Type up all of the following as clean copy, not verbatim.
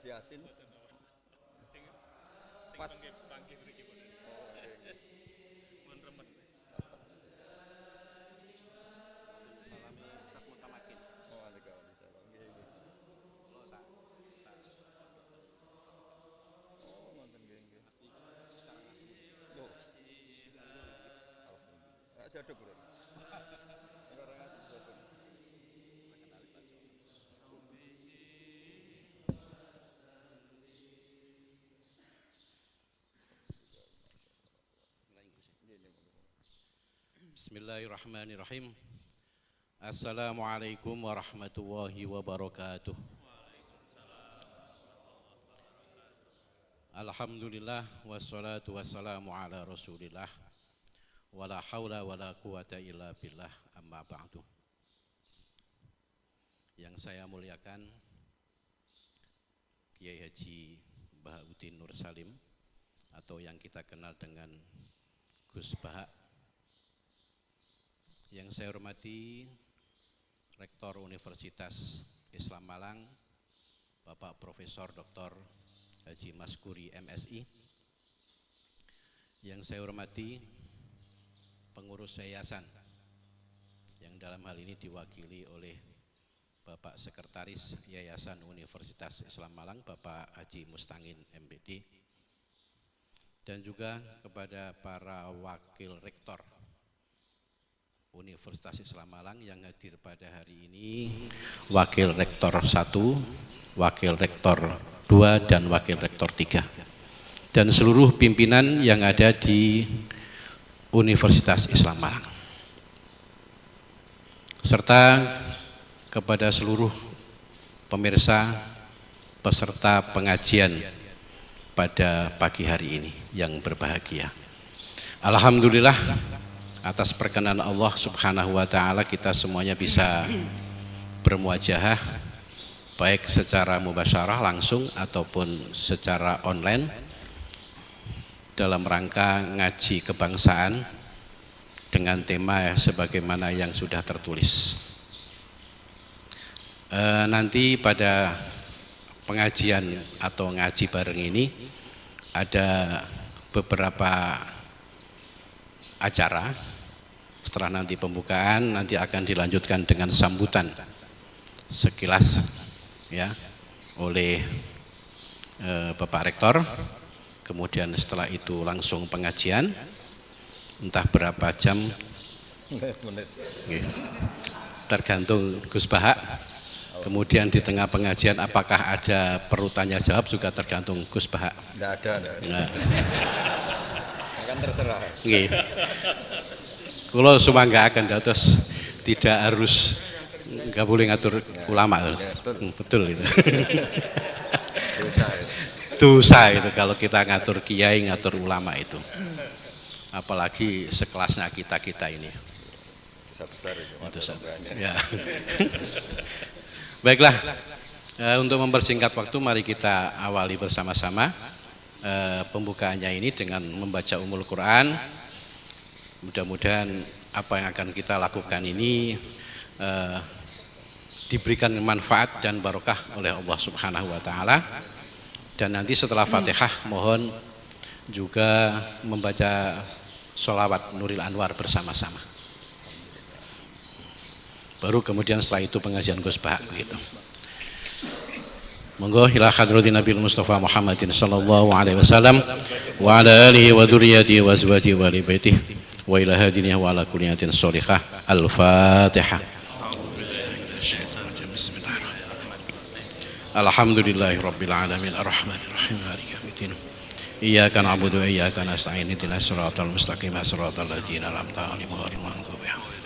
Gus Yasin. Pas. Waalaikumsalam. Nggih, nggih. Oh, nonton nggih, nggih. Loh, alhamdulillah. Jaduk lho. Karangasem jaduk. Nggih, nggih. Bismillahirrahmanirrahim. Assalamualaikum warahmatullahi wabarakatuh. Alhamdulillah wassalatu wassalamu ala Rasulillah. Wala haula wala quwata illa billah, amma ba'du. Yang saya muliakan Kiai Haji Bahauddin Nur Salim atau yang kita kenal dengan Gus Baha. Yang saya hormati Rektor Universitas Islam Malang, Bapak Profesor Dr. Haji Maskuri MSI. Yang saya hormati pengurus yayasan yang dalam hal ini diwakili oleh Bapak Sekretaris Yayasan Universitas Islam Malang, Bapak Haji Mustangin MBD, dan juga kepada para wakil rektor Universitas Islam Malang yang hadir pada hari ini, Wakil Rektor 1, Wakil Rektor 2, dan Wakil Rektor 3, dan seluruh pimpinan yang ada di Universitas Islam Malang, serta kepada seluruh pemirsa peserta pengajian pada pagi hari ini yang berbahagia. Alhamdulillah, atas perkenan Allah Subhanahu wa Ta'ala, kita semuanya bisa bermuajahah baik secara mubasyarah langsung ataupun secara online dalam rangka ngaji kebangsaan dengan tema sebagaimana yang sudah tertulis. Nanti pada pengajian atau ngaji bareng ini ada beberapa acara. Setelah nanti pembukaan, nanti akan dilanjutkan dengan sambutan sekilas ya oleh Bapak Rektor. Kemudian setelah itu langsung pengajian, entah berapa jam, Menit. tergantung Gus Baha. Kemudian di tengah pengajian apakah ada perlu tanya jawab juga tergantung Gus Baha. Enggak ada. Nah, Akan terserah. nggih. Kalau semua nggak akan terus tidak harus nggak boleh ngatur ulama, betul itu. Dosa itu. Dosa itu kalau kita ngatur kiai, ngatur ulama itu. Apalagi sekelasnya kita ini. Besar itu. Dosa. Ya. Baiklah, untuk mempersingkat waktu, mari kita awali bersama-sama pembukaannya ini dengan membaca Ummul Quran. Mudah-mudahan apa yang akan kita lakukan ini diberikan manfaat dan barokah oleh Allah Subhanahu wa Ta'ala. Dan nanti setelah Fatihah mohon juga membaca sholawat Nuril Anwar bersama-sama. Baru kemudian setelah itu pengajian Gus Baha begitu. Monggo ila hadratin Nabi Mustafa Muhammadin sallallahu alaihi wasallam wa ala alihi wa dzurriyyatihi wa azwajihi wa ali baitihi wa ila hadinihi wa ala kulli niyatin sholihah. Al-Fatihah. Alhamdulillahi rabbil alamin arrahmanir rahim maliki yaumiddin. Iyyaka na'budu wa iyyaka nasta'in ihdinas siratal mustaqim siratal ladzina an'amta 'alaihim ghairil maghdubi 'alaihim.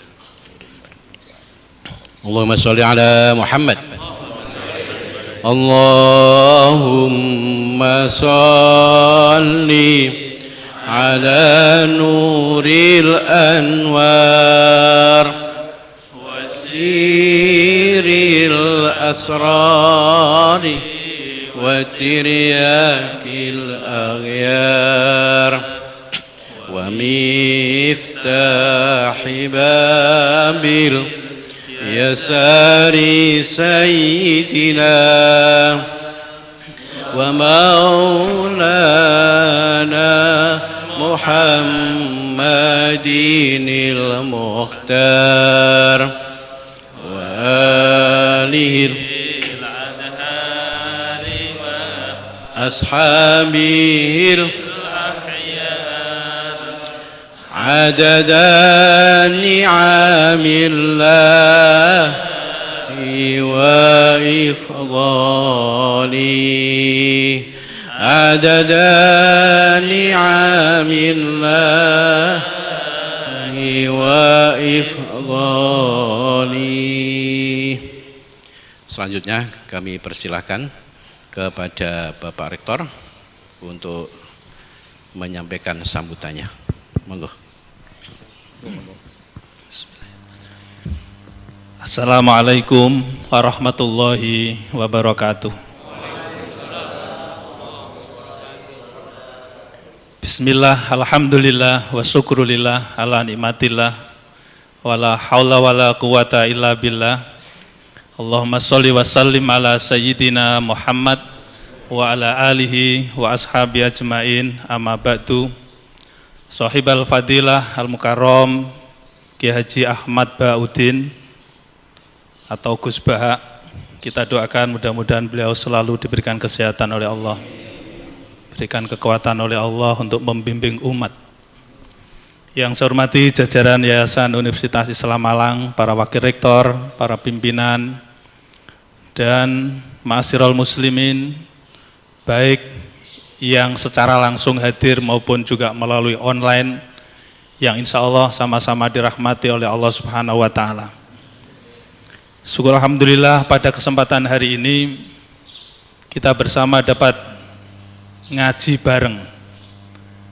Allahumma shalli ala Muhammad. Allahumma shalli ala nuril anwar wasiril asrari wa tiryakil aghyar wa miftahi babil yasari sayyidina ومولانا محمد المختار وآله أصحابه عدد نعم الله وإفضاله عدد نعم الله وإفضاله. Selanjutnya kami persilahkan kepada Bapak Rektor untuk menyampaikan sambutannya. Monggo. Assalamualaikum warahmatullahi wabarakatuh. Bismillah, alhamdulillah, wa syukrulillah, ala nikmatillah, wala hawla wala quwata illa billah. Allahumma sholli wa sallim ala sayyidina Muhammad wa ala alihi wa ashabi ajmain, amma ba'du. Sahibal fadilah al-mukarram Ki Haji Ahmad Ba'udin atau Gus Baha, kita doakan mudah-mudahan beliau selalu diberikan kesehatan oleh Allah, berikan kekuatan oleh Allah untuk membimbing umat. Yang saya hormati jajaran Yayasan Universitas Islam Malang, para wakil rektor, para pimpinan, dan ma'asyiral muslimin, baik yang secara langsung hadir maupun juga melalui online, yang insya Allah sama-sama dirahmati oleh Allah Subhanahu wa Ta'ala. Syukur alhamdulillah pada kesempatan hari ini kita bersama dapat ngaji bareng,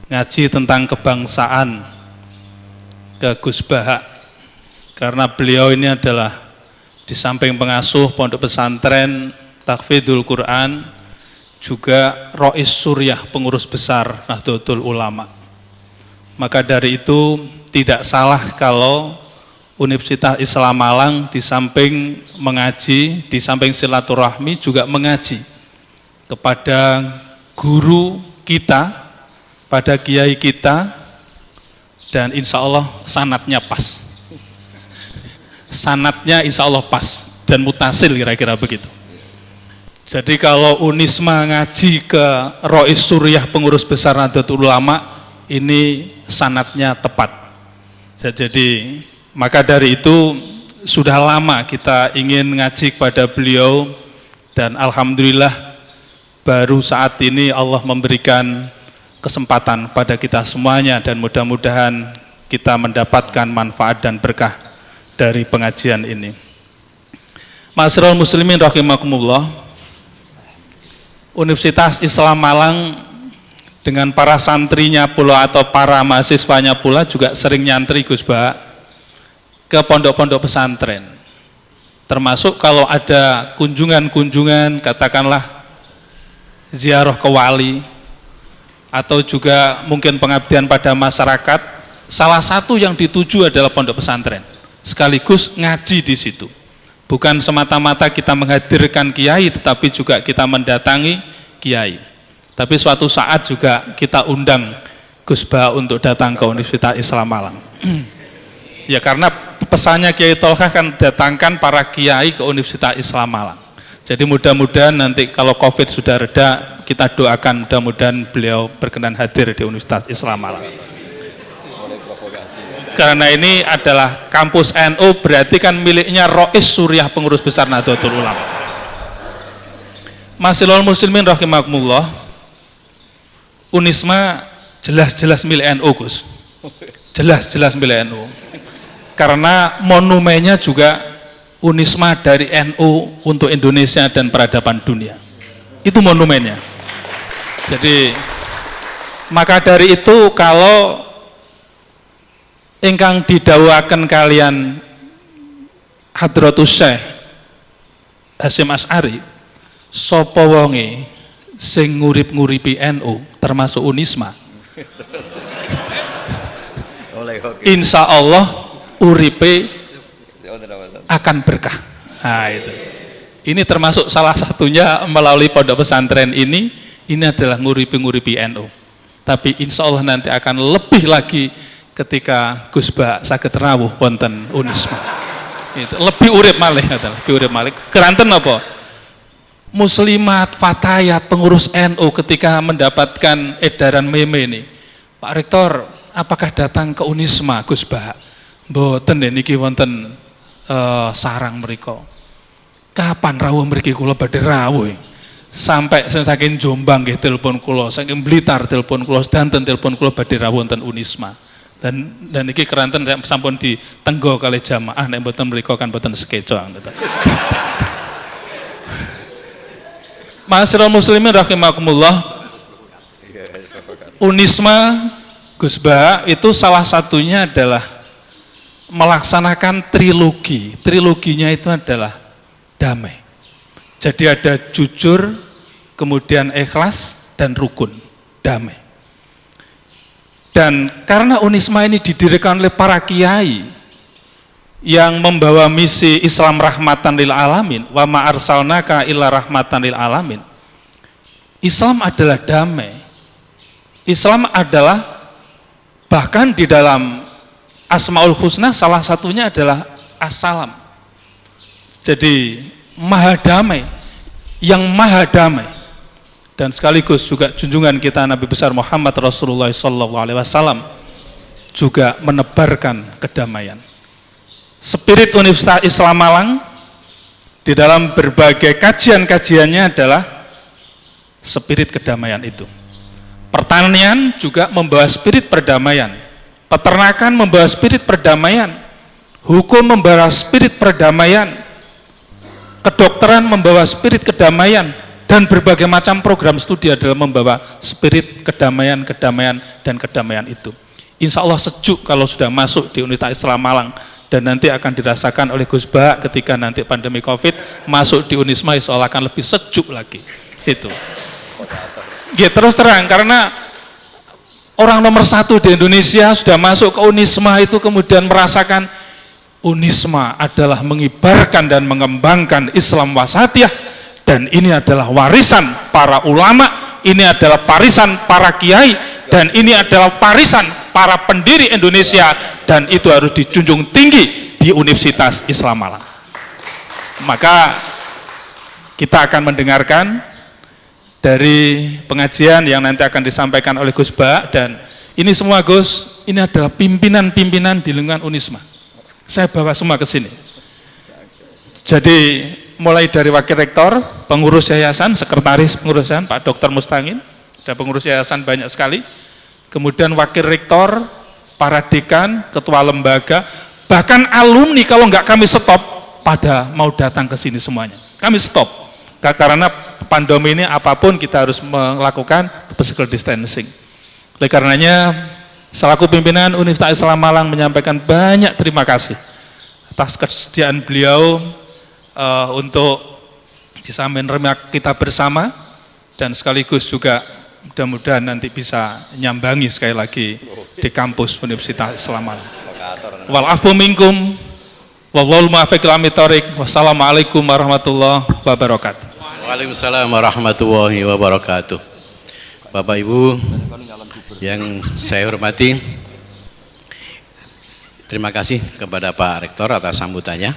ngaji tentang kebangsaan ke Gus Baha, karena beliau ini adalah di samping pengasuh pondok pesantren Tahfidzul Quran juga Rois Suriah, pengurus besar Nahdlatul Ulama. Maka dari itu tidak salah kalau Universitas Islam Malang di samping mengaji, di samping silaturahmi juga mengaji kepada guru kita, pada kiai kita, dan insya Allah sanatnya pas. Sanatnya insya Allah pas dan mutasil, kira-kira begitu. Jadi kalau Unisma ngaji ke Rois Suriah, pengurus besar Nahdlatul Ulama, ini sanatnya tepat. Jadi maka dari itu sudah lama kita ingin ngaji kepada beliau, dan alhamdulillah baru saat ini Allah memberikan kesempatan pada kita semuanya, dan mudah-mudahan kita mendapatkan manfaat dan berkah dari pengajian ini. Ma'asyiral muslimin rahimakumullah, Universitas Islam Malang dengan para santrinya pula atau para mahasiswanya pula juga sering nyantri Gus Baha ke pondok-pondok pesantren. Termasuk kalau ada kunjungan-kunjungan, katakanlah ziarah ke wali, atau juga mungkin pengabdian pada masyarakat, salah satu yang dituju adalah pondok pesantren. Sekaligus ngaji di situ. Bukan semata-mata kita menghadirkan kiai, tetapi juga kita mendatangi kiai. Tapi suatu saat juga kita undang Gus Baha untuk datang ke Universitas Islam Malang. Ya karena pesannya Kiai Tolkah kan datangkan para kiai ke Universitas Islam Malang. Jadi mudah-mudahan nanti kalau COVID sudah reda, kita doakan mudah-mudahan beliau berkenan hadir di Universitas Islam Malang. Karena ini adalah kampus NU, berarti kan miliknya Rois Suriah, pengurus besar Nahdlatul Ulama. Ma'asyiral muslimin rahimakumullah, Unisma jelas-jelas milik NU, Gus. Jelas-jelas milik NU. Karena monumennya juga Unisma dari NU untuk Indonesia dan peradaban dunia. Itu monumennya. Jadi maka dari itu kalau ingkang didhawuhaken kalian Hadratus Syekh Hasyim Asy'ari, sapa wonge sing ngurip-nguripi NU termasuk Unisma, insya Allah uripe akan berkah. Nah itu. Ini termasuk salah satunya melalui pondok pesantren ini adalah nguripi NU. Tapi insya Allah nanti akan lebih lagi ketika Gus Ba saged rawuh wonten Unisma. Itu lebih urip malih, lebih urip malih. Keranten apa? Muslimat, fatayat, pengurus NU ketika mendapatkan edaran meme ini, Pak Rektor, apakah datang ke Unisma Gus Ba? Mboten niki wonten sarang mriko. Kapan rawuh mriki kula badhe rawuh? Sampai saking Jombang nggih telepon kula, saking Blitar telepon kula, sedanten telepon kula badhe rawuh wonten Unisma. Dan iki keranten sampun ditenggo kalih jamaah nek mboten mriko kan mboten sekeco. Ma'asyiral muslimin rahimakumullah. Unisma Gus Ba itu salah satunya adalah melaksanakan trilogi. Triloginya itu adalah damai. Jadi ada jujur, kemudian ikhlas, dan rukun, damai. Dan karena Unisma ini didirikan oleh para kiai yang membawa misi Islam rahmatan lil alamin, wa ma arsalnaka illa rahmatan lil alamin. Islam adalah damai. Islam adalah bahkan di dalam Asmaul Husna salah satunya adalah Assalam. Jadi maha damai, yang maha damai, dan sekaligus juga junjungan kita Nabi besar Muhammad Rasulullah SAW juga menebarkan kedamaian. Spirit Universitas Islam Malang di dalam berbagai kajian-kajiannya adalah spirit kedamaian itu. Pertanian juga membawa spirit perdamaian, peternakan membawa spirit perdamaian, hukum membawa spirit perdamaian, kedokteran membawa spirit kedamaian, dan berbagai macam program studi adalah membawa spirit kedamaian, dan kedamaian itu. Insya Allah sejuk kalau sudah masuk di Universitas Islam Malang, dan nanti akan dirasakan oleh Gus Ba ketika nanti pandemi COVID masuk di Unisma, insya Allah akan lebih sejuk lagi. Itu. Ya, terus terang, karena orang nomor 1 di Indonesia sudah masuk ke Unisma itu kemudian merasakan Unisma adalah mengibarkan dan mengembangkan Islam wasatiyah, dan ini adalah warisan para ulama, ini adalah warisan para kiai, dan ini adalah warisan para pendiri Indonesia, dan itu harus dijunjung tinggi di Universitas Islam Malang. Maka kita akan mendengarkan dari pengajian yang nanti akan disampaikan oleh Gus Ba, dan ini semua Gus, ini adalah pimpinan-pimpinan di lingkungan Unisma. Saya bawa semua ke sini. Jadi mulai dari wakil rektor, pengurus yayasan, sekretaris pengurus yayasan Pak Dr. Mustangin, ada pengurus yayasan banyak sekali. Kemudian wakil rektor, para dekan, ketua lembaga, bahkan alumni kalau nggak kami stop pada mau datang ke sini semuanya. Kami stop karena pandemi ini apapun kita harus melakukan physical distancing. Oleh karenanya selaku pimpinan Universitas Islam Malang menyampaikan banyak terima kasih atas kesediaan beliau untuk bisa menerima kita bersama, dan sekaligus juga mudah-mudahan nanti bisa nyambangi sekali lagi di kampus Universitas Islam Malang. Wal afu minkum wallahul muwaffiq ila aqwamit thoriq. Wassalamualaikum warahmatullahi wabarakatuh. Waalaikumsalam warahmatullahi wabarakatuh. Bapak Ibu yang saya hormati, terima kasih kepada Pak Rektor atas sambutannya.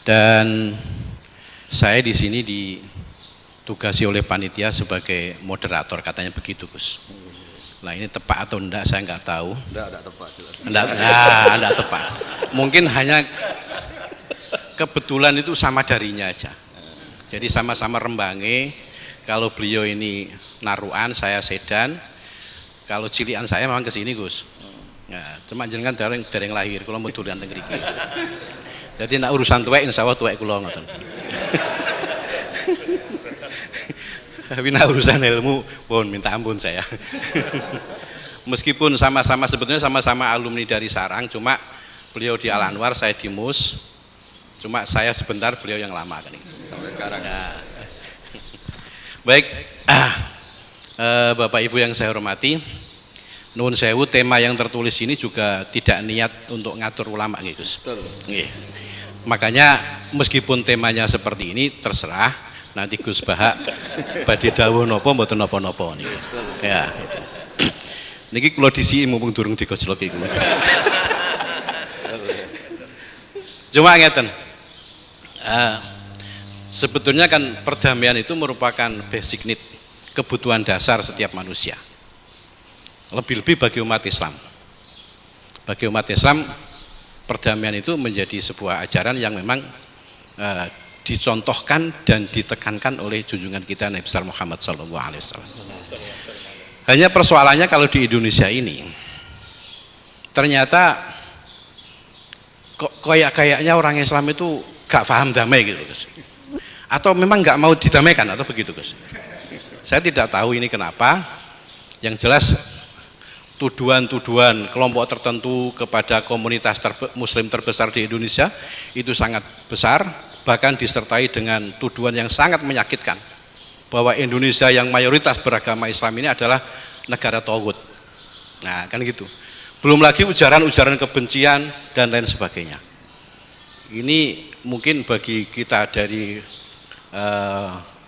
Dan saya di sini ditugasi oleh panitia sebagai moderator, katanya begitu Gus. Nah ini tepat atau enggak saya nggak tahu. Enggak tepat. Enggak tepat. Mungkin hanya kebetulan itu sama darinya aja. Jadi sama-sama rembange. Kalau beliau ini naruan, saya sedan. Kalau cilian saya memang kesini Gus. Nah, cuma jenengan dereng lahir, kalau mau durian teng mriki. Jadi nak urusan tuwek insya Allah tuwek kula ngoten. Tapi nak urusan ilmu, pun minta ampun saya. Meskipun sama-sama sebetulnya sama-sama alumni dari Sarang, cuma beliau di Al Anwar, saya di MUS. Cuma saya sebentar, beliau yang lama kan itu. Sampai sekarang. Nah. Baik, Bapak Ibu yang saya hormati, nuwun sewu, tema yang tertulis ini juga tidak niat untuk ngatur ulama nggih Gus. Nggih. Makanya meskipun temanya seperti ini terserah nanti Gus Bahak badhe dawuh napa mboten napa-napa niku. Ya, gitu. Niki kula disiki mumpung durung digojloki kula. Cuma ngeten. Sebetulnya kan perdamaian itu merupakan basic need, kebutuhan dasar setiap manusia. Lebih-lebih bagi umat Islam. Bagi umat Islam, perdamaian itu menjadi sebuah ajaran yang memang dicontohkan dan ditekankan oleh junjungan kita Nabi besar Muhammad SAW. Hanya persoalannya kalau di Indonesia ini ternyata kayaknya orang Islam itu gak paham damai gitu, Gus. Atau memang gak mau didamaikan atau begitu, Gus. Saya tidak tahu ini kenapa. Yang jelas tuduhan-tuduhan kelompok tertentu kepada komunitas muslim terbesar di Indonesia itu sangat besar, bahkan disertai dengan tuduhan yang sangat menyakitkan bahwa Indonesia yang mayoritas beragama Islam ini adalah negara tauhid. Nah, kan gitu. Belum lagi ujaran-ujaran kebencian dan lain sebagainya. Ini mungkin bagi kita dari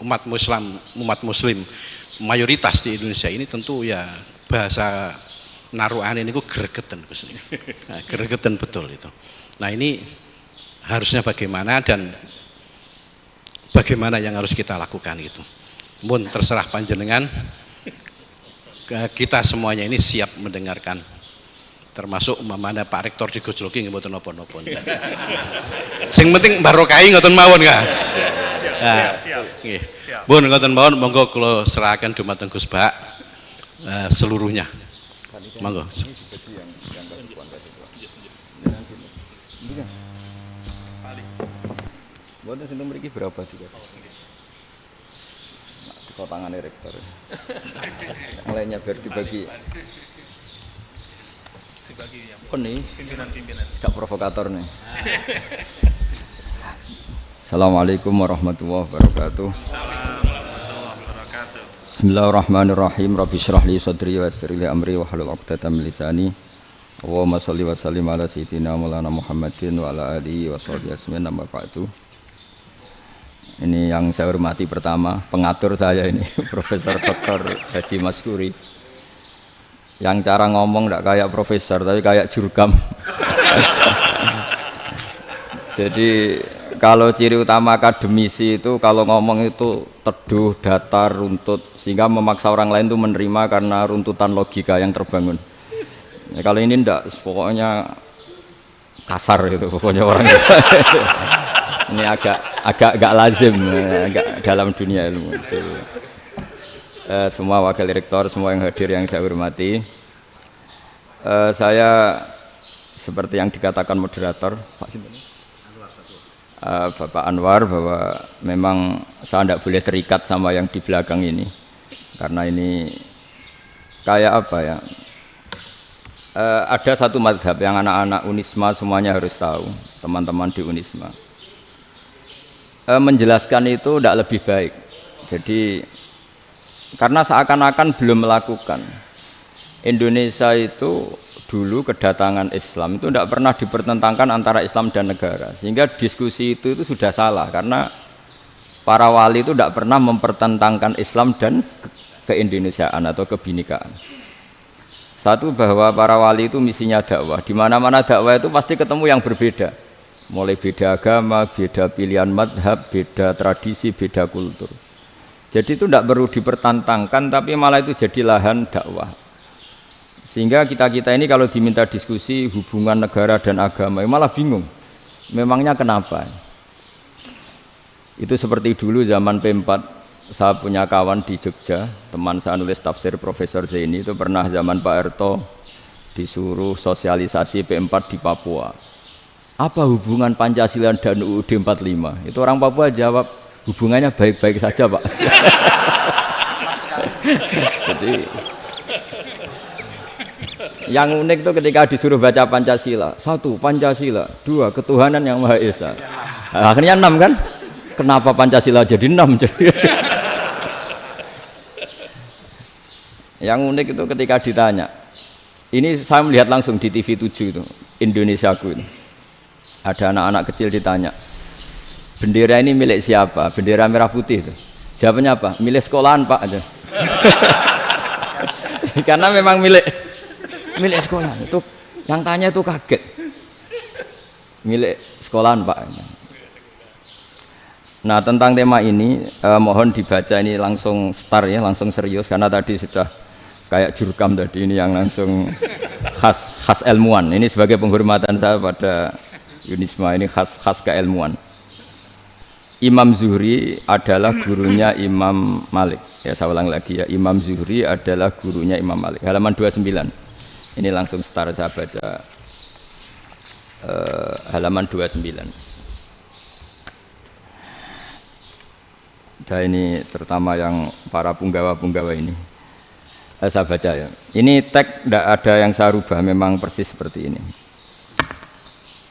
umat muslim mayoritas di Indonesia ini tentu ya bahasa naruhan ini gregetan, nah, gregetan betul itu. Nah, ini harusnya bagaimana dan bagaimana yang harus kita lakukan gitu. Mun terserah panjenengan, kita semuanya ini siap mendengarkan, termasuk mana Pak Rektor digojloki mboten napa-napa. Sing penting barokahi ngoten mawon ka. Nggih. Pun ngoten mawon, monggo kula serahkan dumateng Gus Bahak seluruhnya. Monggo. Boten sinten mriki berapa juga? Kok tangane rektor. Yang lainnya biar dibagi. Oh nih, pimpinan-pimpinan. Gak provokator nih. Assalamualaikum warahmatullahi wabarakatuh. Bismillahirrahmanirrahim. Rabbi shrah li sadri wa yassir li amri wa hlul 'uqdatam min lisani. Allahumma shalli wa sallim ala sayyidina Maulana Muhammadin wa ala alihi wa sahbihi ajmain. Amma ba'du. Ini yang saya hormati pertama, pengatur saya ini Profesor Dr. Haji Maskuri. Yang cara ngomong tidak kayak profesor tapi kayak jurkam. Jadi kalau ciri utama akademisi itu kalau ngomong itu teduh, datar, runtut, sehingga memaksa orang lain itu menerima karena runtutan logika yang terbangun. Ya, kalau ini enggak, pokoknya kasar gitu, pokoknya orang itu. Ini agak lazim, agak dalam dunia ilmu. Semua wakil rektor, semua yang hadir yang saya hormati, saya seperti yang dikatakan moderator Bapak Anwar, bahwa memang saya tidak boleh terikat sama yang di belakang ini, karena ini kayak apa ya, ada satu madhab yang anak-anak Unisma semuanya harus tahu, teman-teman di Unisma, menjelaskan itu tidak lebih baik. Jadi karena seakan-akan belum melakukan. Indonesia itu dulu kedatangan Islam itu tidak pernah dipertentangkan antara Islam dan negara, sehingga diskusi itu sudah salah, karena para wali itu tidak pernah mempertentangkan Islam dan keindonesiaan atau kebinekaan. Satu, bahwa para wali itu misinya dakwah, di mana-mana dakwah itu pasti ketemu yang berbeda, mulai beda agama, beda pilihan madhab, beda tradisi, beda kultur. Jadi itu tidak perlu dipertentangkan, tapi malah itu jadi lahan dakwah. Sehingga kita-kita ini kalau diminta diskusi hubungan negara dan agama, malah bingung. Memangnya kenapa? Itu seperti dulu zaman P4, saya punya kawan di Jogja, teman saya nulis tafsir Profesor Zaini, itu pernah zaman Pak Erto disuruh sosialisasi P4 di Papua. Apa hubungan Pancasila dan UUD 45? Itu orang Papua jawab, hubungannya baik-baik saja, Pak. Jadi yang unik itu ketika disuruh baca Pancasila, 1 Pancasila, 2 ketuhanan yang Maha Esa. Akhirnya 6 kan? Kenapa Pancasila jadi 6? Yang unik itu ketika ditanya, ini saya melihat langsung di TV 7 itu, Indonesiaku ini. Ada anak-anak kecil ditanya, bendera ini milik siapa? Bendera merah putih itu. Jawabannya apa? Milik sekolahan Pak. Karena memang milik sekolahan. Itu yang tanya itu kaget. Milik sekolahan Pak. Nah tentang tema ini mohon dibaca ini langsung start ya, langsung serius karena tadi sudah kayak jurkam tadi ini yang langsung khas ilmuwan. Ini sebagai penghormatan saya pada Yunisma ini khas keilmuan. Imam Zuhri adalah gurunya Imam Malik. Ya saya ulang lagi ya, Imam Zuhri adalah gurunya Imam Malik. Halaman 29. Ini langsung start saya baca halaman 29. Dan ini terutama yang para punggawa-punggawa ini saya baca ya. Ini teks tidak ada yang saya rubah, memang persis seperti ini.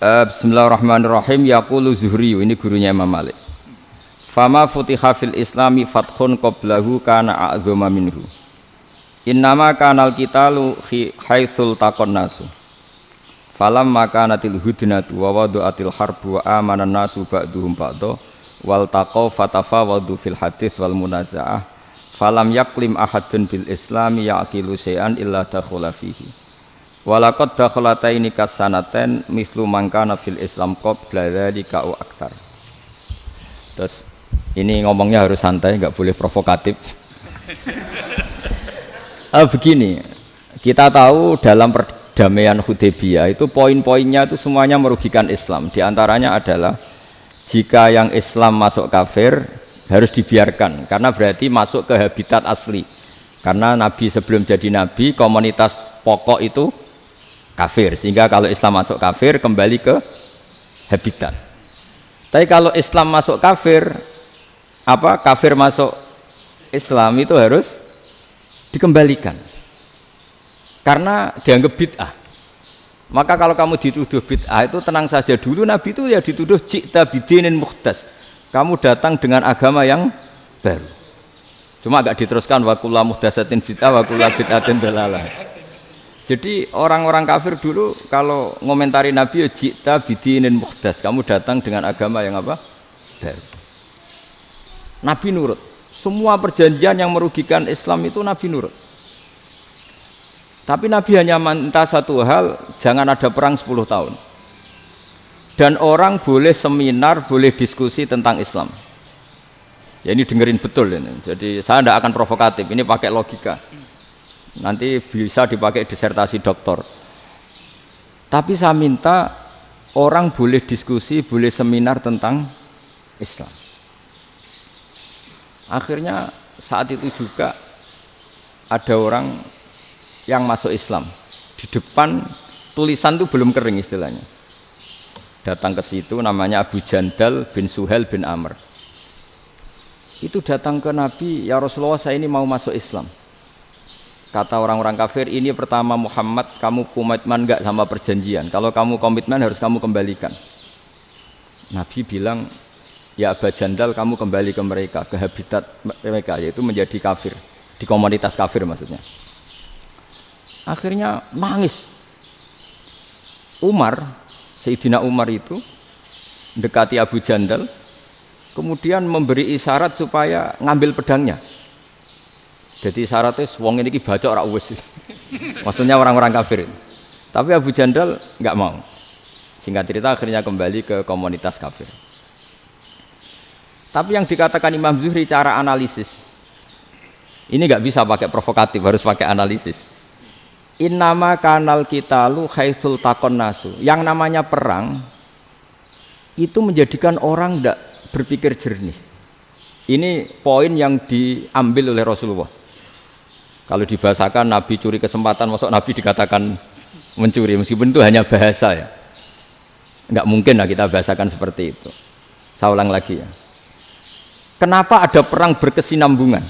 Bismillahirrahmanirrahim. Yaqulu Zuhri, ini gurunya Imam Malik. Fama futiha fil islami fathun qablahu kana a'zama minhu. Innama kanal qitalu haitsul taqon nasu. Falam makanatil hudnatu wa wadu'atil harbu wa amanan nasu ba'duhum ba'do wal taqaw fatafawadu fil hadits wal munaza'ah falam yaklim ahadun bil islami yaqilu syai'an illa dakhula fihi walaqad dakhalataini kasanaten mislu mangkana fil islam qabla dzalika au aktsar. Terus ini ngomongnya harus santai, enggak boleh provokatif. Begini, kita tahu dalam perdamaian Hudaybiyah itu poin-poinnya itu semuanya merugikan Islam. Di antaranya adalah jika yang Islam masuk kafir harus dibiarkan karena berarti masuk ke habitat asli. Karena Nabi sebelum jadi Nabi komunitas pokok itu kafir, sehingga kalau Islam masuk kafir kembali ke habitat. Tapi kalau Islam masuk kafir, kafir masuk Islam itu harus dikembalikan karena dianggap bid'ah. Maka kalau kamu dituduh bid'ah itu tenang saja dulu, Nabi itu ya dituduh ji'ta bidinin muhdas, kamu datang dengan agama yang baru. Cuma agak diteruskan wa kullu muhdatsatin bid'ah wa kullu bid'atin dalalah. Jadi orang-orang kafir dulu kalau ngomentari Nabi ya ji'ta bidinin muhdas, kamu datang dengan agama yang baru. Nabi nurut. Semua perjanjian yang merugikan Islam itu Nabi nurut. Tapi Nabi hanya minta satu hal, jangan ada perang 10 tahun. Dan orang boleh seminar, boleh diskusi tentang Islam. Ya ini dengerin betul ini. Jadi saya tidak akan provokatif, ini pakai logika. Nanti bisa dipakai disertasi doktor. Tapi saya minta orang boleh diskusi, boleh seminar tentang Islam. Akhirnya saat itu juga ada orang yang masuk Islam. Di depan tulisan itu belum kering istilahnya. Datang ke situ namanya Abu Jandal bin Suhail bin Amr. Itu datang ke Nabi, ya Rasulullah saya ini mau masuk Islam. Kata orang-orang kafir, ini pertama Muhammad, kamu komitmen enggak sama perjanjian? Kalau kamu komitmen harus kamu kembalikan. Nabi bilang, ya Abu Jandal kamu kembali ke mereka, ke habitat mereka, yaitu menjadi kafir, di komunitas kafir maksudnya. Akhirnya nangis. Sayyidina Umar itu mendekati Abu Jandal, kemudian memberi isyarat supaya ngambil pedangnya. Jadi isyaratnya wong ini baca ora wis. Maksudnya orang-orang kafir. Tapi Abu Jandal enggak mau. Singkat cerita akhirnya kembali ke komunitas kafir. Tapi yang dikatakan Imam Zuhri cara analisis ini enggak bisa pakai provokatif, harus pakai analisis. Innama kanal qitalu haitsul taqon nasu. Yang namanya perang itu menjadikan orang tidak berpikir jernih. Ini poin yang diambil oleh Rasulullah. Kalau dibahasakan Nabi curi kesempatan, masuk Nabi dikatakan mencuri, meskipun itu hanya bahasa ya. Enggak mungkin lah kita bahasakan seperti itu. Saya ulang lagi ya. Kenapa ada perang berkesinambungan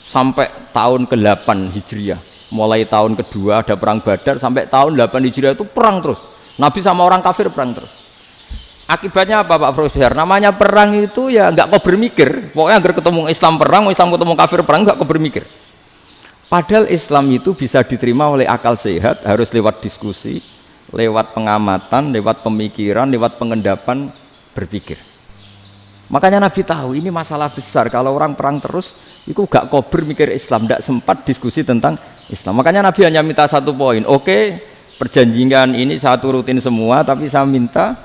sampai tahun ke-8 Hijriah? Mulai tahun kedua ada perang Badar sampai tahun 8 Hijriah itu perang terus. Nabi sama orang kafir perang terus. Akibatnya apa Pak Profesor? Namanya perang itu ya enggak kau bermikir. Pokoknya agar ketemu Islam perang, Islam ketemu kafir perang, enggak kau bermikir. Padahal Islam itu bisa diterima oleh akal sehat, harus lewat diskusi, lewat pengamatan, lewat pemikiran, lewat pengendapan berpikir. Makanya Nabi tahu ini masalah besar. Kalau orang perang terus, itu gak kober mikir Islam, gak sempat diskusi tentang Islam. Makanya Nabi hanya minta satu poin. Oke, perjanjian ini satu rutin semua, tapi saya minta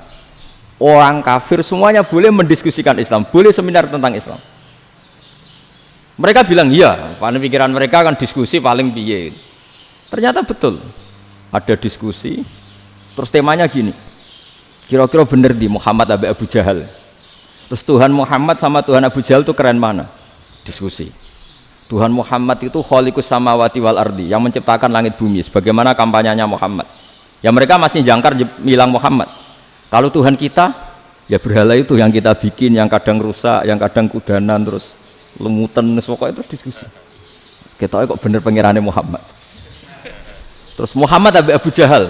orang kafir semuanya boleh mendiskusikan Islam, boleh seminar tentang Islam. Mereka bilang iya, pada pikiran mereka kan diskusi paling piye. Ternyata betul, ada diskusi. Terus temanya gini, kira-kira bener di Muhammad Abi Abu Jahal. Terus Tuhan Muhammad sama Tuhan Abu Jahal itu keren mana? Diskusi. Tuhan Muhammad itu khaliqus samawati wal ardi, yang menciptakan langit bumi. Sebagaimana kampanyenya Muhammad. Ya mereka masih jangkar bilang Muhammad. Kalau Tuhan kita, ya berhala itu yang kita bikin, yang kadang rusak, yang kadang kudanan, terus lemutan, pokoknya terus diskusi. Kita kok bener pengirannya Muhammad. Terus Muhammad Abu Jahal,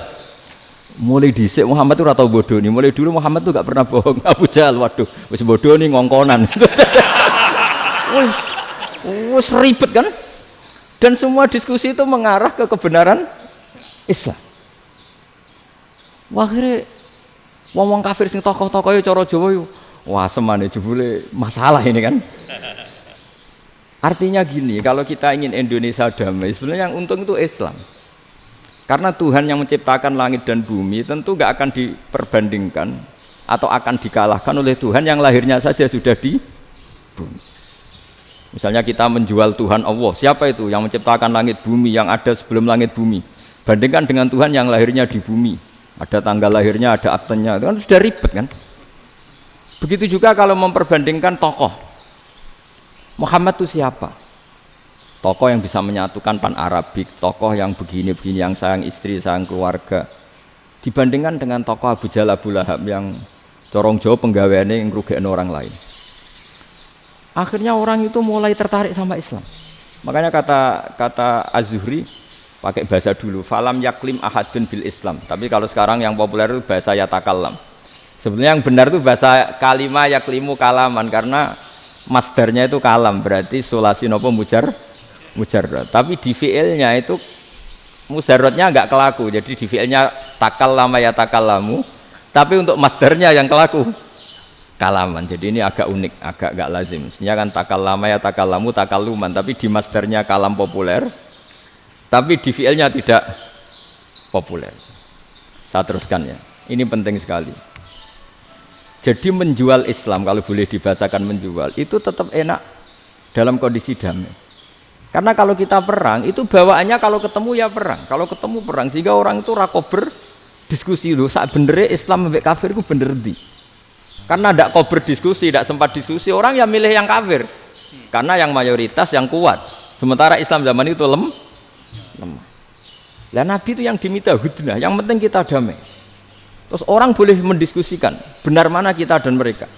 mulai dhisik Muhammad itu ratau bodoh nih. Mulai dulu Muhammad itu gak pernah bohong. Abu Jahal, waduh, wis bodoh nih ngongkonan. Wis ribet kan? Dan semua diskusi itu mengarah ke kebenaran Islam. Wah, akhirnya wong kafir sing tokoh-tokoh cara Jawa yo, wah semane jebule masalah ini kan. Artinya gini, kalau kita ingin Indonesia damai, sebenarnya yang untung itu Islam. Karena Tuhan yang menciptakan langit dan bumi tentu gak akan diperbandingkan atau akan dikalahkan oleh Tuhan yang lahirnya saja sudah di bumi. Misalnya kita menjual Tuhan Allah, siapa itu yang menciptakan langit bumi, yang ada sebelum langit bumi, bandingkan dengan Tuhan yang lahirnya di bumi, ada tanggal lahirnya, ada aktenya, itu kan sudah ribet kan. Begitu juga kalau memperbandingkan tokoh, Muhammad itu siapa? Tokoh yang bisa menyatukan pan-Arabik, tokoh yang begini-begini, yang sayang istri, sayang keluarga, dibandingkan dengan tokoh Abu Jahal, Abu Lahab yang corong jauh penggaweannya yang ngerugikan orang lain. Akhirnya orang itu mulai tertarik sama Islam. Makanya kata Az-Zuhri pakai bahasa dulu, falam yaklim ahadun bil Islam. Tapi kalau sekarang yang populer itu bahasa yatakallam. Sebenarnya yang benar itu bahasa kalimah yaklimu kalaman, karena masdarnya itu kalam, berarti sulasi nopo mujarrad. Tapi di fiilnya itu mujarradnya enggak kelaku. Jadi di fiilnya takallama yatakallamu, tapi untuk masdarnya yang kelaku kalaman. Jadi ini agak unik, agak enggak lazim. Mestinya kan takallama yatakallamu takalluman, tapi di masdarnya kalam populer, tapi di fiilnya tidak populer. Saya teruskan ya. Ini penting sekali. Jadi menjual Islam, kalau boleh dibahasakan menjual, itu tetap enak dalam kondisi damai. Karena kalau kita perang, itu bawaannya kalau ketemu ya perang. Kalau ketemu perang, sehingga orang itu rakober diskusi loh, saat benernya Islam sampai kafir itu bener di. Karena tidak kober diskusi, tidak sempat diskusi, orang yang milih yang kafir. Karena yang mayoritas yang kuat. Sementara Islam zaman itu lemah. Lah Nabi itu yang diminta hudnah, yang penting kita damai. Terus orang boleh mendiskusikan benar mana kita dan mereka.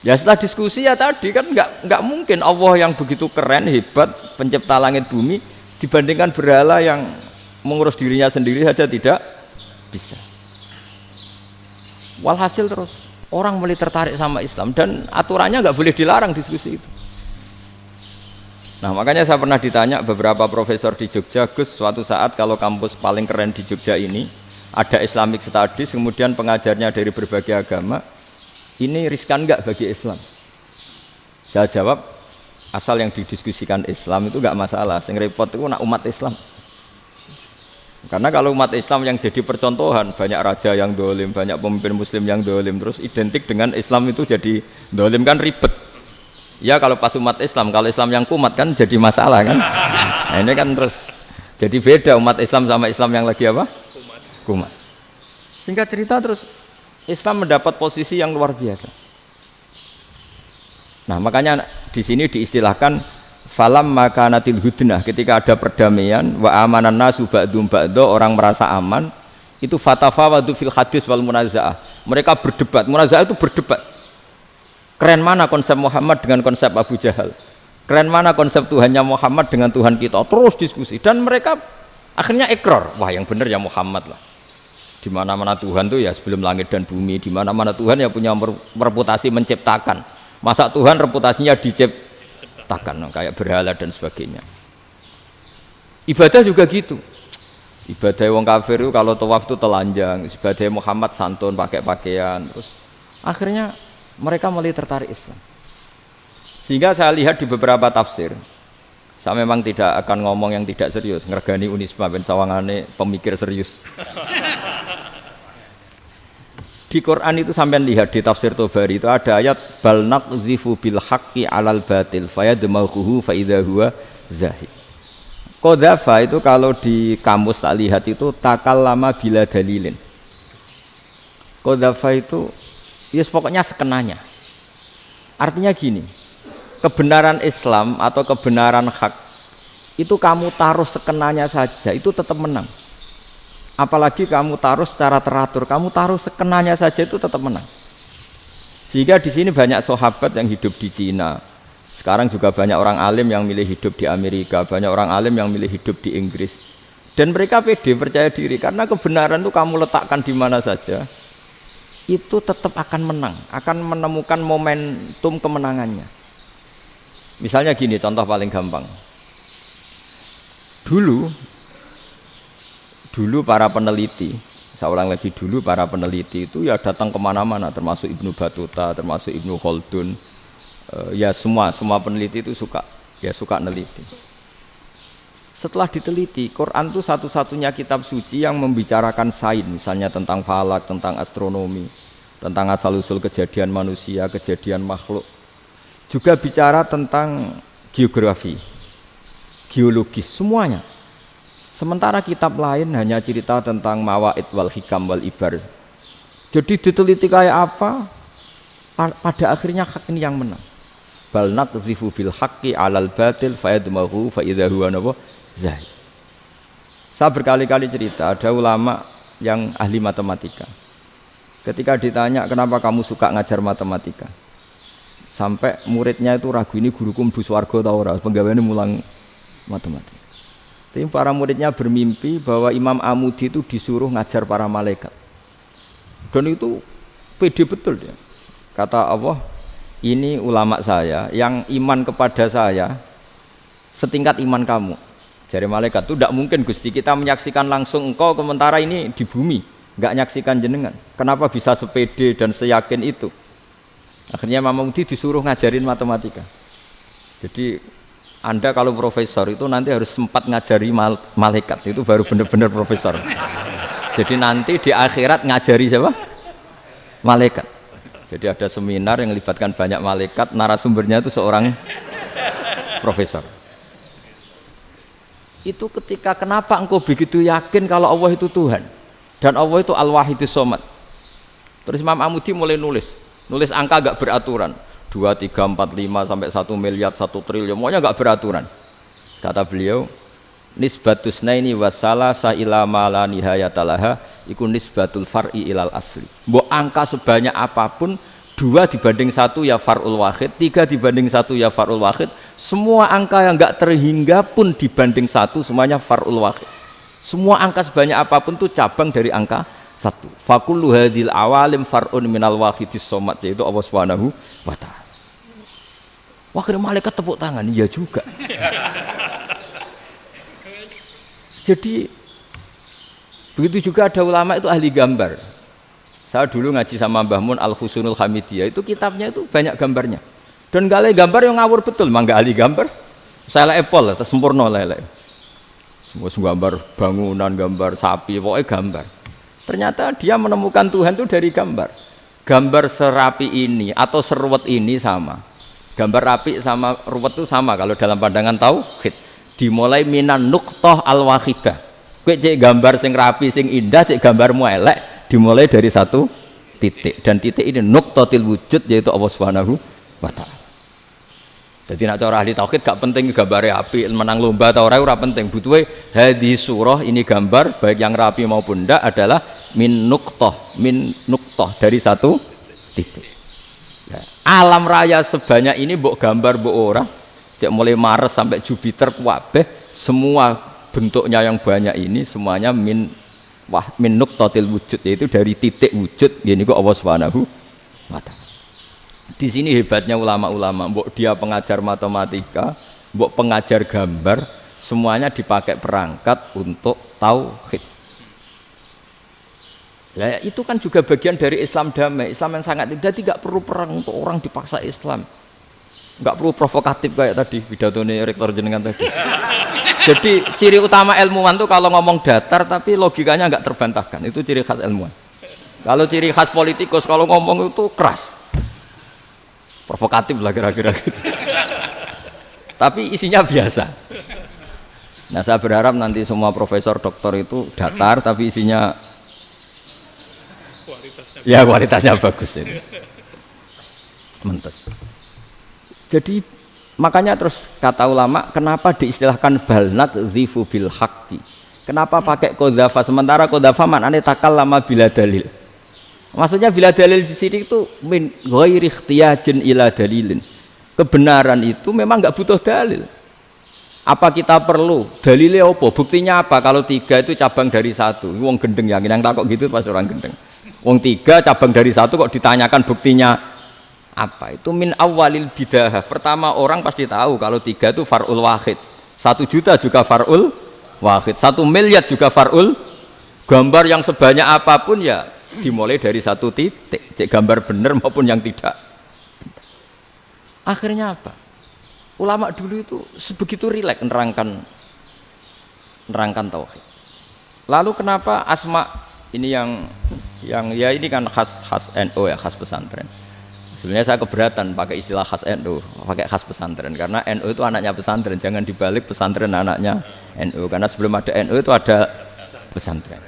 Ya setelah diskusi ya tadi kan nggak mungkin Allah yang begitu keren hebat pencipta langit bumi dibandingkan berhala yang mengurus dirinya sendiri saja tidak bisa. Walhasil terus orang mulai tertarik sama Islam dan aturannya nggak boleh dilarang diskusi itu. Nah makanya saya pernah ditanya beberapa profesor di Jogja, Gus, suatu saat kalau kampus paling keren di Jogja ini ada Islamic Studies, kemudian pengajarnya dari berbagai agama, ini riskan nggak bagi Islam? Saya jawab, asal yang didiskusikan Islam itu nggak masalah, yang repot itu nak umat Islam. Karena kalau umat Islam yang jadi percontohan, banyak raja yang dolim, banyak pemimpin muslim yang dolim, terus identik dengan Islam itu jadi dolim kan ribet. Ya kalau pas umat Islam, kalau Islam yang kumat kan jadi masalah kan. Nah ini kan terus jadi beda umat Islam sama Islam yang lagi apa? Kumat. Singkat cerita terus Islam mendapat posisi yang luar biasa. Nah makanya di sini diistilahkan falam makanatil hudnah, ketika ada perdamaian wa amanan nasu ba'dum ba'do, orang merasa aman, itu fatafawadu fil hadis wal munazaah. Mereka berdebat, munazaah itu berdebat. Keren mana konsep Muhammad dengan konsep Abu Jahal? Keren mana konsep Tuhannya Muhammad dengan Tuhan kita? Terus diskusi dan mereka akhirnya ikrar, wah yang benar ya Muhammad lah. Di mana-mana Tuhan tuh ya sebelum langit dan bumi, di mana-mana Tuhan ya punya reputasi menciptakan. Masa Tuhan reputasinya diciptakan, kayak berhala dan sebagainya. Ibadah juga gitu. Ibadah wong kafir itu kalau tawaf itu telanjang, ibadah Muhammad santun pakai pakaian. Terus akhirnya mereka mulai tertarik Islam. Sehingga saya lihat di beberapa tafsir, saya memang tidak akan ngomong yang tidak serius, ngergani Unisma ben sawangane pemikir serius. Di Quran itu sampean lihat di tafsir Tobari itu ada ayat bal naqzifu bil haqqi 'alal batil fayadmaghuhu fa idza huwa zahid. Qadzafa itu kalau di kamus tak lihat itu takallama bila dalilin. Qadzafa itu ya pokoknya sekenanya. Artinya gini, kebenaran Islam atau kebenaran hak itu kamu taruh sekenanya saja itu tetap menang. Apalagi kamu taruh secara teratur, kamu taruh sekenanya saja itu tetap menang. Sehingga di sini banyak sahabat yang hidup di Cina. Sekarang juga banyak orang alim yang milih hidup di Amerika, banyak orang alim yang milih hidup di Inggris. Dan mereka pede, percaya diri karena kebenaran itu kamu letakkan di mana saja, itu tetap akan menang, akan menemukan momentum kemenangannya. Misalnya gini, contoh paling gampang. Dulu para peneliti, saya ulang lagi dulu para peneliti itu ya datang kemana-mana, termasuk Ibnu Battuta, termasuk Ibnu Khaldun, ya semua peneliti itu suka neliti. Setelah diteliti, Quran itu satu-satunya kitab suci yang membicarakan sains, misalnya tentang falak, tentang astronomi, tentang asal-usul kejadian manusia, kejadian makhluk. Juga bicara tentang geografi, geologis, semuanya. Sementara kitab lain hanya cerita tentang mawaid wal hikam wal ibar. Jadi diteliti kayak apa, pada akhirnya hak ini yang menang. Bal naqzifu bil haqqi 'alal batil fayadmaghu fa idza huwa zahid. Saya berkali-kali cerita, ada ulama yang ahli matematika. Ketika ditanya kenapa kamu suka ngajar matematika, sampai muridnya itu ragu, ini guruku mlebu swarga ta ora, penggaweane mulang matematika. Tapi para muridnya bermimpi bahwa Imam Amudi itu disuruh ngajar para malaikat. Dan itu pede betul dia. Kata Allah, ini ulama saya yang iman kepada saya setingkat iman kamu. Jadi malaikat itu tidak mungkin Gusti kita menyaksikan langsung engkau, sementara ini di bumi nggak nyaksikan jenengan. Kenapa bisa sepede dan seyakin itu? Akhirnya Imam Amudi disuruh ngajarin matematika. Jadi Anda kalau profesor itu nanti harus sempat ngajari malaikat, itu baru benar-benar profesor. Jadi nanti di akhirat ngajari siapa? Malaikat. Jadi ada seminar yang melibatkan banyak malaikat, narasumbernya itu seorang profesor. Itu ketika kenapa engkau begitu yakin kalau Allah itu Tuhan dan Allah itu Al-Wahidus Shomad. Terus Imam Amudi mulai nulis angka gak beraturan. 2, 3, 4, 5 sampai 1 miliar, 1 triliun, pokoknya enggak beraturan. Kata beliau, nisbatus naini wasalasa ila ma la nihayatalaha iku nisbatul far'i ilal asli. Mbok angka sebanyak apapun, 2 dibanding 1 ya far'ul wahid, 3 dibanding 1 ya far'ul wahid. Semua angka yang enggak terhingga pun dibanding 1 semuanya far'ul wahid. Semua angka sebanyak apapun itu cabang dari angka 1. Fakullu hadil awalim far'un minal wahidis shomad, yaitu Allah Subhanahu wa ta'ala. Wah, kira malaikat tepuk tangan, iya juga. Jadi begitu juga ada ulama itu ahli gambar. Saya dulu ngaji sama Mbah Mun Al-Husunul Hamidiyah, itu kitabnya itu banyak gambarnya. Dan gale gambar yang ngawur betul, mangga ahli gambar. Saya epol, sempurna lele. Semua gambar bangunan, gambar sapi, pokoknya gambar. Ternyata dia menemukan Tuhan itu dari gambar. Gambar serapi ini atau seruwet ini sama. Gambar rapi sama ruwet itu sama kalau dalam pandangan tauhid. Dimulai minan nuqtah al-wahidah. Kowe cek gambar sing rapi sing indah, cek gambarmu elek, dimulai dari 1 titik. Dan titik ini nuqtatil wujud, yaitu Allah Subhanahu wa ta'ala. Jadi nak cara ahli tauhid gak penting gambare api, menang lomba atau ora penting. Butuhe hadis surah ini gambar baik yang rapi maupun ndak adalah min nuqtah dari 1 titik. Ya, alam raya sebanyak ini mbok gambar mbok ora, cek mulai Mars sampai Jupiter kabeh semua bentuknya yang banyak ini semuanya min nuqtatil wujud, yaitu dari titik wujud. Gini kok Allah Subhanahu wa ta'ala. Di sini hebatnya ulama-ulama, mbok dia pengajar matematika, mbok pengajar gambar, semuanya dipakai perangkat untuk tauhid. Nah, itu kan juga bagian dari Islam damai, Islam yang sangat jadi tidak perlu perang untuk orang dipaksa Islam, nggak perlu provokatif kayak tadi pidatone rektor jenengan tadi. Jadi ciri utama ilmuwan tuh kalau ngomong datar tapi logikanya nggak terbantahkan, itu ciri khas ilmuwan. Kalau ciri khas politikus kalau ngomong itu keras, provokatif lah kira-kira gitu. Tapi isinya biasa. Nah saya berharap nanti semua profesor doktor itu datar tapi isinya kualitasnya bagus itu. Mentes. Jadi makanya terus kata ulama kenapa diistilahkan balnat zifu bil haqqi. Kenapa pakai qadzafa sementara qadzafa maknanya takallama bila dalil. Maksudnya bila dalil di sini itu min ghairi ikhtiyajin ila dalilin. Kebenaran itu memang enggak butuh dalil. Apa kita perlu dalilnya apa? Buktinya apa? Kalau 3 itu cabang dari 1. Wong gendeng yang takok gitu pas orang gendeng. Wong 3 cabang dari 1 kok ditanyakan buktinya apa? Itu min awalil bid'ah. Pertama orang pasti tahu kalau 3 itu far'ul wahid. 1 juta juga far'ul wahid. 1 miliar juga far'ul. Gambar yang sebanyak apapun ya dimulai dari 1 titik. Cek gambar benar maupun yang tidak. Akhirnya apa? Ulama dulu itu sebegitu rileks nerangkan tauhid. Lalu kenapa asma ini yang ya ini kan khas NU ya, khas pesantren. Sebenarnya saya keberatan pakai istilah khas NU, pakai khas pesantren karena NU itu anaknya pesantren, jangan dibalik pesantren anaknya NU karena sebelum ada NU itu ada pesantren.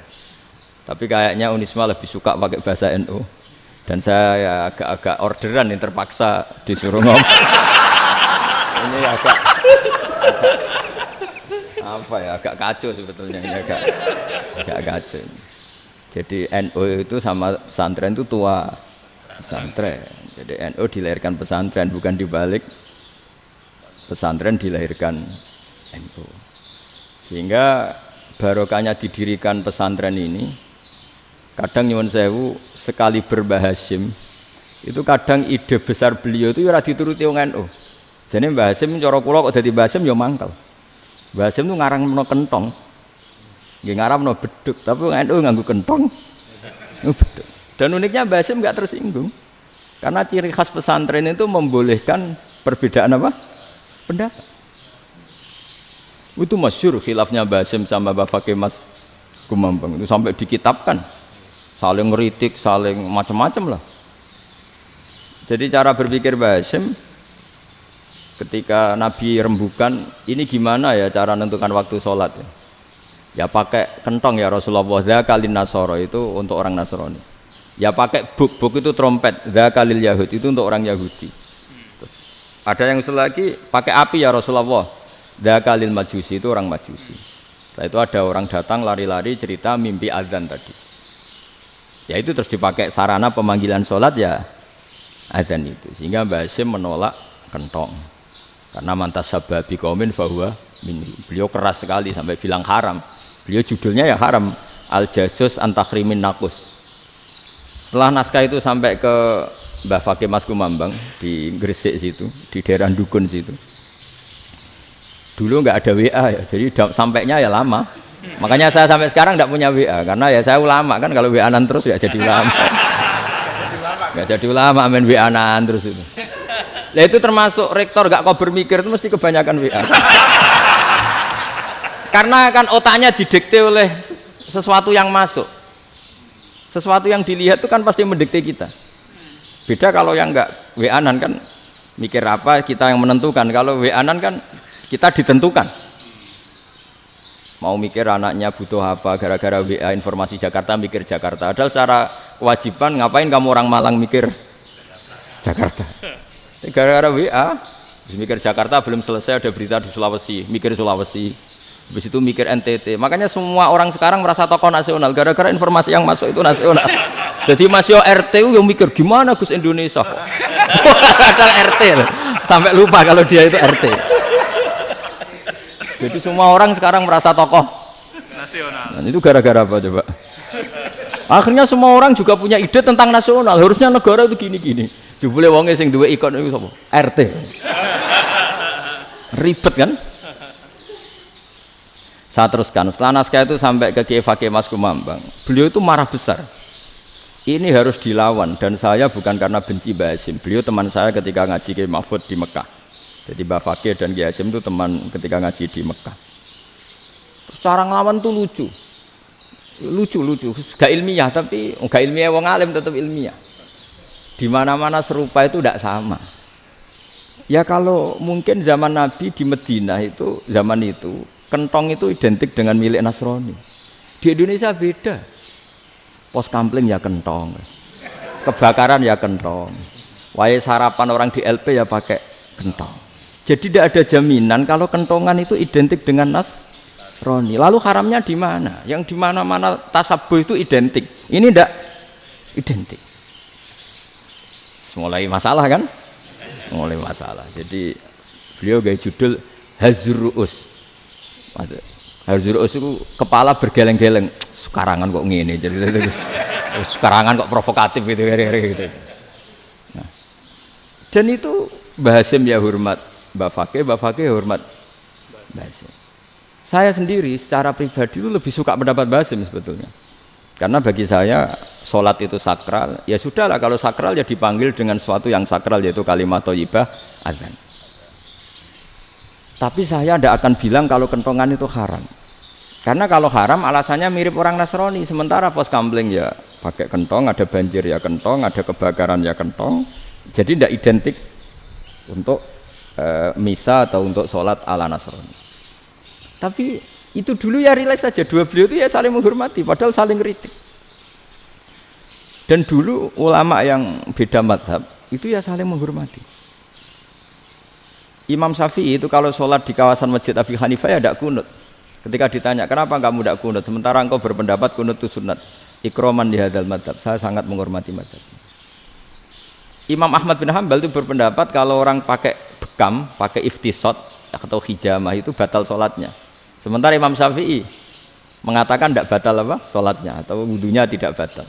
Tapi kayaknya Unisma lebih suka pakai bahasa NU dan saya ya agak-agak orderan yang terpaksa disuruh ngomong. Ini agak apa ya, agak kacau sebetulnya ini agak kacau. Jadi NU itu sama pesantren itu tua pesantren. Jadi NU dilahirkan pesantren bukan dibalik pesantren dilahirkan NU. Sehingga barokahnya didirikan pesantren ini kadang nyuwun sewu sekali berbahasim itu kadang ide besar beliau itu ora dituruti wong NU. Jadi Mbah Hasim cara kula kok dadi Mbah Hasim ya mangkel. Mbah Hasim itu ngarangno kentong. Nggih ngaramno beduk, tapi NU nganggo kentong. Beduk. Dan uniknya Mbah Hasim enggak tersinggung. Karena ciri khas pesantren itu membolehkan perbedaan apa? Pendapat. Itu masyhur khilafnya Mbah Hasim sama Mbah Fakih Mas Kumambang itu sampai dikitabkan. Saling ngeritik, saling macam-macam lah. Jadi cara berpikir Mbah Hasim ketika Nabi rembukan, ini gimana ya cara menentukan waktu sholat ya? Ya pakai kentong ya Rasulullah, dzakalin nasoro itu untuk orang Nasrani. Ya pakai buk itu trompet, dzakalil Yahud itu untuk orang Yahudi. Terus, ada yang lagi pakai api ya Rasulullah, dzakalil Majusi itu orang Majusi. Setelah itu ada orang datang lari-lari cerita mimpi azan tadi. Ya itu terus dipakai sarana pemanggilan sholat ya azan itu. Sehingga Mbah Hasim menolak kentong. Karena mantas sababi qaumin fahuwa minni. Beliau keras sekali sampai bilang haram. Beliau judulnya ya haram, al-jasus antakhrimin nakus. Setelah naskah itu sampai ke Mbah Fakih Mas Kumambang di Gresik situ, di daerah Dukun situ. Dulu nggak ada WA ya, jadi sampainya ya lama. Makanya saya sampai sekarang nggak punya WA karena ya saya ulama kan, kalau WA-an terus ya jadi ulama. Nggak jadi ulama main WA-an terus itu. Lah itu termasuk rektor gak kau bermikir itu mesti kebanyakan WA. Karena kan otaknya didikte oleh sesuatu yang masuk. Sesuatu yang dilihat itu kan pasti mendikte kita. Beda kalau yang enggak WA-an kan mikir apa kita yang menentukan. Kalau WA-an kan kita ditentukan. Mau mikir anaknya butuh apa gara-gara WA informasi Jakarta mikir Jakarta. Padahal secara kewajiban ngapain kamu orang Malang mikir Jakarta? Gara-gara WA, mikir Jakarta belum selesai ada berita di Sulawesi, mikir Sulawesi, habis itu mikir NTT. Makanya semua orang sekarang merasa tokoh nasional gara-gara informasi yang masuk itu nasional. Jadi masih RT yang mikir gimana Gus Indonesia kok. Padahal RT loh. Sampai lupa kalau dia itu RT. Jadi semua orang sekarang merasa tokoh nasional. Dan itu gara-gara apa coba? Akhirnya semua orang juga punya ide tentang nasional. Harusnya negara itu gini-gini. Jebule wonge sing duwe ikon iku sapa? RT. Ribet kan? Saya teruskan, setelah naskah itu sampai ke Kiai Fakih Mas Kumambang, beliau itu marah besar. Ini harus dilawan, dan saya bukan karena benci Mbah Hasyim. Beliau teman saya ketika ngaji Kiai Mahfud di Mekah. Jadi Mbah Fakih dan Kiai Hasyim itu teman ketika ngaji di Mekah. Terus cara ngelawan tuh lucu, gak ilmiah, tapi gak ilmiah wong alim tetap ilmiah. Di mana-mana serupa itu tidak sama. Ya kalau mungkin zaman Nabi di Madinah itu, zaman itu kentong itu identik dengan milik Nasrani. Di Indonesia beda. Pos kampling ya kentong, kebakaran ya kentong, wae sarapan orang di LP ya pakai kentong. Jadi tidak ada jaminan kalau kentongan itu identik dengan Nasrani. Lalu haramnya di mana? Yang di mana-mana tasabuh itu identik. Ini tidak identik. Mulai masalah kan? Mulai masalah. Jadi beliau gaya judul Hazruus. Hazruus itu kepala bergeleng-geleng. Sekarangan kok ngene. Jadi sekarangan kok provokatif gitu. Nah. Dan itu Mbah Hasyim ya hormat Mbah Fakih hormat Mbah Hasyim. Saya sendiri secara pribadi itu lebih suka pendapat Mbah Hasyim sebetulnya. Karena bagi saya sholat itu sakral, ya sudahlah kalau sakral ya dipanggil dengan sesuatu yang sakral yaitu kalimat thayyibah adzan. Tapi saya tidak akan bilang kalau kentongan itu haram. Karena kalau haram alasannya mirip orang Nasrani, sementara pos kampling ya pakai kentong, ada banjir ya kentong, ada kebakaran ya kentong. Jadi tidak identik untuk misa atau untuk sholat ala Nasrani. Tapi itu dulu ya rileks saja, dua beliau itu ya saling menghormati padahal saling kritik. Dan dulu ulama yang beda madhab itu ya saling menghormati. Imam Syafi'i itu kalau sholat di kawasan Masjid Abi Hanifah ya tidak kunut. Ketika ditanya kenapa kamu tidak kunut sementara engkau berpendapat kunut itu sunat, ikroman di hadal madhab, saya sangat menghormati madhab. Imam Ahmad bin Hanbal itu berpendapat kalau orang pakai bekam, pakai iftisot atau hijamah itu batal sholatnya. Sementara Imam Syafi'i mengatakan tidak batal apa sholatnya atau wudunya tidak batal.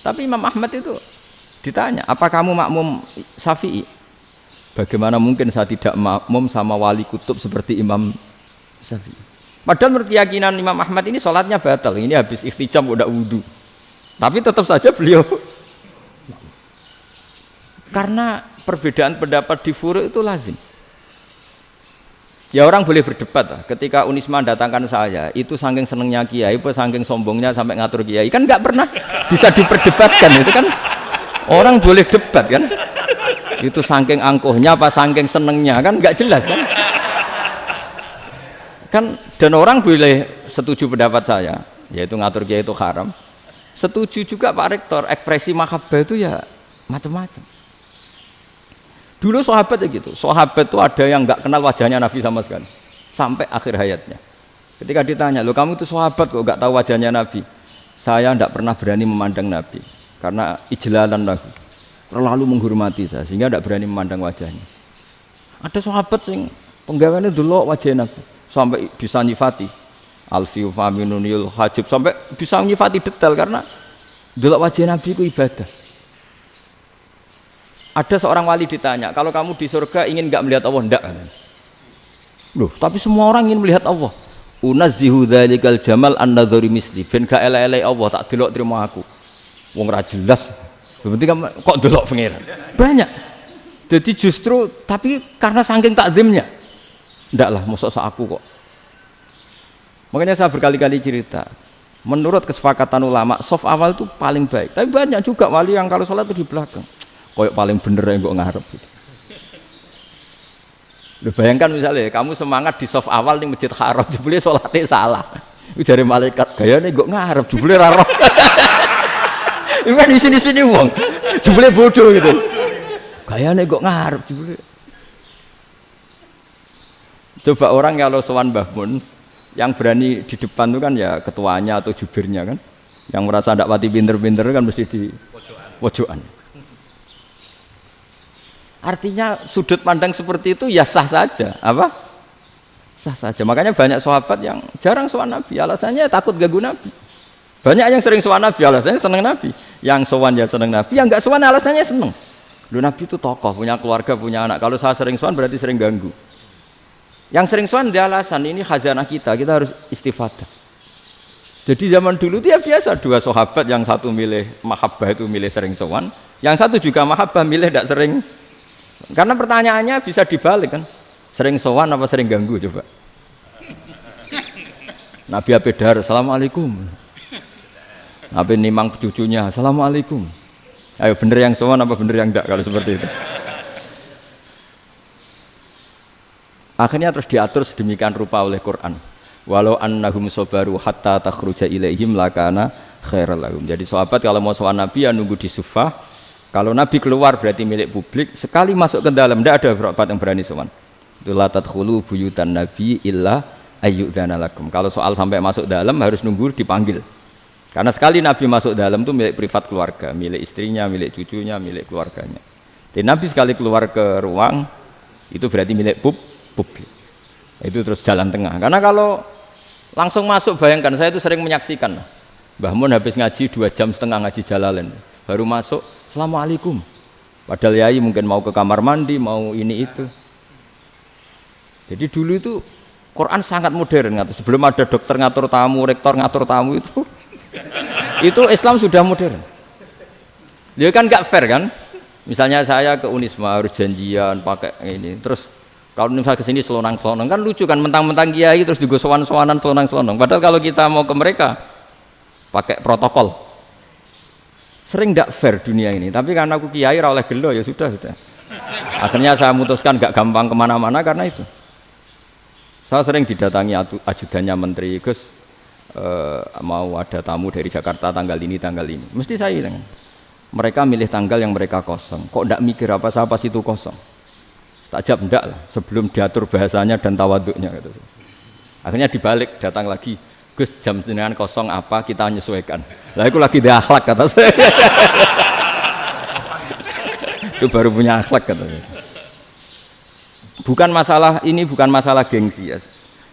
Tapi Imam Ahmad itu ditanya, apa kamu makmum Syafi'i? Bagaimana mungkin saya tidak makmum sama wali kutub seperti Imam Syafi'i? Padahal menurut keyakinan Imam Ahmad ini sholatnya batal. Ini habis ikhtijam udah wudu. Tapi tetap saja beliau karena perbedaan pendapat di furu' itu lazim. Ya orang boleh berdebat lah. Ketika Unisma datangkan saya, itu saking senengnya kiai, apa saking sombongnya sampai ngatur kiai, kan nggak pernah bisa diperdebatkan. Itu kan orang boleh debat kan? Itu saking angkuhnya apa saking senengnya kan nggak jelas kan? Kan dan orang boleh setuju pendapat saya, yaitu ngatur kiai itu haram. Setuju juga Pak Rektor, ekspresi mahabbah itu ya macam-macam. Dulu sahabat ya gitu, sahabat itu ada yang nggak kenal wajahnya Nabi sama sekali sampai akhir hayatnya. Ketika ditanya, loh kamu itu sahabat kok nggak tahu wajahnya Nabi? Saya tidak pernah berani memandang Nabi karena ijlalan Nabi, terlalu menghormati saya sehingga tidak berani memandang wajahnya. Ada sahabat yang penggawaannya dulu wajah Nabi sampai bisa nyifati alfiu faminunil hajib, sampai bisa nyifati detail karena dulu wajah Nabi itu ibadah. Ada seorang wali ditanya, kalau kamu di surga ingin nggak melihat Allah? Enggak. Loh, tapi semua orang ingin melihat Allah. Unazzihu dzalikal jamal an-nadzari misli. Ben gak elek-elek Allah tak delok terima aku. Wong ra jelas. Penting kok delok pangeran. Banyak. Jadi justru tapi karena saking takzimnya. Enggak lah, mosok sak aku kok. Makanya saya berkali-kali cerita. Menurut kesepakatan ulama, soft awal itu paling baik. Tapi banyak juga wali yang kalau sholat itu di belakang. Koyok paling bener yang kok ngarep gitu. Loh, bayangkan misalnya kamu semangat di soft awal di Masjid Haram, jebule sholatnya salah. Itu dari malaikat, gayane kok ngarep, jebule ra roh. Iku di sini-sini wong, jebule bodoh gitu. Gayane kok ngarep jebule. Coba orang kalau sowan Mbah Mun, yang berani di depan itu kan ya ketuanya atau jubirnya kan. Yang merasa ndak pati pinter-pinter kan mesti di pojokan. Artinya sudut pandang seperti itu ya sah saja, apa? Sah saja. Makanya banyak sahabat yang jarang sowan Nabi, alasannya takut ganggu Nabi. Banyak yang sering sowan Nabi, alasannya seneng Nabi. Yang sowan ya seneng Nabi, yang enggak sowan alasannya seneng. Lu Nabi itu tokoh, punya keluarga, punya anak. Kalau saya sering sowan berarti sering ganggu. Yang sering sowan dia alasan ini khazanah kita harus istifadah. Jadi zaman dulu dia biasa dua sahabat, yang satu milih mahabbah itu milih sering sowan, yang satu juga mahabbah milih tidak sering. Karena pertanyaannya bisa dibalik kan, sering sowan apa sering ganggu coba. Nabi Abedar, assalamualaikum. Nabi nimang cucunya, assalamualaikum. Ayo bener yang sowan apa bener yang enggak kalau seperti itu. Akhirnya terus diatur sedemikian rupa oleh Quran. Walau annahum sabaru hatta takhruja ilaihim lakana khairal lahum. Jadi sahabat kalau mau sowan Nabi ya nunggu di sufah. Kalau Nabi keluar berarti milik publik. Sekali masuk ke dalam tidak ada sahabat yang berani sowan. Itu la tadkhulu buyutan nabi illa ayyudzana lakum. Kalau soal sampai masuk dalam harus nunggu dipanggil. Karena sekali Nabi masuk dalam itu milik privat keluarga, milik istrinya, milik cucunya, milik keluarganya. Jadi Nabi sekali keluar ke ruang itu berarti milik publik. Itu terus jalan tengah. Karena kalau langsung masuk, bayangkan saya itu sering menyaksikan Mbah Mun habis ngaji 2,5 jam ngaji Jalalain baru masuk, assalamualaikum, padahal yai mungkin mau ke kamar mandi, mau ini itu. Jadi dulu itu Quran sangat modern, sebelum ada dokter ngatur tamu, rektor ngatur tamu itu Islam sudah modern. Dia kan gak fair kan, misalnya saya ke Unisma harus janjian pakai ini, terus kalau misalnya kesini selonang-selonang kan lucu kan, mentang-mentang kiai terus juga sowan-sowanan selonang-selonang. Padahal kalau kita mau ke mereka pakai protokol. Sering tidak fair dunia ini. Tapi karena aku kiai ra oleh gelo ya sudah. Akhirnya saya memutuskan gak gampang kemana-mana karena itu. Saya sering didatangi ajudannya menteri, Gus mau ada tamu dari Jakarta tanggal ini. Mesti saya bilang, mereka milih tanggal yang mereka kosong. Kok tidak mikir apa pas itu kosong? Tak jawab enggak lah, sebelum diatur bahasanya dan tawaduknya gitu. Akhirnya dibalik, datang lagi, Gus jam jenengan kosong apa kita menyesuaikan. Lah itu lagi di akhlak kata saya. Itu baru punya akhlak kata saya. Bukan masalah ini, bukan masalah gengsi ya.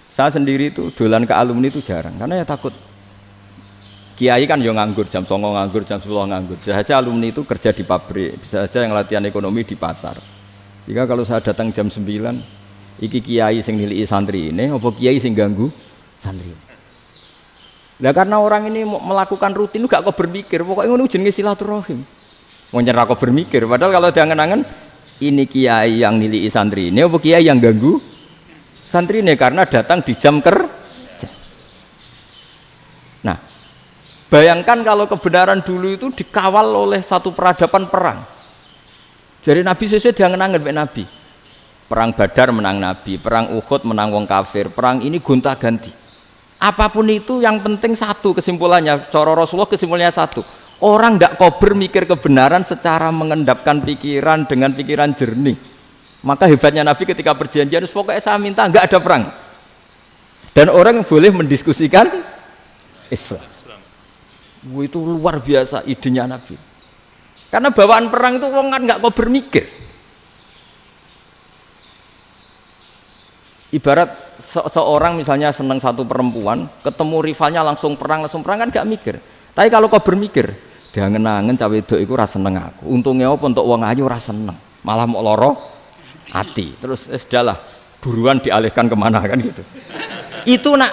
Saya sendiri itu dolan ke alumni itu jarang, karena ya takut. Kiai kan yang nganggur, jam 9 nganggur, jam 10 nganggur. Bisa saja alumni itu kerja di pabrik, bisa saja yang latihan ekonomi di pasar. Jika kalau saya datang jam 9, iki kiai sing nilai santri ini, apa kiai sing ganggu santri. Nah karena orang ini melakukan rutin, gak kok berpikir, pokoknya ngono jenenge silaturahim. Wong ora kok berpikir, padahal kalau diangen-angen ini kiai yang nilai santri ini, apa kiai yang ganggu santri ini karena datang di jam kerja. Nah, bayangkan kalau kebenaran dulu itu dikawal oleh satu peradaban perang. Jadi Nabi sesuai diangen-angen Nabi. Perang Badar menang Nabi, perang Uhud menang wong kafir, perang ini gonta-ganti. Apapun itu yang penting satu kesimpulannya, cara Rasulullah kesimpulannya satu. Orang tidak kober mikir kebenaran secara mengendapkan pikiran dengan pikiran jernih. Maka hebatnya Nabi ketika perjanjian, pokoknya saya minta nggak ada perang. Dan orang boleh mendiskusikan Islam. Itu luar biasa idenya Nabi. Karena bawaan perang itu orang kan nggak kok bermikir. Ibarat seorang misalnya senang satu perempuan, ketemu rivalnya langsung perang kan nggak mikir. Tapi kalau kau bermikir, dia ngenangen cawe wedok iku ora seneng aku. Untungnya apa untuk wong ayu ora seneng, malah mau loro hati. Terus sudahlah, buruan dialihkan kemana kan gitu. Itu nak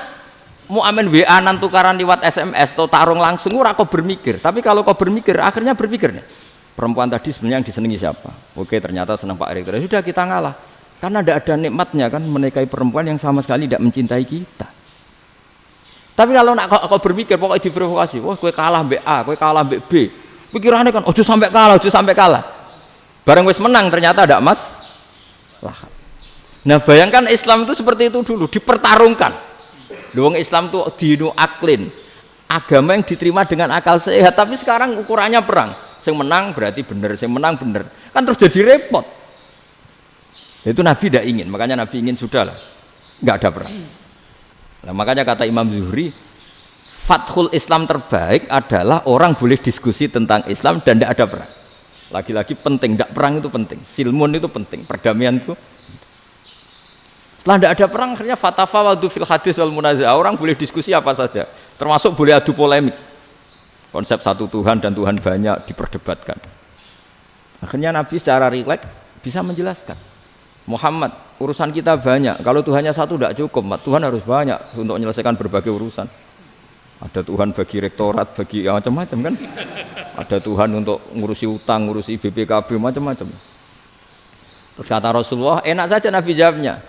mau amen WA nan tukaran lewat SMS atau tarung langsung ora kau bermikir. Tapi kalau kau bermikir, akhirnya berpikir nih. Perempuan tadi sebenarnya yang disenangi siapa? Oke, ternyata senang Pak Rektor. Sudah kita ngalah. Karena tidak ada nikmatnya kan menikahi perempuan yang sama sekali tidak mencintai kita. Tapi kalau nak kau berpikir pokoknya diprovokasi, wah kue kalah mbek A, kue kalah mbek B. Pikirannya kan ojo sampai kalah. Bareng wis menang ternyata ada mas. Lah. Nah, bayangkan Islam itu seperti itu dulu, dipertarungkan. Wong Islam itu dinu aklin. Agama yang diterima dengan akal sehat, tapi sekarang ukurannya perang. Sing menang berarti bener, sing menang bener. Kan terus jadi repot. Itu Nabi tidak ingin, makanya Nabi ingin sudahlah, nggak ada perang. Nah, makanya kata Imam Zuhri, fathul Islam terbaik adalah orang boleh diskusi tentang Islam dan tidak ada perang. Lagi-lagi penting, tidak perang itu penting, silmun itu penting, perdamaian itu. Setelah tidak ada perang, akhirnya fatafawadu fil hadis wal munaza'ah, orang boleh diskusi apa saja, termasuk boleh adu polemik. Konsep satu Tuhan dan Tuhan banyak diperdebatkan. Akhirnya Nabi secara rileks bisa menjelaskan. Muhammad, urusan kita banyak. Kalau Tuhannya satu tidak cukup, Tuhan harus banyak untuk menyelesaikan berbagai urusan. Ada Tuhan bagi rektorat, bagi ya, macam-macam kan. Ada Tuhan untuk ngurusi utang, ngurusi BPKB, macam-macam. Terus kata Rasulullah, enak saja Nabi jawabnya.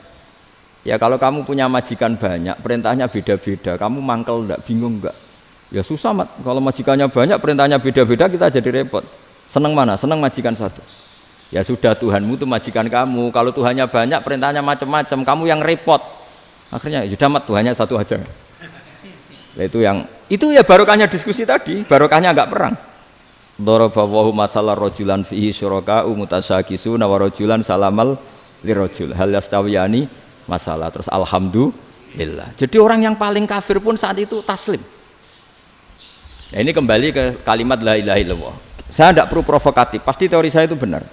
Ya kalau kamu punya majikan banyak, perintahnya beda-beda, kamu mangkel enggak, bingung enggak? Ya susah mat, kalau majikannya banyak, perintahnya beda-beda, kita jadi repot. Senang mana? Senang majikan satu. Ya sudah, Tuhanmu itu majikan kamu. Kalau Tuhannya banyak, perintahnya macam-macam, kamu yang repot. Akhirnya sudah mat, Tuhannya satu aja. Nah, itu ya barokahnya diskusi tadi, barokahnya enggak perang. Daraballahu mathalan rajulan fihi syuraka'u mutasyakisuna wa rajulan salamal lirajul hal yastawiyani masalah. Terus alhamdulillah. Jadi orang yang paling kafir pun saat itu taslim. Nah, ini kembali ke kalimat la ilaha illallah. Saya tidak perlu provokatif, pasti teori saya itu benar.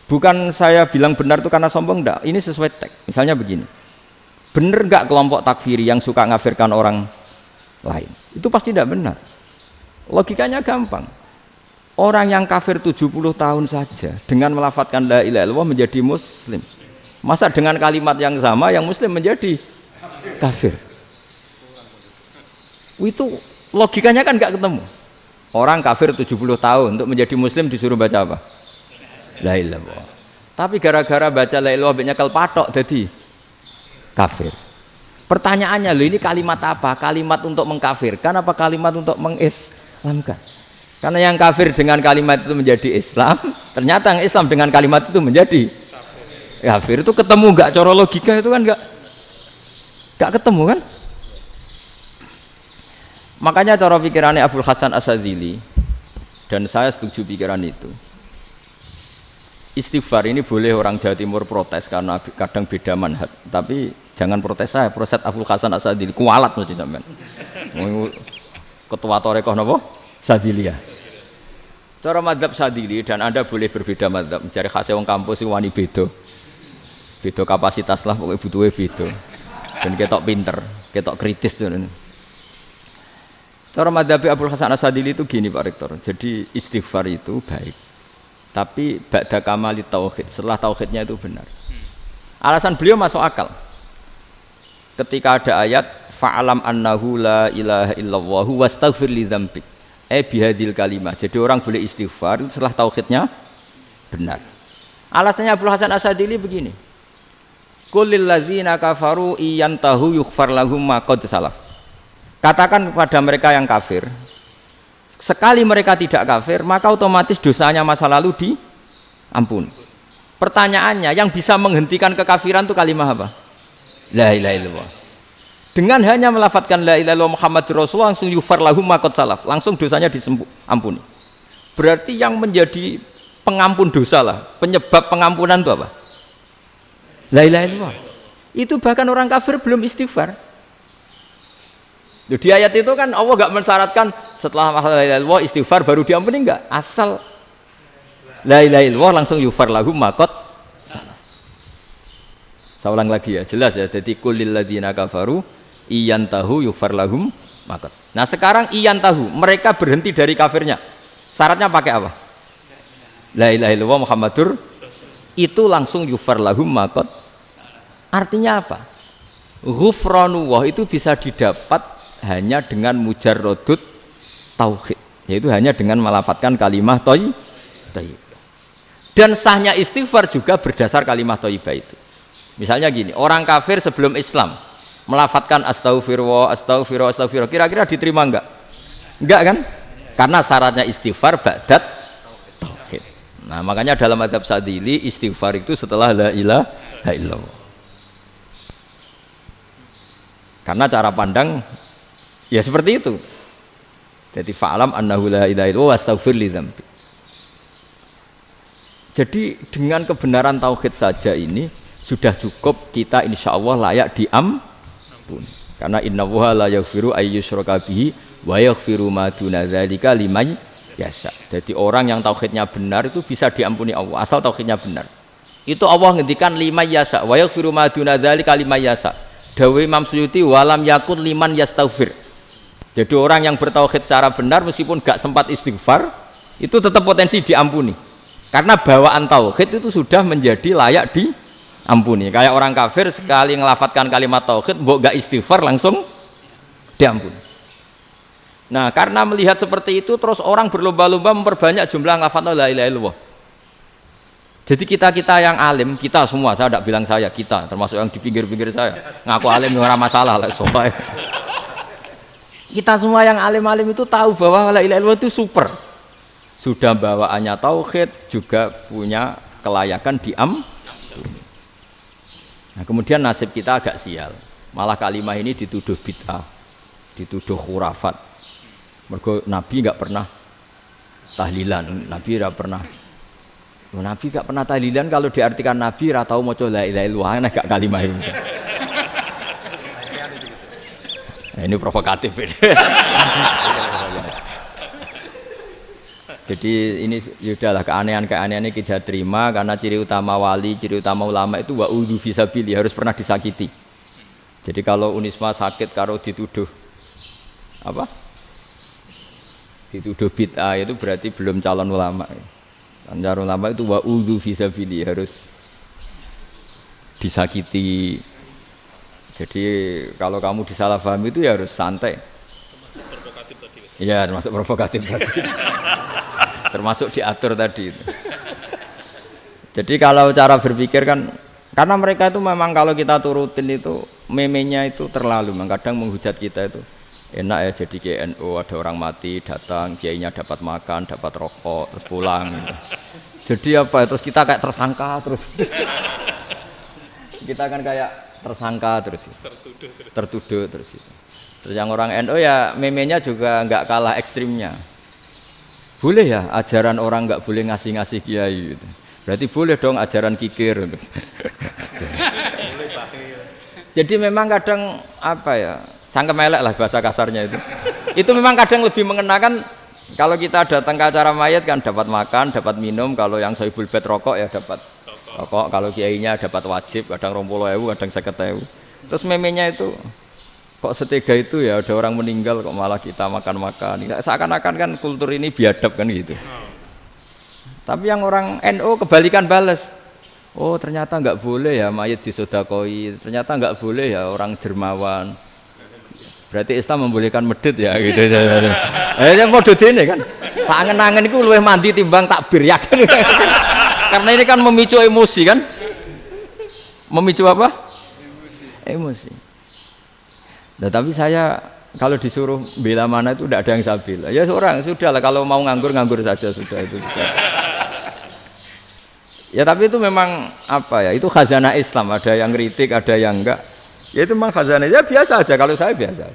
Bukan saya bilang benar itu karena sombong, enggak. Ini sesuai teks. Misalnya begini. Benar enggak kelompok takfiri yang suka ngafirkan orang lain? Itu pasti tidak benar. Logikanya gampang. Orang yang kafir 70 tahun saja dengan melafadzkan la ilaha illallah menjadi muslim. Masa dengan kalimat yang sama yang muslim menjadi kafir? Itu logikanya kan enggak ketemu. Orang kafir 70 tahun untuk menjadi muslim disuruh baca apa? La ilaha illallah. Tapi gara-gara baca la ilaha illallah nyekel patok jadi kafir. Pertanyaannya, loh ini kalimat apa? Kalimat untuk mengkafirkan apa kalimat untuk mengislamkan? Karena yang kafir dengan kalimat itu menjadi Islam, ternyata yang Islam dengan kalimat itu menjadi kafir. Itu ketemu enggak cara logika itu kan enggak ketemu kan? Makanya cara pikirannya Abul Hasan Asyadzili, dan saya setuju pikiran itu. Istighfar ini boleh orang Jawa Timur protes karena kadang beda manhaj, tapi jangan protes saya, protes Abul Hasan Asyadzili kualat mesti sampean. Ketua Torekoh napa? Sadziliyah. Cara madzhab Sadzili, dan Anda boleh berbeda madzhab, mencari khasnya wong kampus sing wani beda. Beda kapasitas lah, pokoknya butuhnya beda. Dan ketok pinter, ketok kritis tuh. Cara madzhab Abul Hasan Asyadzili itu gini Pak Rektor. Jadi istighfar itu baik. Tapi ba'da kamali tauhid, setelah tauhidnya itu benar. Alasan beliau masuk akal. Ketika ada ayat fa'alam annahu la ilaha illallah wastaghfir li dzambik. Bihadil kalimah. Jadi orang boleh istighfar itu setelah tauhidnya benar. Alasannya Abul Hasan Asyadzili begini. Qul lil ladzina kafaru iyantahu yughfar lahum ma qad salaf. Katakan kepada mereka yang kafir, sekali mereka tidak kafir, maka otomatis dosanya masa lalu diampuni. Pertanyaannya, yang bisa menghentikan kekafiran itu kalimat apa? La ilaha illallah. Dengan hanya melafadzkan la ilaha illallah Muhammadur Rasulullah langsung yughfar lahum ma qad salaf, langsung dosanya diampuni. Berarti yang menjadi pengampun dosa lah, penyebab pengampunan itu apa? La ilaha illallah. Itu bahkan orang kafir belum istighfar. Di ayat itu kan Allah enggak mensyaratkan setelah la ilaha illallah istighfar baru diampuni, enggak. Asal la ilaha illallah langsung yughfar lahum ma qad salaf. Saya ulang lagi ya, jelas ya. Jadi qul lil ladzina kafaru iyantahu yughfar lahum ma qad. Nah, sekarang iyantahu, mereka berhenti dari kafirnya. Syaratnya pakai apa? La ilaha illallah Muhammadur, itu langsung yughfar lahum ma qad. Artinya apa? Ghufranullah itu bisa didapat hanya dengan mujarrodut tauhid, yaitu hanya dengan melafadzkan kalimah thayyibah. Dan sahnya istighfar juga berdasar kalimah thayyibah itu. Misalnya gini, orang kafir sebelum Islam melafadzkan astaghfirullah, astaghfirullah, astaghfirullah, kira-kira diterima enggak? Enggak kan? Karena syaratnya istighfar ba'dat tauhid. Nah, makanya dalam madzhab Sadzili istighfar itu setelah la ilaha illallah. Karena cara pandang ya seperti itu. Jadi fa'alam annahu la ilaha illallah wastaghfir li dzambi. Jadi dengan kebenaran tauhid saja ini sudah cukup kita insya Allah layak diampuni. Karena innallaha la yaghfiru ayyusyraka bihi wa yaghfiru ma duna dzalika liman yasha. Jadi orang yang tauhidnya benar itu bisa diampuni Allah asal tauhidnya benar. Itu Allah ngendikan liman yasha wa yaghfiru ma duna dzalika liman yasha. Dawe Imam Suyuti walam yakun liman yastaghfir. Jadi orang yang bertauhid secara benar meskipun gak sempat istighfar itu tetap potensi diampuni. Karena bawaan tauhid itu sudah menjadi layak diampuni. ampuni. Kayak orang kafir sekali ngelafatkan kalimat tauhid, mbok gak istighfar langsung diampuni. Nah, karena melihat seperti itu terus orang berlomba-lomba memperbanyak jumlah ngelafatkan la ilaha illallah. Jadi kita yang alim, kita semua, saya tidak bilang saya, kita termasuk yang di pinggir-pinggir saya ngaku alim ora masalah lah soalnya. Kita semua yang alim-alim itu tahu bahwa la ilaha illallah itu super. Sudah bawaannya tauhid, juga punya kelayakan Nah, kemudian nasib kita agak sial. Malah kalimah ini dituduh bid'ah, dituduh khurafat. Mergo Nabi enggak pernah tahlilan, Nabi enggak pernah. Nabi enggak pernah tahlilan, kalau diartikan Nabi ora tau maca la ilaha illallah, nek gak kalimah ini. Nah, ini provokatif ini. Jadi ini sudahlah keanehan-keanehan ini kita terima karena ciri utama wali, ciri utama ulama itu wa'udhu fisabili, harus pernah disakiti. Jadi kalau Unisma sakit kalau dituduh apa? Dituduh bid'ah itu berarti belum calon ulama. Calon ulama itu wa'udhu fisabili, harus disakiti. Jadi kalau kamu disalahpahami itu ya harus santai. Iya, termasuk provokatif tadi. Termasuk diatur tadi. Jadi kalau cara berpikir kan, karena mereka itu memang kalau kita turutin itu memenya itu terlalu, kadang menghujat kita itu enak ya jadi KNU, ada orang mati datang, kiainya dapat makan, dapat rokok, terus pulang. Jadi apa? Terus kita kayak tersangka terus. Kita kan kayak tersangka terus. Tertuduh terus itu. Terus yang orang NU ya memenya juga nggak kalah ekstrimnya. Boleh ya ajaran orang nggak boleh ngasih kiai gitu. Berarti boleh dong ajaran kikir. Jadi memang kadang apa ya, cangkem elek lah bahasa kasarnya itu. Itu memang kadang lebih mengenakan kalau kita datang ke acara mayat kan dapat makan, dapat minum. Kalau yang sohibul bed rokok ya dapat rokok. Kalau kiainya dapat wajib, kadang 20.000, kadang 50.000. Terus memenya itu kok setega itu ya, ada orang meninggal kok malah kita makan-makan. Seakan-akan kan kultur ini biadab kan gitu. Tapi yang orang NU kebalikan bales. Oh ternyata nggak boleh ya mayat disodakoi. Ternyata nggak boleh ya orang dermawan. Berarti Islam membolehkan medit ya gitu. Yang model ini kan. Tak angen-angen itu luwih mandi timbang takbir ya kan. Karena ini kan memicu emosi kan. Memicu apa? Emosi. Nah, tapi saya kalau disuruh bela mana itu tidak ada yang saya bela. Ya seorang sudahlah, kalau mau nganggur saja sudah itu. Ya tapi itu memang apa ya? Itu khazanah Islam. Ada yang kritik, ada yang enggak. Ya itu memang khazanah. Ya biasa aja kalau saya biasa.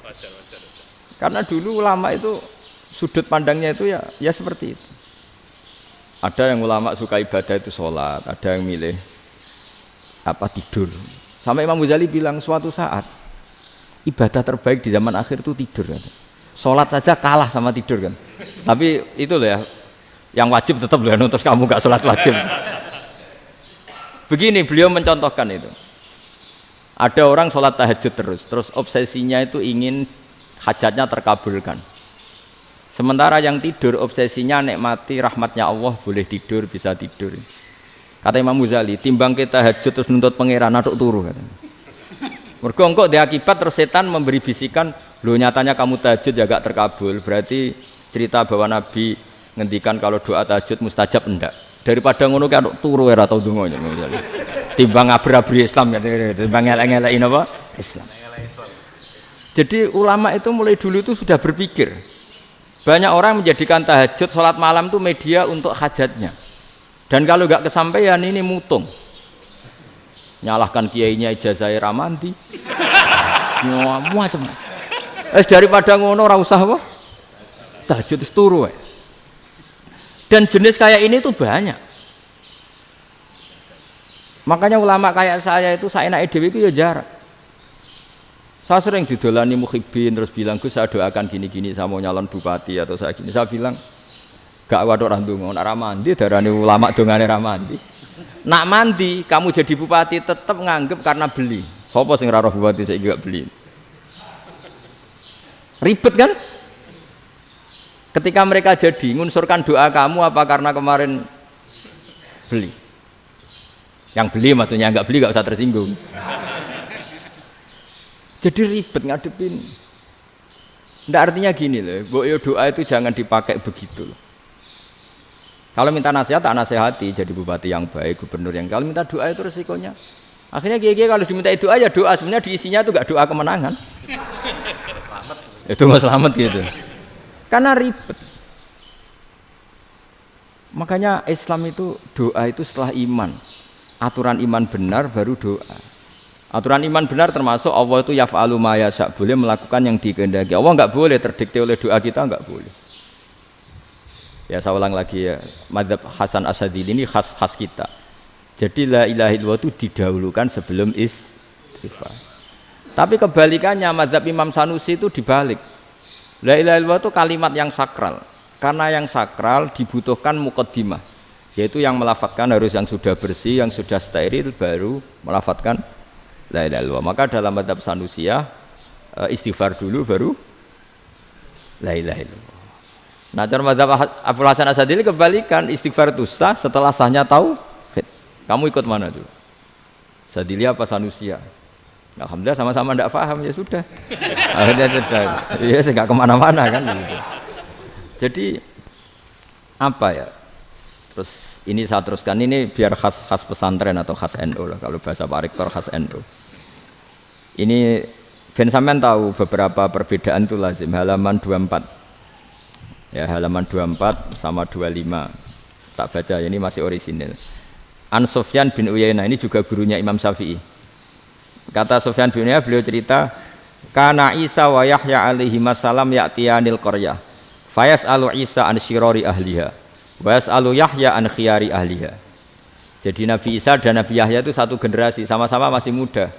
Karena dulu ulama itu sudut pandangnya itu ya seperti itu. Ada yang ulama suka ibadah itu sholat, ada yang milih apa tidur. Sampai Imam Ghazali bilang suatu saat ibadah terbaik di zaman akhir itu tidur kan. Sholat saja kalah sama tidur kan. Tapi itu loh ya, yang wajib tetap loh, terus kamu gak sholat wajib. Begini beliau mencontohkan itu. Ada orang sholat tahajud terus obsesinya itu ingin hajatnya terkabulkan. Sementara yang tidur obsesinya nikmati rahmatnya Allah, boleh tidur, bisa tidur. Kata Imam Ghazali, timbang kita tahajud terus nuntut pangeran aduk turu katanya. Mergo engko dia akibat terus setan memberi bisikan, lho nyatanya kamu tahajud ya gak terkabul. Berarti cerita bahwa Nabi ngendikan kalau doa tahajud mustajab enggak. Daripada ngono kan turu ora tau donga. Timbang abri-abri Islam ya, timbang ngelek-ngelekin apa? Islam. Jadi ulama itu mulai dulu itu sudah berpikir. Banyak orang menjadikan tahajud salat malam itu media untuk hajatnya. Dan kalau gak kesampaian ini mutung. Nyalahkan kiainya ijazah ramandi macam daripada ngono ora usah apa tahajud turu. Dan jenis kayak ini tuh banyak, makanya ulama kayak saya itu saya enak dhewe itu ya jarak. Saya sering didolani muhibbin terus bilang Gus saya doakan gini-gini saya mau nyalon bupati atau saya gini, saya bilang gak waduh ra ndonga nek ra mandi darane ulama dongane ra mandi. Nak mandi kamu jadi bupati tetap nganggep karena beli. Sopo sing ora roh bupati saiki gak beli. Ribet kan? Ketika mereka jadi ngunsurkan doa kamu apa karena kemarin beli. Yang beli maksudnya, nggak beli nggak usah tersinggung. Jadi ribet ngadepin. Nggak, artinya gini loh, doa itu jangan dipakai begitu loh. Kalau minta nasihat, tak nasihati jadi bupati yang baik, gubernur yang. Kalau minta doa itu resikonya. Akhirnya kiai kalau diminta doa ya doa, sebenarnya diisinya itu nggak doa kemenangan. Itu nggak selamat gitu. Karena ribet. Makanya Islam itu doa itu setelah iman. Aturan iman benar baru doa. Aturan iman benar termasuk Allah itu yaf'alu ma yasha, boleh melakukan yang dikehendaki. Allah enggak boleh terdikte oleh doa kita, enggak boleh. Ya saya ulang lagi ya, mazhab Hasan Asyadzili ini khas kita. Jadi la ilaha illallah itu didahulukan sebelum istighfar. Tapi kebalikannya mazhab Imam Sanusi itu dibalik. La ilaha illallah itu kalimat yang sakral. Karena yang sakral dibutuhkan muqaddimah, yaitu yang melafadzkan harus yang sudah bersih, yang sudah steril baru melafadzkan la ilaha illallah. Maka dalam mazhab Sanusiyah istighfar dulu baru la ilaha illallah. Nah, cara mazhab Abdul Hasan Asyadzili kebalikan, istighfar itu sah setelah sahnya tauhid. Kamu ikut mana tuh? Asyadzili apa Sanusiyah? Alhamdulillah sama-sama tidak paham, ya sudah. Akhirnya sudah. Ya saya nggak kemana-mana kan gitu. Jadi apa ya? Terus ini saya teruskan, ini biar khas pesantren atau khas NU lah, kalau bahasa Pak Rektor khas NU. Ini Ben sampean tahu beberapa perbedaan itu lazim, halaman 24. Ya, halaman 24 sama 25. Tak baca, ini masih orisinil. An Sufyan bin Uyainah, ini juga gurunya Imam Syafi'i. Kata Sufyan bin Uyainah, beliau cerita, kana Isa wa Yahya alaihi masalam ya'tiyanil qaryah. Fayas'alu Isa an syirari ahliha. Wa yas'alu Yahya an khiyari ahliha. Jadi Nabi Isa dan Nabi Yahya itu satu generasi, sama-sama masih muda.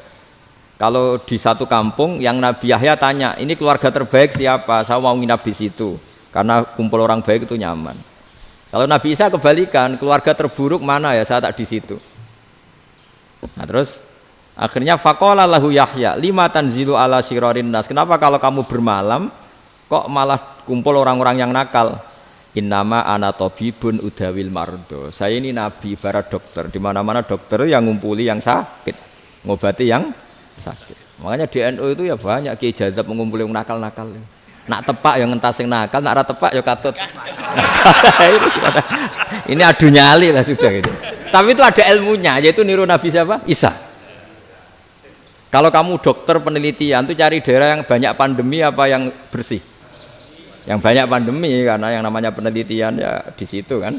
Kalau di satu kampung yang Nabi Yahya tanya, ini keluarga terbaik siapa? Saya mau nginap di situ. Karena kumpul orang baik itu nyaman. Kalau Nabi Isa kebalikan, keluarga terburuk mana ya, saya tak di situ. Nah terus akhirnya faqala lahu Yahya, lima tanzilu ala syirarin nas. Kenapa kalau kamu bermalam kok malah kumpul orang-orang yang nakal? Innama ana tabibun udawil mardo. Saya ini nabi, para dokter. Di mana-mana dokter yang ngumpuli yang sakit, ngobati yang sakit. Makanya di NU itu ya banyak kiai jazab mengumpuli yang nakal-nakal. Nak tepak yang ngentas yang nakal, nak ora tepak ya katut. Ini adu nyali lah sudah gitu. Tapi itu ada ilmunya, yaitu niru Nabi siapa? Isa. Kalau kamu dokter penelitian tuh cari daerah yang banyak pandemi apa yang bersih? Yang banyak pandemi, karena yang namanya penelitian ya di situ kan.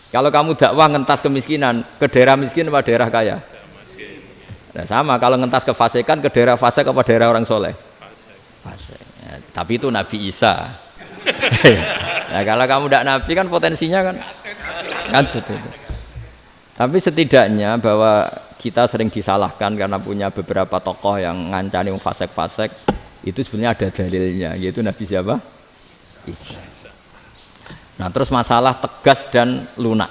Kalau kamu dakwah ngentas kemiskinan, ke daerah miskin apa daerah kaya? Nah sama, kalau ngentas kefasikan ke daerah fasik apa daerah orang soleh? Fasik. Ya, tapi itu Nabi Isa. Nah kalau kamu tidak Nabi kan potensinya kan itu. Tapi setidaknya bahwa kita sering disalahkan karena punya beberapa tokoh yang ngancani fasik-fasik, itu sebenarnya ada dalilnya, yaitu Nabi siapa? Isa. Nah terus masalah tegas dan lunak.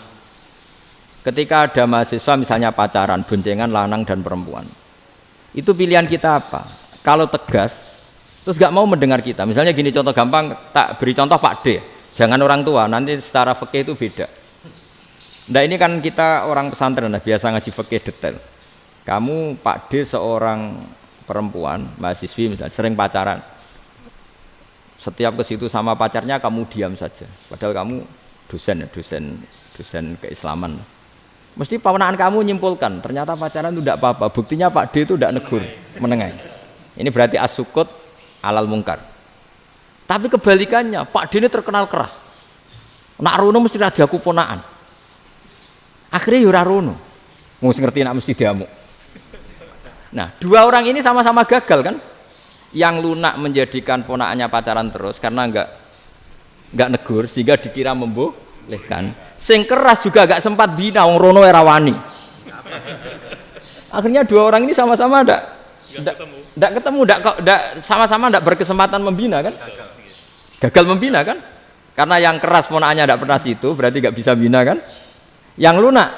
Ketika ada mahasiswa misalnya pacaran, boncengan lanang dan perempuan, itu pilihan kita apa? Kalau tegas, terus gak mau mendengar kita. Misalnya gini, contoh gampang, tak beri contoh Pak D. Jangan orang tua, nanti secara fikih itu beda. Nah ini kan kita orang pesantren, nah, biasa ngaji fikih detail. Kamu Pak D seorang perempuan, mahasiswi misalnya, sering pacaran. Setiap ke situ sama pacarnya kamu diam saja. Padahal kamu dosen keislaman. Mesti pawanaan kamu nyimpulkan, ternyata pacaran itu tidak apa-apa. Buktinya Pak D itu tidak negur, menengahi. Ini berarti as-sukut alal mungkar. Tapi kebalikannya, Pak D ini terkenal keras. Nak rono mesti ra diaku ponaan. Akhirnya ya ora rono. Mesti ngerti nak mesti diamuk. Nah, dua orang ini sama-sama gagal kan? Yang lunak menjadikan ponaannya pacaran terus karena enggak negur sehingga dikira membolehkan. Sing keras juga enggak sempat bina wong rono era wani. Akhirnya dua orang ini sama-sama enggak ketemu, sama-sama enggak berkesempatan membina kan? Gagal membina kan? Karena yang keras ponaannya enggak pernah situ, berarti enggak bisa bina kan? Yang lunak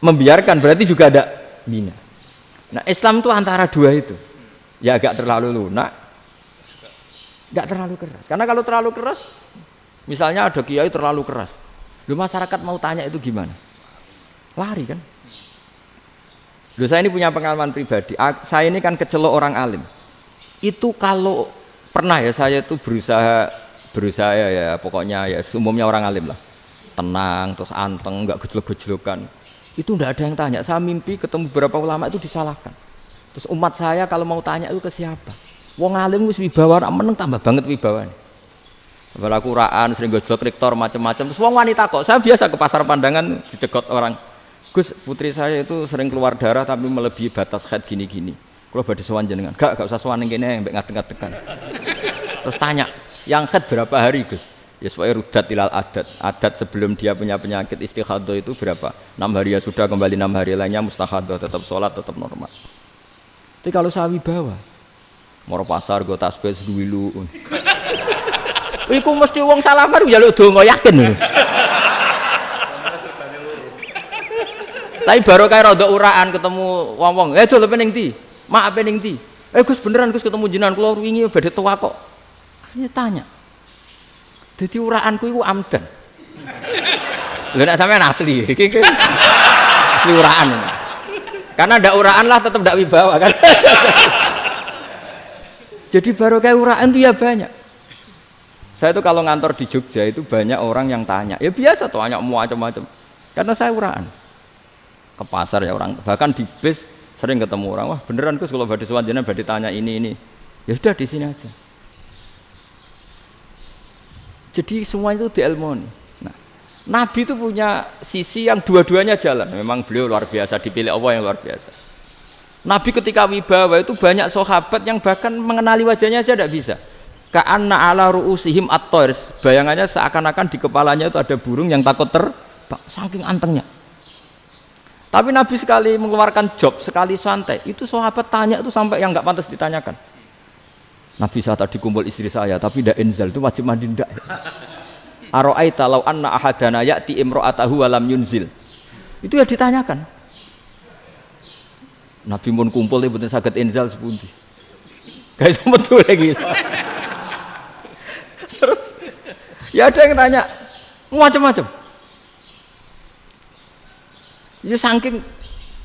membiarkan berarti juga ada bina. Nah, Islam itu antara dua itu. Ya agak terlalu lunak, enggak terlalu keras. Karena kalau terlalu keras, misalnya ada kiai terlalu keras, lu masyarakat mau tanya itu gimana? Lari kan? Loh, saya ini punya pengalaman pribadi. Saya ini kan kecelok orang alim. Itu kalau pernah ya saya itu berusaha ya pokoknya ya umumnya orang alim lah. Tenang, terus anteng, enggak gejlok-gejlokan. Itu enggak ada yang tanya. Saya mimpi ketemu beberapa ulama itu disalahkan. Terus umat saya kalau mau tanya itu ke siapa? Wong alim wis wibawa, meneng tambah banget wibawane. Bala Quran sering gojlok rektor macam-macam. Terus wong wanita kok. Saya biasa ke pasar pandangan dicegot orang. Gus, putri saya itu sering keluar darah tapi melebihi batas haid gini-gini. Kalau badhe sowan jenengan, gak usah sowan ning kene mbek ngadeg-ngadegan. Terus tanya, yang haid berapa hari, Gus? Ya supaya rudat ilal adat. Adat sebelum dia punya penyakit istihadah itu berapa? 6 hari ya sudah, kembali 6 hari lainnya mustahadah, tetap sholat, tetap normal. Tapi kalau sawi bawa, moro pasar go tasbih duwilu. Iku mesti wong salaman njaluk donga yakin. Tapi baru kayak rada uraan ketemu wong-wong. Dol pening ndi? Mak pening ndi? Gus beneran Gus ketemu jenengan kula wingi badhe tua kok. Akhirnya tanya. Dadi uraanku iku amdan. Lho nek sampean asli, iki asli uraan. Karena ndak uraan lah tetap ndak wibawa kan. Jadi baru kayak uraan itu ya banyak. Saya itu kalau ngantor di Jogja itu banyak orang yang tanya. Ya biasa tuh tanya macam-macam. Karena saya uraan. Ke pasar ya orang, bahkan di bis sering ketemu orang, wah beneran Gus kalau badhe sowan jenengan badhe tanya ini. Ya sudah di sini aja. Jadi semua itu diilmoni. Nah, Nabi itu punya sisi yang dua-duanya jalan. Memang beliau luar biasa, dipilih Allah yang luar biasa. Nabi ketika wibawa itu banyak sahabat yang bahkan mengenali wajahnya aja tidak bisa. Ka'anna ala ru'usihim at-tayr. Bayangannya seakan-akan di kepalanya itu ada burung yang takut terbang, saking antengnya. Tapi Nabi sekali mengeluarkan job, sekali santai, itu sahabat tanya itu sampai yang nggak pantas ditanyakan. Nabi saat tadi kumpul istri saya, tapi tidak inzal, itu wajib mandi ndak. Aro'aita law anna ahadana ya'ti imro'atahu walam yunzil. Itu ya ditanyakan. Nabi mun kumpul itu betul saged inzal sepundi. Guys, betul lagi. Terus ya ada yang tanya macam-macam. Ya saking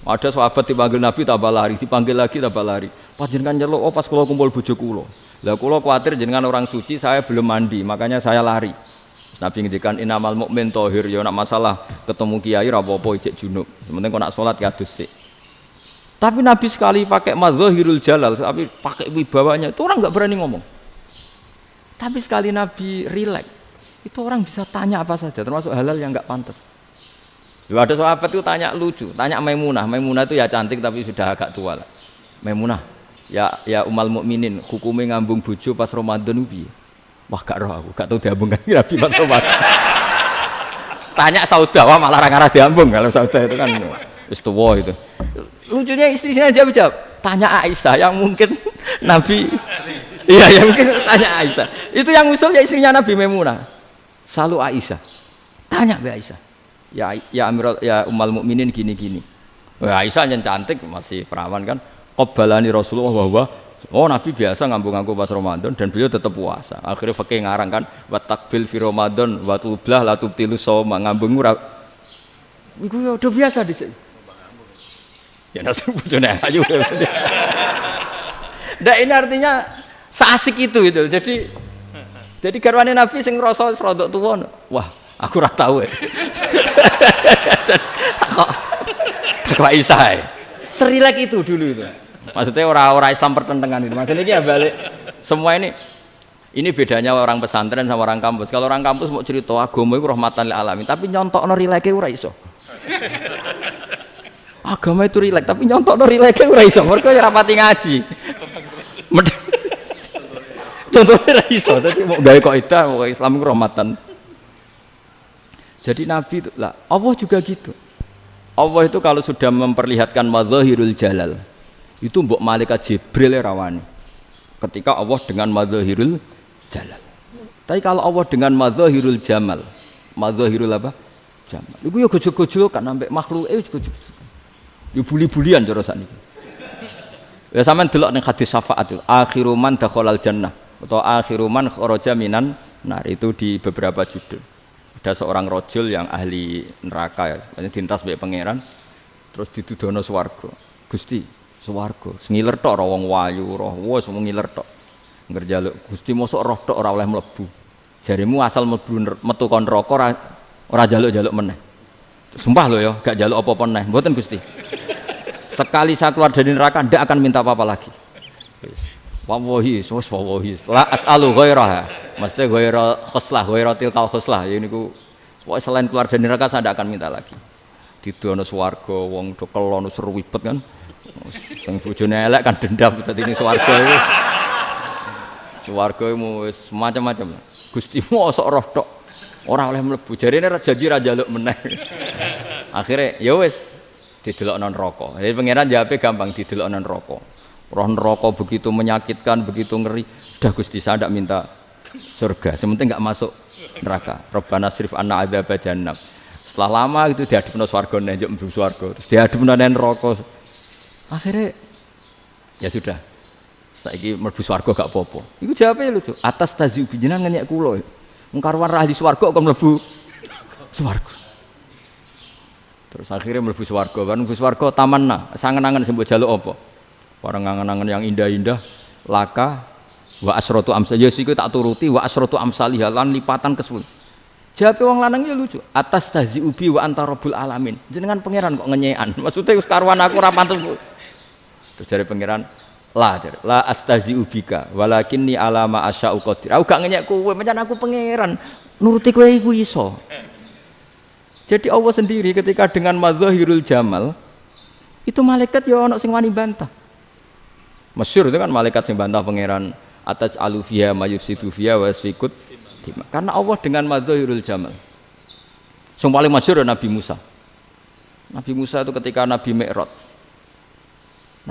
ada sahabat dipanggil Nabi tambah lari, dipanggil lagi tambah lari. Pas jenengan nyeluk, oh pas kula kumpul bojo kula. Lah kula kuwatir jenengan orang suci, saya belum mandi, makanya saya lari. Terus Nabi ngendikan innamal mukmin thahir, ya nak masalah ketemu kiai ra apa-apa ijek junub. Sementing kok nak salat ya adus sik. Tapi Nabi sekali pakai madzahirul jalal, tapi pakai wibawanya, itu orang enggak berani ngomong. Tapi sekali Nabi rileks, itu orang bisa tanya apa saja, termasuk halal yang enggak pantas. Ada sahabat itu tanya lucu, tanya Maimunah. Maimunah itu ya cantik tapi sudah agak tua lah. Maimunah, ya umal mukminin, hukumnya ngambung bojo pas Ramadan piye? Wah gak roh aku, gak tahu diambung kan Nabi pas Ramadan. Tanya Saudah, wah malah ngarah diambung kalau Saudah itu kan wis tuwa itu. Lucunya istrinya dia jawab, tanya Aisyah yang mungkin Nabi. Iya, yang mungkin tanya Aisyah. Itu yang usul ya istrinya Nabi Maimunah. Selalu Aisyah. Tanya Mbak Aisyah. Ya Amirul ya umal mukminin gini-gini. Wah, Aisyah yang cantik masih perawan kan. Qabbalani Rasulullah bahwa Nabi biasa ngambung-ngambung pas Ramadan dan beliau tetap puasa. Akhirnya fakih ngarang kan wa takbil fi Ramadan wa tublah la tubtilu shauma ngambung ora. Iku udah biasa di sini. Ya nasi bojone ayu. Ndak ini artinya seasik itu. Jadi garwane Nabi sing ngrasa rodok tuwa. Wah, aku ora tahu. Kok Aisyah. Serilek itu dulu itu. Maksudnya orang Islam pertentangan itu. Maksudnya ini ya balik semua ini bedanya orang pesantren sama orang kampus. Kalau orang kampus mau cerita agama itu rahmatan lil alamin, tapi nyontokno rileke ora iso. Agama itu rilek, tapi nyontokno rileke ora iso. Mergo ora rapati ngaji. Contohnya ora iso, dadi mau gawe kaidah kok Islam itu rahmatan. Jadi Nabi itu lah, Allah juga gitu. Allah itu kalau sudah memperlihatkan madzahirul jalal, itu mbok malaikat Jibril rawani. Ketika Allah dengan madzahirul jalal. Tapi kalau Allah dengan madzahirul jamal, madzahirul apa? Jamal. Iku ya gojol-gojol kan ambek makhluk gojol. Ya buli-bulian cara sakniki. Ya sampean delok ning hadis syafaat itu, akhiru man dakhalal jannah atau akhiru man kharaja minan nar, itu di beberapa judul. Ada seorang rojul yang ahli neraka ya, dintas mbek pangeran terus ditudono swarga. Gusti swarga, ngiler tok ora wong wayu ora wis wong ngiler tok. Ngger njaluk Gusti mosok roh tok ora oleh mlebu. Jarimu asal mlebu metu kon neraka ora njaluk-njaluk meneh. Sumpah lho ya, gak njaluk apa-apa meneh. Mboten Gusti. Sekali saya keluar dari neraka ndak akan minta apa-apa lagi. Wis. Wallahi, wallahi. La as'alu ghairaha. Mesti ghaira khoslah, ghaira tilkal khoslah. Ya niku pokoke selain keluar dari neraka saya ndak akan minta lagi. Didono swarga wong do kelon seruwibet kan. Sing bojone elek kan dendam dadi ning swarga iku. Swarga iku wis macam-macam. Gusti mosok roh tok ora oleh mlebu. Jarine janji ra njaluk meneh. Akhire ya wis didelokno neraka. Jadi pangeran jawabe gampang didelokno neraka. Roh neraka begitu menyakitkan, begitu ngeri. Sudah Gusti saya ndak minta surga. Sementing enggak masuk neraka. Rabbana srif anna adzab jahannam. Setelah lama itu diadepno swarga njuk mlebu swarga. Terus diadepno neraka. Akhirnya ya sudah. Saiki mlebu swarga gak apa-apa. Iku jawabe lucu. Atas taziubi jenengan ngenyek kula. Wong karuan ra ahli swarga kok mlebu swarga. Terus akhirnya mlebu swarga, kan mlebu swarga tamanna, sangen-angen sing mbok jaluk apa? Barang angen-angen yang indah-indah, laka wa asratu amsal. Ya siku tak turuti wa asratu amsalih lan lipatan ke-10. Jawabe wong lanang ya lucu. Atas taziubi wa anta rabbul alamin. Jenengan pangeran kok ngenyekan. Maksudnya wis karuan aku ora pantes. Terus jare pangeran, la astaziubika walakinni alama asya'u qadir. Aku gak ngenyek kowe, pancen aku pangeran. Nuruti kowe iku iso. Jadi Allah sendiri ketika dengan madzahirul jamal itu malaikat ya ono sing wani bantah. Masyhur itu kan malaikat sing bantah pangeran ataj alufia mayufsidu fiha wasfikut. Karena Allah dengan madzahirul jamal. Sing paling masyhur Nabi Musa. Nabi Musa itu ketika Nabi Mi'raj.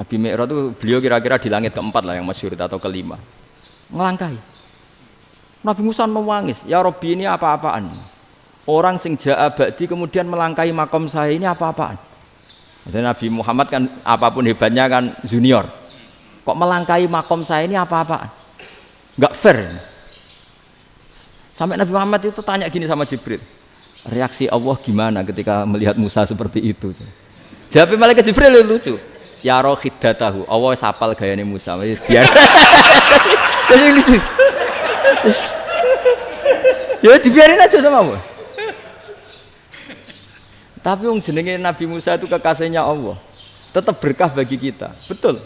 Nabi Mi'raj itu beliau kira-kira di langit keempat lah yang masyhur atau kelima. Ngelangkai. Nabi Musa nangis, "Ya Rabbi ini apa-apaan?" Orang sing ja'a ba'di kemudian melangkai makom saya ini apa-apaan? Jadi Nabi Muhammad kan apapun hebatnya kan junior. Kok melangkai makom saya ini apa-apaan? Enggak fair. Sampai Nabi Muhammad itu tanya gini sama Jibril. Reaksi Allah gimana ketika melihat Musa seperti itu? Jawab malaikat Jibril lucu. Ya roh khiddatahu. Allah sapal gayane Musa. Biar. Jadi lucu. Ya dibiarin aja sama Allah. Tapi wong jenenge Nabi Musa itu kekasihnya Allah. Tetap berkah bagi kita. Betul.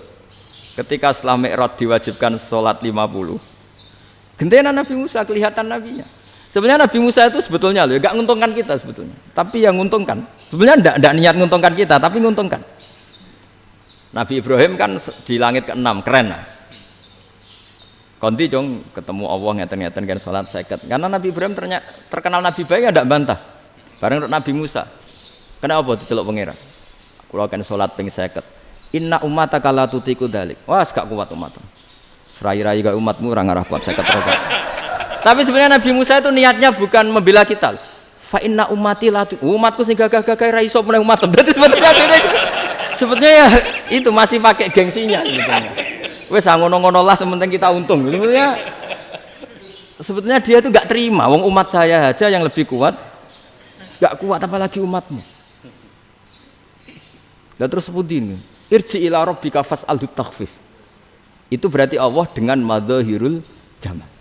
Ketika setelah Mi'raj diwajibkan sholat 50. Gentena Nabi Musa kelihatan nabinya. Sebenarnya Nabi Musa itu sebetulnya loh, enggak menguntungkan kita sebetulnya. Tapi yang menguntungkan. Sebenarnya enggak niat menguntungkan kita, tapi menguntungkan. Nabi Ibrahim kan di langit ke-6, keren lah. Konti jong ketemu Allah ngeten-ngeten kan sholat 50. Karena Nabi Ibrahim terkenal Nabi baik enggak bantah. Bareng Nabi Musa. Kenapa diceluk pangeran? Kula kan salat ping 50. Inna ummataka la tutiku dzalik. Wah, gak kuat umatmu. Serai-rai gak umatmu ora ngarah kuat 50 rokaat. Tapi sebenarnya Nabi Musa itu niatnya bukan membela kita. Fa inna ummati la umatku sing gagah-gagah ra iso meneh umat. Berarti sebetulnya ya itu masih pakai gengsinya gitu. Wes ngono-ngono lah sementing kita untung. Sebetulnya dia itu gak terima. Wong umat saya aja yang lebih kuat. Gak kuat apalagi umatmu. Dan terus sebutin irji ila rabbika fas'alhu takhfif. Itu berarti Allah dengan madzahirul jamal.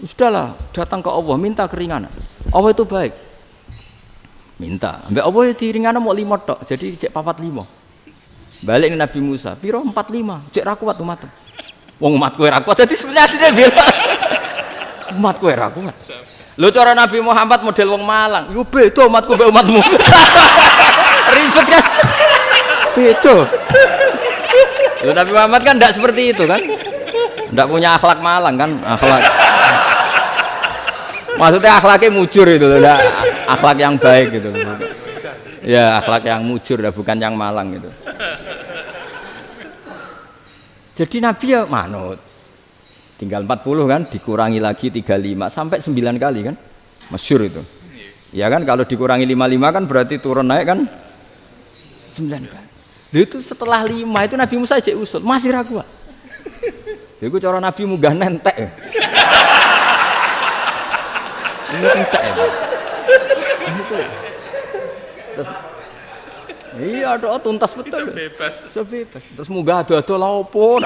Sudahlah, datang ke Allah minta keringanan. Allah itu baik. Minta, ambek Allah diringanan mau 5 tok, jadi cek 45. Balik ke Nabi Musa, piro 45, cek ra kuat umat. Wong umatku ra kuat, jadi sebenarnya dia bilang umatku ra kuat. Lho cara Nabi Muhammad model wong Malang, yo beda umatku mbek umatmu. Ribet kan? Beda. Lho Nabi Muhammad kan enggak seperti itu kan? Enggak punya akhlak Malang kan? Akhlak. Maksudnya akhlaknya mujur itu loh, enggak akhlak yang baik gitu. Ya, akhlak yang mujur bukan yang Malang gitu. Jadi Nabi ya manut. Tinggal 40 kan, dikurangi lagi 35 sampai 9 kali kan? Masyhur itu. Ya kan kalau dikurangi 55 kan berarti turun naik kan 9 kali. Itu setelah 5 itu Nabi Musa cek usul, masih ragu. Iku cara Nabi munggah nentek. Ini entek ya. Terus Iya, doa tuntas betul. Bebas. Sebebas. Terus munggah ado-ado lha opo?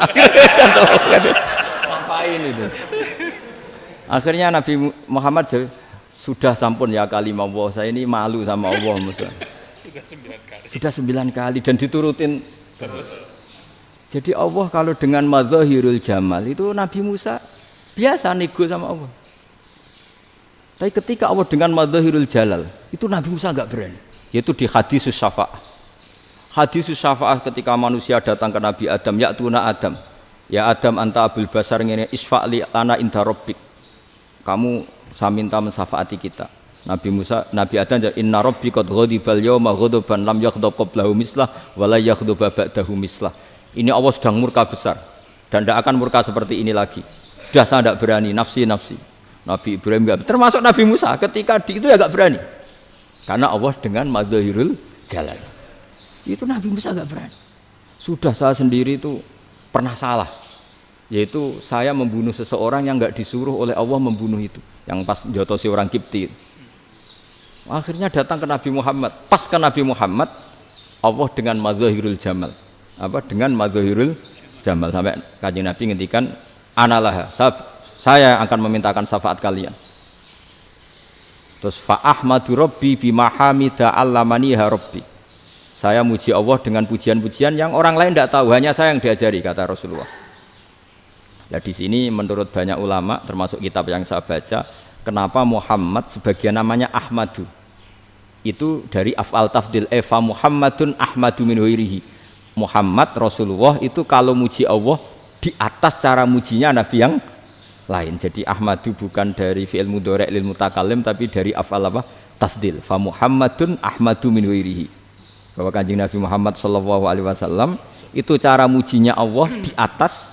Ngapain itu? Akhirnya Nabi Muhammad sudah sampun ya kalimah Allah, saya ini malu sama Allah Musa. Sudah 9 kali dan diturutin terus. Jadi Allah kalau dengan madzahirul jamal itu Nabi Musa biasa nego sama Allah. Tapi ketika Allah dengan madzahirul jalal itu Nabi Musa enggak berani. Yaitu di hadisus syafa'ah. Hadisus syafa'ah ketika manusia datang ke Nabi Adam, ya'tuna Adam. Ya Adam anta abul basar ngene isfa'li lana inda rabbik. Kamu saya minta mensafaati kita. Nabi Musa, Nabi Adam, inna rabbi qad ghadibal yawma ghadaban lam yaghdab qablahu mislah wa la yaghdab ba'dahu mislah. Ini Allah sedang murka besar dan tidak akan murka seperti ini lagi. Sudah saya tidak berani, nafsi. Nabi Ibrahim enggak, termasuk Nabi Musa ketika itu ya enggak berani. Karena Allah dengan madzahirul jalal. Itu Nabi Musa enggak berani. Sudah saya sendiri itu pernah salah. Yaitu saya membunuh seseorang yang enggak disuruh oleh Allah membunuh itu. Yang pas jotosi orang Kipti. Akhirnya datang ke Nabi Muhammad. Pas ke Nabi Muhammad, Allah dengan madzahirul jamal. Dengan madzahirul jamal sampai Kanjeng Nabi ngendikan analah. Saya akan memintakan syafaat kalian. Terus fa ahmadu rabbi bima hamida allamaniha rabbi. Saya muji Allah dengan pujian-pujian yang orang lain tidak tahu, hanya saya yang diajari, kata Rasulullah. Nah di sini menurut banyak ulama termasuk kitab yang saya baca, kenapa Muhammad sebagian namanya Ahmadu? Itu dari af'al tafdil fa Muhammadun Ahmadu min ghairihi. Muhammad Rasulullah itu kalau muji Allah di atas cara mujinya nabi yang lain. Jadi Ahmadu bukan dari fi'il mudhari' lil mutakallim tapi dari af'al tafdil. Fa Muhammadun Ahmadu min ghairihi. Bahwa Kanjeng Nabi Muhammad sallallahu alaihi wasallam itu cara mujinya Allah di atas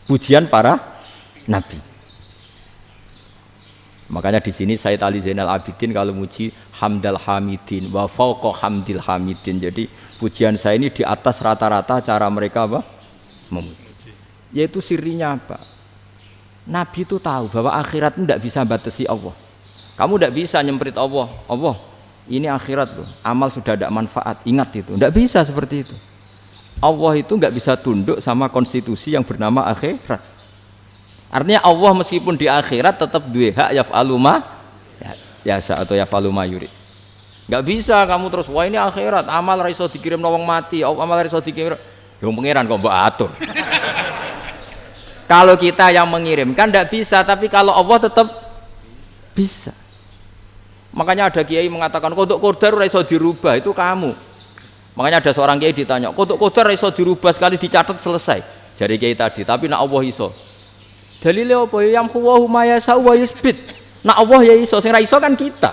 pujian para nabi. Makanya di sini Sayyid Ali Zainal Abidin kalau muji hamdal hamidin wa fauqa hamdil hamidin. Jadi pujian saya ini di atas rata-rata cara mereka memuji. Yaitu sirinya apa? Nabi itu tahu bahwa akhirat itu tidak bisa batasi Allah. Kamu tidak bisa nyemprit Allah. Allah, ini akhirat loh. Amal sudah tidak manfaat. Ingat itu. Tidak bisa seperti itu. Allah itu nggak bisa tunduk sama konstitusi yang bernama akhirat. Artinya Allah meskipun di akhirat tetap duwe hak yaf'alu ma yasa atau yaf'alu ma yurid. Nggak bisa kamu terus wah ini akhirat amal ra iso dikirim wong mati, amal ra iso dikirim. Ya pengiran kok mbok atur. Kalau kita yang mengirimkan tidak bisa, tapi kalau Allah tetap bisa. Makanya ada kiai mengatakan kodok qadar ora iso dirubah, itu kamu. Makanya ada seorang kiai ditanya, kodok qadar ora iso dirubah sekali dicatat selesai. Jari kiai tadi, tapi nak Allah iso. Dalile apa ya huwa ma yasha wa yusbit. Nak Allah ya iso, sing ra iso kan kita.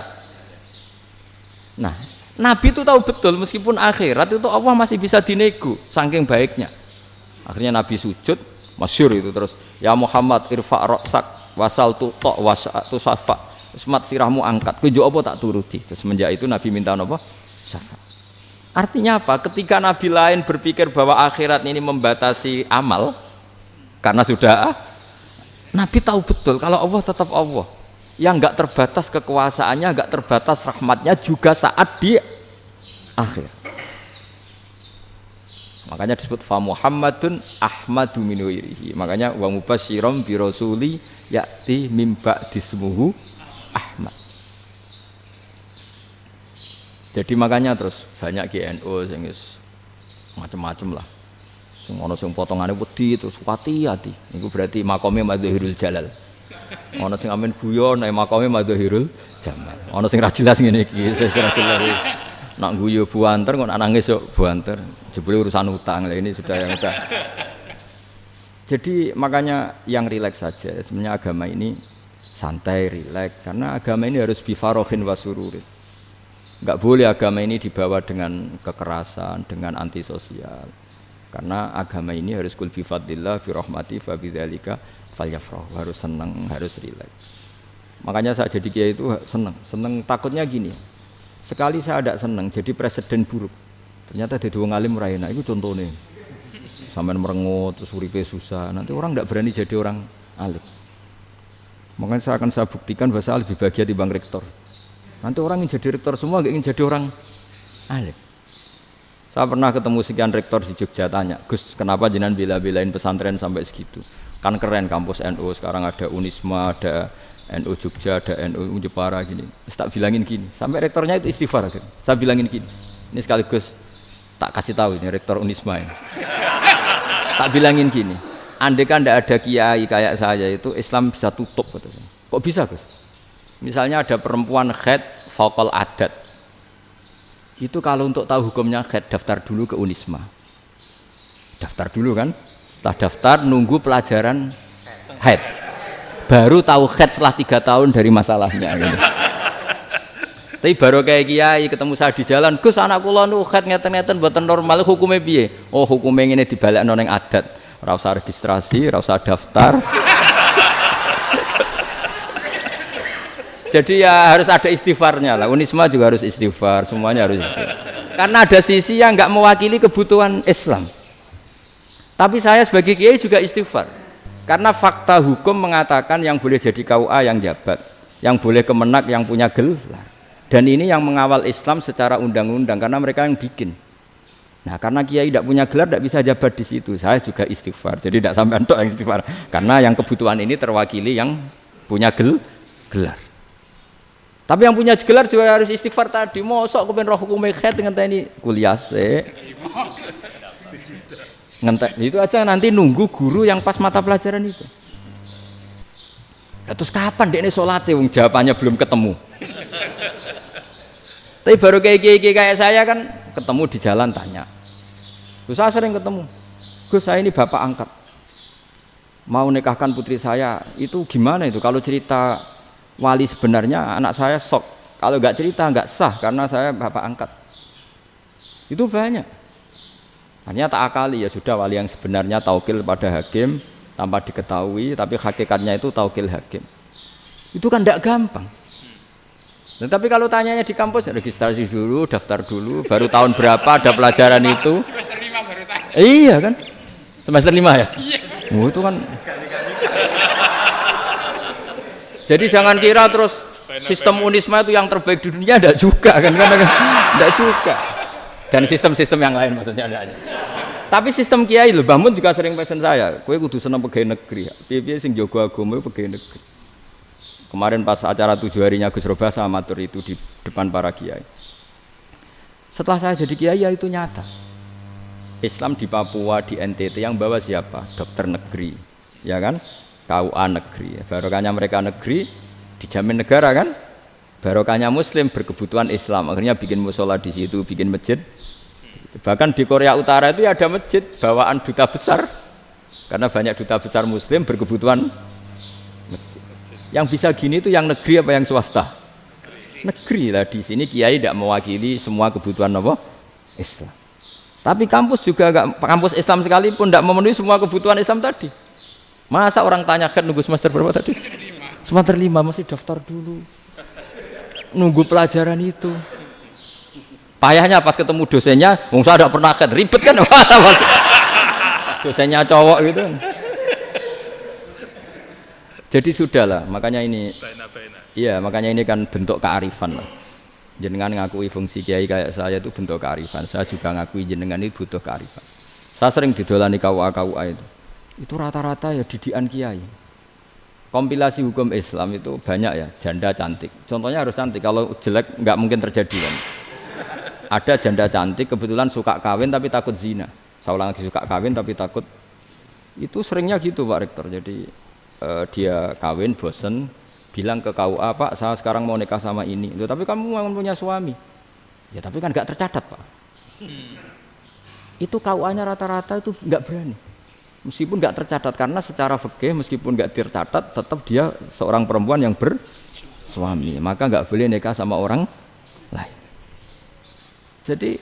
Nah, Nabi itu tahu betul meskipun akhirat itu Allah masih bisa dinego saking baiknya. Akhirnya Nabi sujud, masyhur itu terus, ya Muhammad irfa' ra'sak wasal tu ta wasatu safa. Semat sirahmu angkat. Kowe njuk apa tak turuti. Terus semenjak itu Nabi minta apa? Syafaat. Artinya apa? Ketika Nabi lain berpikir bahwa akhirat ini membatasi amal karena sudah Nabi tahu betul kalau Allah tetap Allah. Yang enggak terbatas kekuasaannya, enggak terbatas rahmatnya juga saat di akhir. Makanya disebut fa Muhammadun Ahmadu min ghairihi. Makanya wa mubasyiran bi rasuli ya'ti mim ba'di ismuhu Ahmad. Jadi makanya terus banyak GNU sing macam-macam lah. Sing ana sing potongane wedi terus hati-hati. Niku berarti makome madzahirul jalal. Ana sing amen guyon nek makome madzahirul jamal. Ana sing ra jelas ngene iki, sing ra jelas. Nak guyu buanter kok nak nangis yo buanter. Jebule urusan utang. Lah ini sudah yang udah. Jadi makanya yang rileks saja. Sebenarnya agama ini santai, rileks karena agama ini harus bifarohin wasururin. Enggak boleh agama ini dibawa dengan kekerasan, dengan antisosial. Karena agama ini harus kul bi fadlillah bi rahmati fa bidzalika falyafrahu, harus senang, harus rileks. Makanya saya jadi kiai itu senang takutnya gini. Sekali saya tidak senang jadi presiden buruk. Ternyata jadi wong alim ora enak, itu contohnya. Sampean merengut terus uripe susah, nanti orang tidak berani jadi orang alim. Makanya saya buktikan bahwa saya lebih bahagia dibanding rektor. Nanti orang ingin jadi rektor semua, nggak ingin jadi orang alim. Saya pernah ketemu sekian rektor di Jogja, tanya, Gus, kenapa jenengan bela-belain pesantren sampai segitu? Kan keren kampus NU, sekarang ada Unisma, ada NU Jogja, ada NU Jepara gini. Terus tak bilangin gini, sampai rektornya itu istighfar. Gitu. Saya bilangin gini, ini sekaligus tak kasih tahu ini rektor Unisma ini. Tak bilangin gini, andai kan tidak ada kiai kayak saya itu Islam bisa tutup. Gitu. Kok bisa Gus? Misalnya ada perempuan haid faqal adat. Itu kalau untuk tahu hukumnya haid daftar dulu ke Unisma. Daftar dulu kan? Setelah daftar nunggu pelajaran haid. Baru tahu haid setelah 3 tahun dari masalahnya. Gitu. Tapi baru kayak kiai ketemu saya di jalan, Gus anak kula nu haid ngeten-ngeten mboten normal hukumnya piye? Oh hukumnya ngene dibalekno ning adat. Ora usah registrasi, ora usah daftar. Jadi ya harus ada istighfarnya lah. Unisma juga harus istighfar, semuanya harus istighfar. Karena ada sisi yang nggak mewakili kebutuhan Islam. Tapi saya sebagai kiai juga istighfar. Karena fakta hukum mengatakan yang boleh jadi KUA yang jabat, yang boleh kemenak yang punya gelar. Dan ini yang mengawal Islam secara undang-undang karena mereka yang bikin. Nah, karena kiai tidak punya gelar tidak bisa jabat di situ. Saya juga istighfar. Jadi tidak sampai entok yang istighfar. Karena yang kebutuhan ini terwakili yang punya gelar. Tapi yang punya gelar juga harus istighfar tadi. Mosok kepen roh hukum haid dengan ini kuliah ngentek itu aja nanti nunggu guru yang pas mata pelajaran itu. Ya, terus kapan dekne salate wong jawabannya belum ketemu. Tapi baru kayak saya kan ketemu di jalan tanya. Terus saya sering ketemu. Gus saya ini bapak angkat. Mau nikahkan putri saya itu gimana itu kalau cerita wali sebenarnya anak saya sok, kalau nggak cerita nggak sah karena saya bapak angkat. Itu banyak. Hanya tak akali ya sudah wali yang sebenarnya taukil pada hakim tanpa diketahui, tapi hakikatnya itu taukil hakim. Itu kan tidak gampang. Nah, tapi kalau tanyanya di kampus registrasi dulu, daftar dulu, baru tahun berapa ada pelajaran itu? Semester 5 baru tahu. Iya kan? Semester 5 ya? Iya. Oh, itu kan. Jadi jangan kira terus sistem Unisma itu yang terbaik di dunia, tidak juga kan, tidak juga. Dan sistem-sistem yang lain maksudnya ada. Tapi sistem kiai loh, Bamun juga sering pesen saya, kowe kudu seneng pegawai negeri, piye-piye sing jaga agama pegawai negeri. Kemarin pas acara 7 harinya Gus Roba sama matur itu di depan para kiai. Setelah saya jadi kiai ya itu nyata. Islam di Papua, di NTT yang bawa siapa? Dokter negeri, ya kan? KUA negeri, barokahnya mereka negeri dijamin negara kan, barokahnya Muslim berkebutuhan Islam, akhirnya bikin musola di situ, bikin masjid. Bahkan di Korea Utara itu ada masjid bawaan duta besar, karena banyak duta besar Muslim berkebutuhan masjid. Yang bisa gini itu yang negeri apa yang swasta? Negeri lah. Di sini kiai tidak mewakili semua kebutuhan apa? Islam. Tapi kampus juga enggak, kampus Islam sekalipun tidak memenuhi semua kebutuhan Islam tadi. Masa orang tanya kan nunggu semester berapa tadi? Semester 5 masih daftar dulu. Nunggu pelajaran itu. Payahnya pas ketemu dosennya, wong saya tidak pernah kan ribet kan? Pas dosennya cowok gitu. Jadi sudahlah, makanya ini. Iya, makanya ini kan bentuk kearifan lah. Jenengan ngakui fungsi kiai kayak saya itu bentuk kearifan. Saya juga ngakui jenengan ini butuh kearifan. Saya sering didolani KUA itu rata-rata ya didikan kiai. Kompilasi hukum Islam itu banyak ya, janda cantik. Contohnya harus cantik, kalau jelek nggak mungkin terjadi kan. Ada janda cantik kebetulan suka kawin tapi takut zina. Saya ulang lagi, suka kawin tapi takut. Itu seringnya gitu Pak Rektor. Jadi dia kawin bosen, bilang ke KUA, Pak saya sekarang mau nikah sama ini. Loh, tapi kamu mau punya suami. Ya tapi kan nggak tercatat Pak. Itu KUA-nya rata-rata itu nggak berani. Meskipun nggak tercatat, karena secara fikih meskipun nggak tercatat tetap dia seorang perempuan yang bersuami, maka nggak boleh nikah sama orang lain. Jadi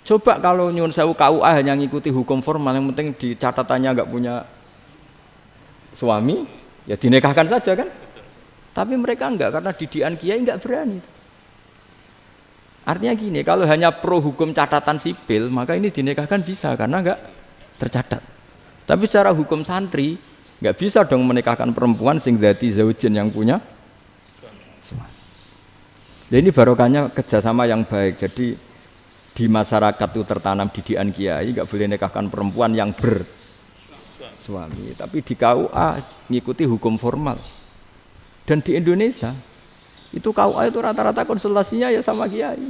coba kalau nyuwun sewu KUA hanya ngikuti hukum formal, yang penting di catatannya nggak punya suami, ya dinikahkan saja kan. Tapi mereka enggak, karena didikan kiai nggak berani. Artinya gini, kalau hanya pro hukum catatan sipil, maka ini dinikahkan bisa karena nggak tercatat. Tapi secara hukum santri nggak bisa dong menikahkan perempuan sing dzati zaujin yang punya suami. Jadi ini barokahnya kerjasama yang baik. Jadi di masyarakat itu tertanam didikan kiai, nggak boleh nikahkan perempuan yang bersuami. Tapi di KUA ngikuti hukum formal. Dan di Indonesia itu KUA itu rata-rata konsultasinya ya sama kiai.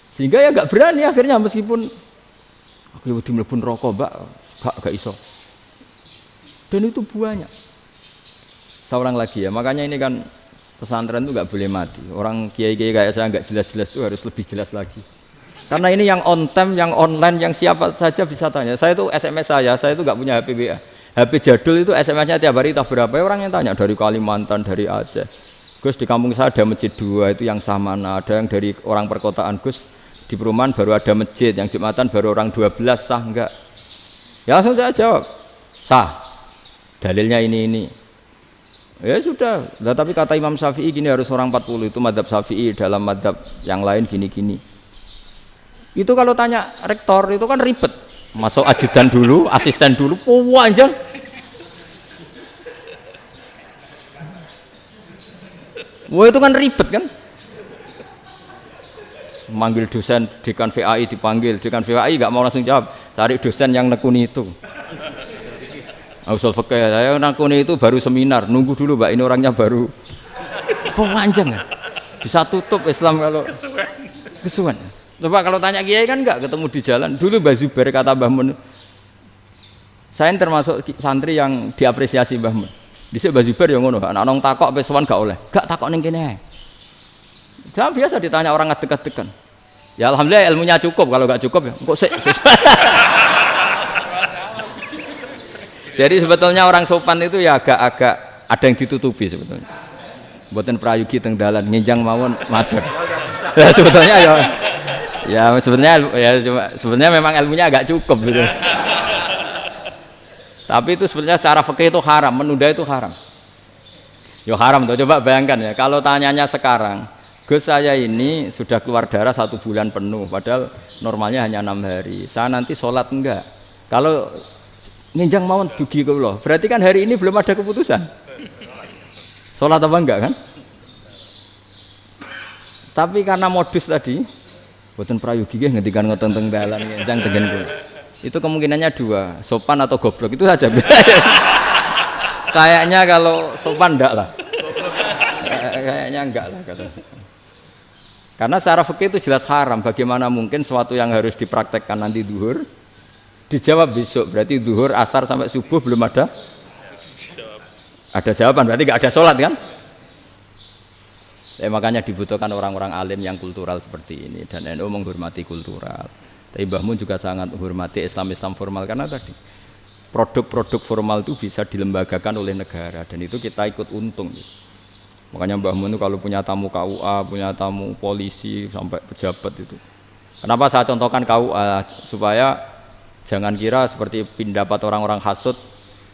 Sehingga ya nggak berani akhirnya meskipun aku ya wedi mlebu neraka, Mbak, gak iso. Dan itu banyak. Seorang lagi ya, makanya ini kan pesantren itu nggak boleh mati. Orang kiai-kiai kayak saya nggak jelas-jelas itu harus lebih jelas lagi. Karena ini yang on time, yang online, yang siapa saja bisa tanya. Saya itu SMS saya itu nggak punya HP WA. HP jadul itu SMS-nya tiap hari entah berapa. Orang yang tanya dari Kalimantan, dari Aceh. Gus di kampung saya ada masjid 2 itu yang Samana, ada yang dari orang perkotaan. Gus di perumahan baru ada masjid, yang Jumatan baru orang 12, sah enggak? Ya langsung saya jawab, sah. Dalilnya ini. Ya sudah, nah, tapi kata Imam Syafi'i gini harus orang 40, itu madzhab Syafi'i, dalam madzhab yang lain gini-gini. Itu kalau tanya rektor itu kan ribet. Masuk ajudan dulu, asisten dulu, panjang. Wah itu kan ribet kan? Manggil dosen dekan VAI dipanggil, dekan VAI nggak mau langsung jawab, cari dosen yang nekuni itu. Usul fikih saya nekuni itu baru seminar, nunggu dulu Mbak ini orangnya baru. Panjang kan? Bisa tutup Islam kalau kesuwen. Coba kalau tanya kiai kan enggak ketemu di jalan. Dulu Mbah Zubair kata Mbah Mun. Saya termasuk santri yang diapresiasi Mbah Mun. Dhisik Mbah Zubair ya ngono, anak nong takok pesuwan gak oleh. Gak takok ning kene. Saya biasa ditanya orang ngadeg-adegan. Ya alhamdulillah ilmunya cukup, kalau gak cukup ya kok sik. Jadi sebetulnya orang sopan itu ya agak-agak ada yang ditutupi sebetulnya. Mboten prayogi teng dalan nginjang mawon matur. Ya sebetulnya ya sebenarnya memang ilmunya agak cukup gitu. Tapi itu sebenarnya secara fikih itu haram, menunda itu haram. Yo haram tuh, coba bayangkan ya, kalau tanyanya sekarang, Gus saya ini sudah keluar darah 1 bulan penuh, padahal normalnya hanya 6 hari. Saya nanti sholat enggak? Kalau nginjang mawon dugi kula, berarti kan hari ini belum ada keputusan. Sholat apa enggak kan? Tapi karena modus tadi, boten prayogi nggih ngendikan ngoten teng dalan nginjang tegen kula. Itu kemungkinannya 2, sopan atau goblok, itu saja. Kayaknya kalau sopan enggak lah. Kayaknya enggak lah kata saya. Karena secara fikih itu jelas haram. Bagaimana mungkin sesuatu yang harus dipraktekkan nanti duhur dijawab besok, berarti duhur, asar sampai subuh belum ada jawaban, berarti nggak ada sholat kan? Makanya dibutuhkan orang-orang alim yang kultural seperti ini, dan NU menghormati kultural. Tapi Mbah Mun juga sangat menghormati Islam formal, karena tadi produk-produk formal itu bisa dilembagakan oleh negara, dan itu kita ikut untung gitu. Makanya Mbah Mun itu kalau punya tamu KUA, punya tamu polisi sampai pejabat itu. Kenapa saya contohkan KUA? Supaya jangan kira seperti pendapat orang-orang hasud,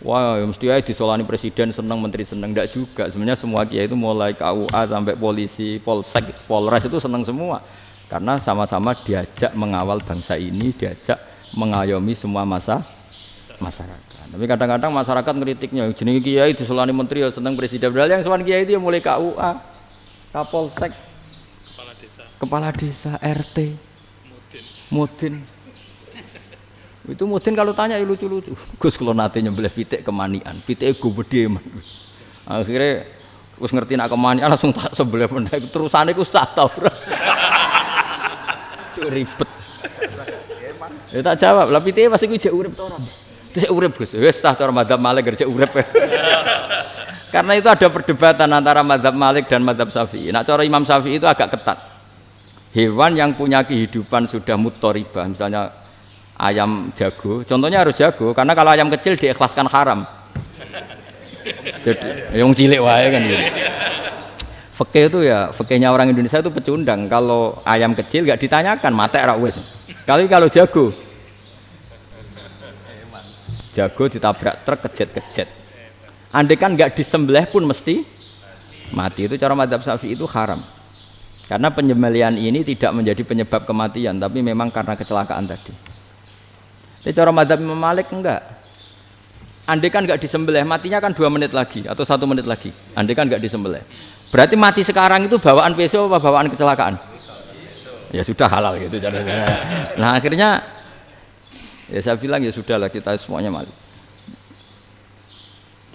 wah mesti aja disolani presiden seneng, menteri seneng. Enggak juga, sebenarnya semua kiai itu mulai KUA sampai polisi, polsek, polres itu seneng semua, karena sama-sama diajak mengawal bangsa ini, diajak mengayomi semua masyarakat. Tapi kadang-kadang masyarakat ngeritiknya, jenenge kiai disolani menteri ya seneng, presiden, padahal yang sowan kiai itu ya mulai KUA, kapolsek, kepala desa, RT, mudin. Itu mudin kalau tanya ya lucu-lucu. Gus kalau nate nyembelih pitik kemanian, pitike go gede man. Akhirnya wis ngerti nak kemanian langsung tak sebelah meneh. Terusane ku sak ta ora. Ribet. Ya tak jawab, lah pitike pas iku jek urip ta ora? Terus urip Gus. Wis sah cara madzhab Malik jek urip. Karena itu ada perdebatan antara madzhab Malik dan madzhab Syafi'i. Nah cara Imam Syafi'i itu agak ketat. Hewan yang punya kehidupan sudah mutharibah, misalnya ayam jago, contohnya harus jago, karena kalau ayam kecil diikhlaskan haram. Jadi yang cilik wae kan gitu. Fikih itu ya, fikihnya orang Indonesia itu pecundang. Kalau ayam kecil gak ditanyakan, mate ra wis. Kalau jago ditabrak truk kejet-kejet. Andai kan gak disembelih pun mesti mati. Itu cara madzhab Syafi'i itu haram. Karena penyembelihan ini tidak menjadi penyebab kematian, tapi memang karena kecelakaan tadi. Tapi cara madzhab Imam Malik enggak. Andai kan enggak disembelih, matinya kan 2 menit lagi atau 1 menit lagi. Andai kan enggak disembelih. Berarti mati sekarang itu bawaan pisau apa bawaan kecelakaan? ya sudah halal gitu caranya. Nah akhirnya ya saya bilang ya sudahlah kita semuanya Malik.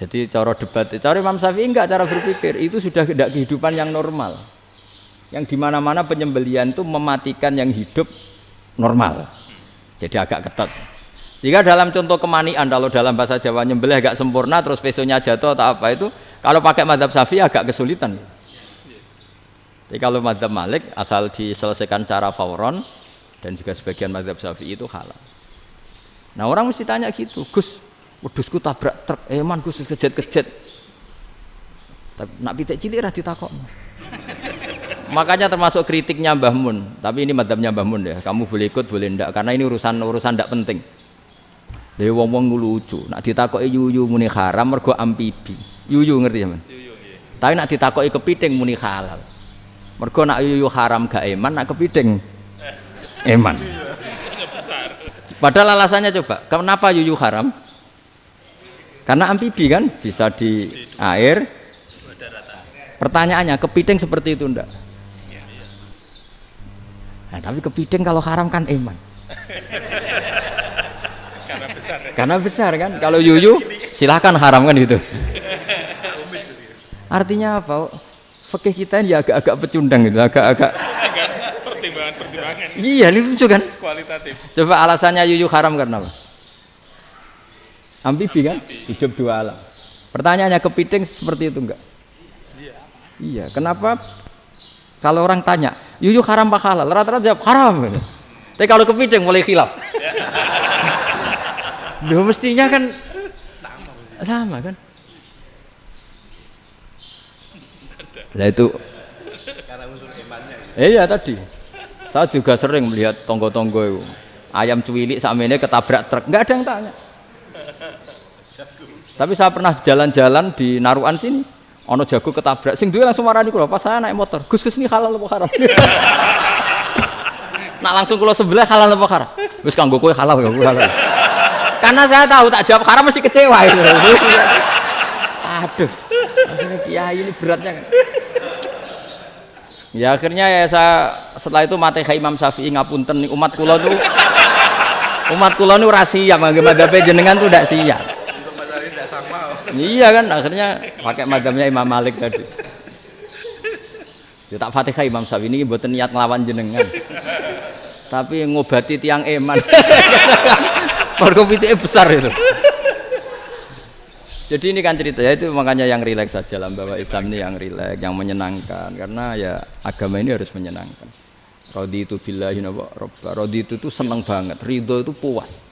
Jadi cara debat, cara Imam Syafi'i enggak, cara berpikir itu sudah tidak kehidupan yang normal. Yang dimana-mana penyembelian itu mematikan yang hidup normal. Jadi agak ketat. Sehingga dalam contoh kemanian, kalau dalam bahasa Jawa nyembelih agak sempurna terus pesonya jatuh atau apa itu, kalau pakai mazhab Syafi'i agak kesulitan. Jadi kalau mazhab Malik asal diselesaikan secara fauron dan juga sebagian mazhab Syafi'i itu halal. Nah orang mesti tanya gitu, Gus, wedhusku tabrak truk, eman Gus kejet-kejet. Tapi nak pitik cilik ra ditakokno. Makanya termasuk kritiknya Mbah Mun, tapi ini mazhabnya Mbah Mun ya, kamu boleh ikut boleh ndak karena ini urusan ndak penting. Dewe wong-wong lucu, nak ditakoki yuyu muni haram mergo amfibi. Yuyu ngerti sampean? Yuyu nggih. Tapi nak ditakoki kepiting muni halal. Mergo nak yuyu haram gak eman, nak kepiting eman. Padahal alasannya coba, kenapa yuyu haram? Karena amfibi kan, bisa di air. Pertanyaannya, kepiting seperti itu ndak? Nah, tapi kepiting kalau haram kan eman. Karena besar kan. Kalau yuyu silahkan haram kan gitu. Artinya apa? Fikih kita ya agak-agak pecundang gitu, agak-agak pertimbangan. Iya, ini lucu kan? Kualitatif. Coba alasannya yuyu haram karena apa? Amfibi kan? Hidup dua alam. Pertanyaannya kepiting seperti itu enggak? Iya. Kenapa? Kalau orang tanya, yuyu haram apa halal? Rata-rata jawab haram. Tapi kalau kepiting mulai khilaf. Loh mestinya kan sama kan? Nah itu karena unsur imannya. Iya tadi. Saya juga sering melihat tonggo-tonggo itu. Ayam cuwilik sakmene ketabrak truk, enggak ada yang tanya. Tapi saya pernah jalan-jalan di Narukan sini. Ono jago ketabrak, sing duwe langsung marani kula pas saya naik motor. Gus ini halal apa haram? Nak langsung kula sebelah halal apa haram? Wis kanggo kowe halal ya halal. Karena saya tahu tak jawab haram mesti kecewa itu. Aduh, akhirnya kiai ini beratnya kan. Ya akhirnya ya saya setelah itu mate Imam Syafi'i ngapunten umat kula nu ora siap madzhab jenengan tuh ndak siap. Untuk mazhab ndak sama. Iya kan akhirnya pakai madzhabnya Imam Malik tadi. Ya tak Fatihah Imam Syafi'i ini mboten niat nglawan jenengan. Tapi ngobati tiang eman. Mergo pitike besar itu. Jadi ini kan cerita ya itu makanya yang rileks saja lah bahwa Islam ini yang rileks, yang menyenangkan karena ya agama ini harus menyenangkan. Raditu billahi robba. Raditu itu seneng banget, ridho itu puas.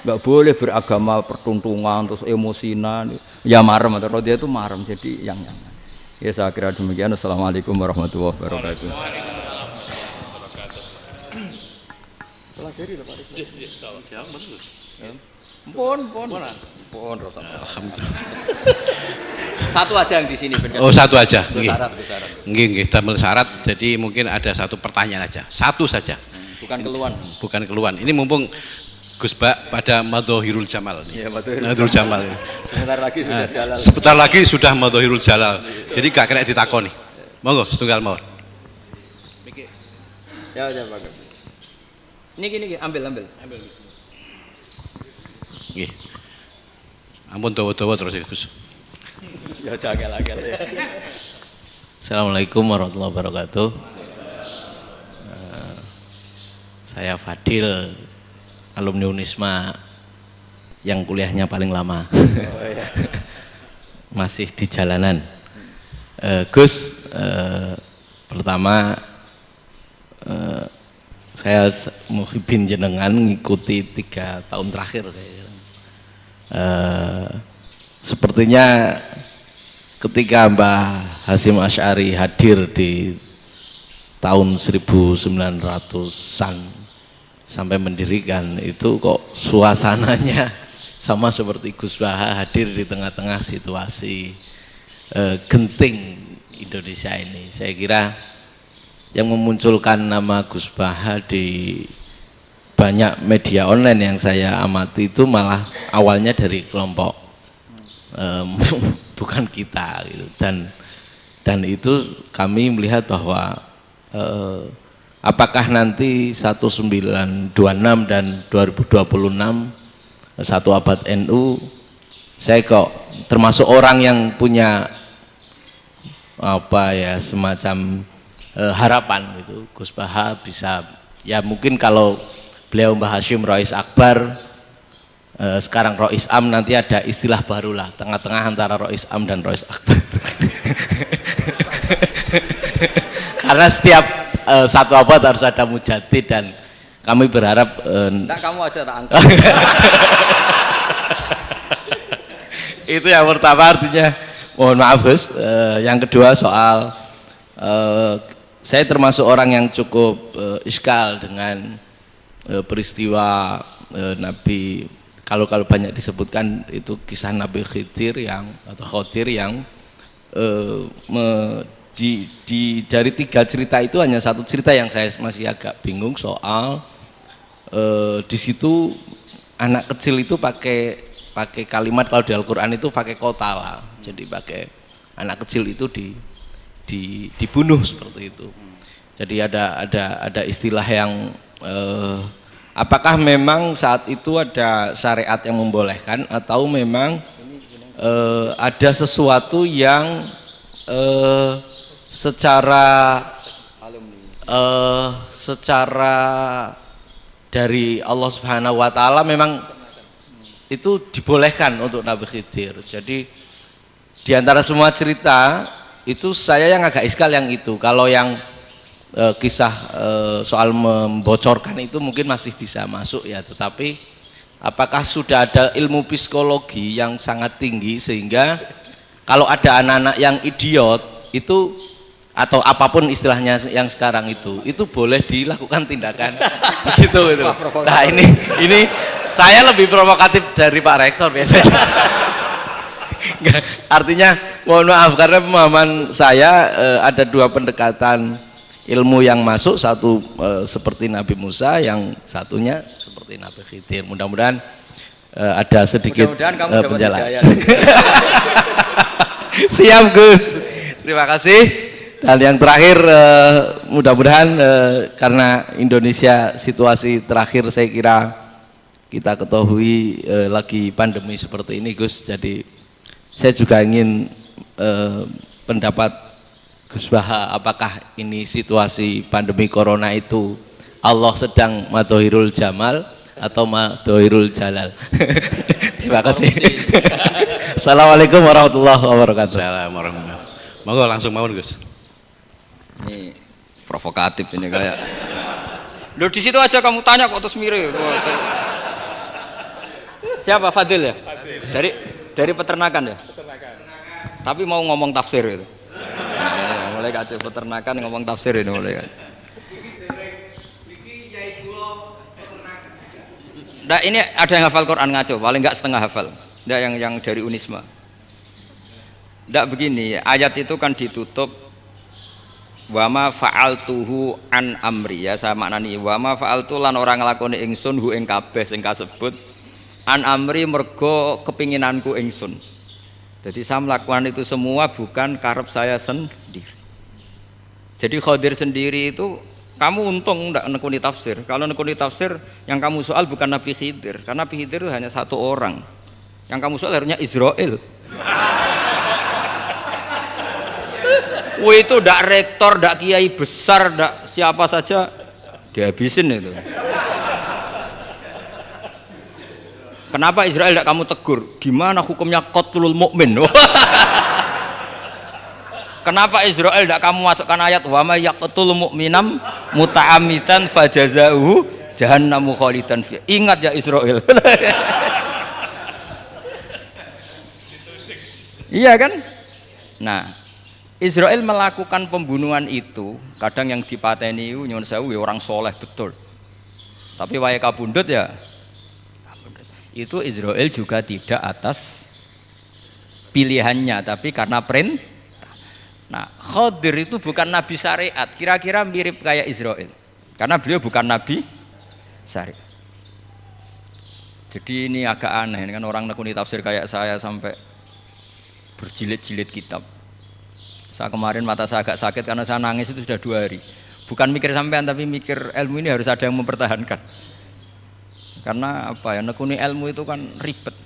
Enggak boleh beragama pertuntungan terus emosinan. Ya marem atau raditu itu marem jadi yang nyaman. Ya saya kira demikian. Assalamualaikum warahmatullahi wabarakatuh. Pelajari lah Pak. Pun. Alhamdulillah. Satu aja yang di sini benar. Oh, satu aja. Syarat. Nggih, tambah syarat. Jadi mungkin ada satu pertanyaan aja. Satu saja. Bukan keluhan. Ini mumpung Gus Bak pada Madhohirul Jamal nih. Ya, Madhohirul Jamal. Sebentar lagi sudah Madhohirul Jalal. Jadi gak kena ditakoni. Monggo setunggal mawon. Ya, bagus. Ini gini, ambil. Nggih. Ampun dawa-dawa terus Gus. Ya jagal-jagal ya. Assalamualaikum warahmatullahi wabarakatuh. Saya Fadil, alumni Unisma yang kuliahnya paling lama. Oh, iya. Masih di jalanan. Gus, pertama saya muhibin jenengan ngikuti 3 tahun terakhir. Sepertinya ketika Mbah Hasyim Asy'ari hadir di tahun 1900-an sampai mendirikan itu kok suasananya sama seperti Gus Baha hadir di tengah-tengah situasi genting Indonesia ini. Saya kira yang memunculkan nama Gus Baha di banyak media online yang saya amati itu malah awalnya dari kelompok bukan kita gitu. Dan itu kami melihat bahwa apakah nanti 1926 dan 2026 satu abad NU, saya kok termasuk orang yang punya apa ya, semacam harapan gitu, Gus Baha bisa, ya mungkin kalau beliau Mbah Hashim Rois Akbar, sekarang Rois Am, nanti ada istilah baru lah, tengah-tengah antara Rois Am dan Rois Akbar. Karena setiap satu abad harus ada mujadid, dan kami berharap enggak, kamu aja tak angkat. Itu yang pertama, artinya mohon maaf Gus. Yang kedua soal saya termasuk orang yang cukup iskal dengan peristiwa Nabi, kalau banyak disebutkan itu kisah Nabi Khidir yang, atau Khodir yang dari 3 cerita itu hanya satu cerita yang saya masih agak bingung soal di situ anak kecil itu pakai kalimat, kalau di Al-Quran itu pakai kotala, jadi pakai anak kecil itu dibunuh seperti itu. Jadi ada istilah yang apakah memang saat itu ada syariat yang membolehkan, atau memang ada sesuatu yang secara dari Allah Subhanahu wa taala memang itu dibolehkan untuk Nabi Khidir. Jadi di antara semua cerita itu saya yang agak iskal yang itu. Kalau yang kisah soal membocorkan itu mungkin masih bisa masuk ya, tetapi apakah sudah ada ilmu psikologi yang sangat tinggi sehingga kalau ada anak-anak yang idiot itu, atau apapun istilahnya yang sekarang itu boleh dilakukan tindakan begitu gitu. Nah ini saya lebih provokatif dari Pak Rektor biasanya. Artinya mohon maaf, karena pemahaman saya ada 2 pendekatan ilmu yang masuk, satu seperti Nabi Musa, yang satunya seperti Nabi Khidir. Mudah-mudahan ada sedikit penjelasan. Siap Gus, terima kasih. Dan yang terakhir, mudah-mudahan karena Indonesia situasi terakhir saya kira kita ketahui lagi pandemi seperti ini Gus, jadi saya juga ingin pendapat Gus Baha, apakah ini situasi pandemi corona itu Allah sedang madhohirul jamal atau madhohirul jalal? Terima kasih. Assalamualaikum warahmatullahi wabarakatuh. Assalamualaikum warahmatullahi wabarakatuh. Monggo langsung mawon Gus. Ini provokatif ini kayak. Loh di situ aja kamu tanya kok terus mirip. Siapa Fadil ya? Dari peternakan ya? Peternakan. Tapi mau ngomong tafsir itu. Nah, mulai kacau peternakan ngomong tafsir ini mulai kan. Nah, ini ada yang hafal Quran ngaco, paling enggak setengah hafal. Enggak yang dari Unisma. Enggak begini, ayat itu kan ditutup wama fa'altuhu an amri, ya saya maknani wama fa'altu lan orang nglakoni ingsun hu ing kabeh sing kasebut an amri mergo kepinginanku ingsun. Jadi saya melakukan itu semua bukan karep saya sendiri. Jadi Khadir sendiri itu kamu untung enggak nekuni tafsir. Kalau nekuni tafsir yang kamu soal bukan Nabi Khidir, karena Nabi Khidir itu hanya satu orang. Yang kamu soal harusnya Israel. Wih, itu ndak rektor, ndak kiai besar, ndak siapa saja dihabisin itu. Kenapa Israel ndak kamu tegur? Gimana hukumnya qatlul mukmin? Kenapa Israel ndak kamu masukkan ayat wa may yaqtul mu'minam muta'ammidan fajazauhu jahannamu khalidan fi. Ingat ya Israel. Iya kan? Nah, Israel melakukan pembunuhan itu, kadang yang dipateni nyuwun sewu orang soleh betul. Tapi wae kabundut ya. Itu Israel juga tidak atas pilihannya, tapi karena perintah. Nah, Khadir itu bukan nabi syariat, kira-kira mirip kayak Israel. Karena beliau bukan nabi syariat. Jadi ini agak aneh, ini kan orang nekuni tafsir kayak saya sampai berjilid-jilid kitab. Saya kemarin mata saya agak sakit karena saya nangis itu sudah 2 hari. Bukan mikir sampean tapi mikir ilmu ini harus ada yang mempertahankan. Karena apa ya, nekuni ilmu itu kan ribet.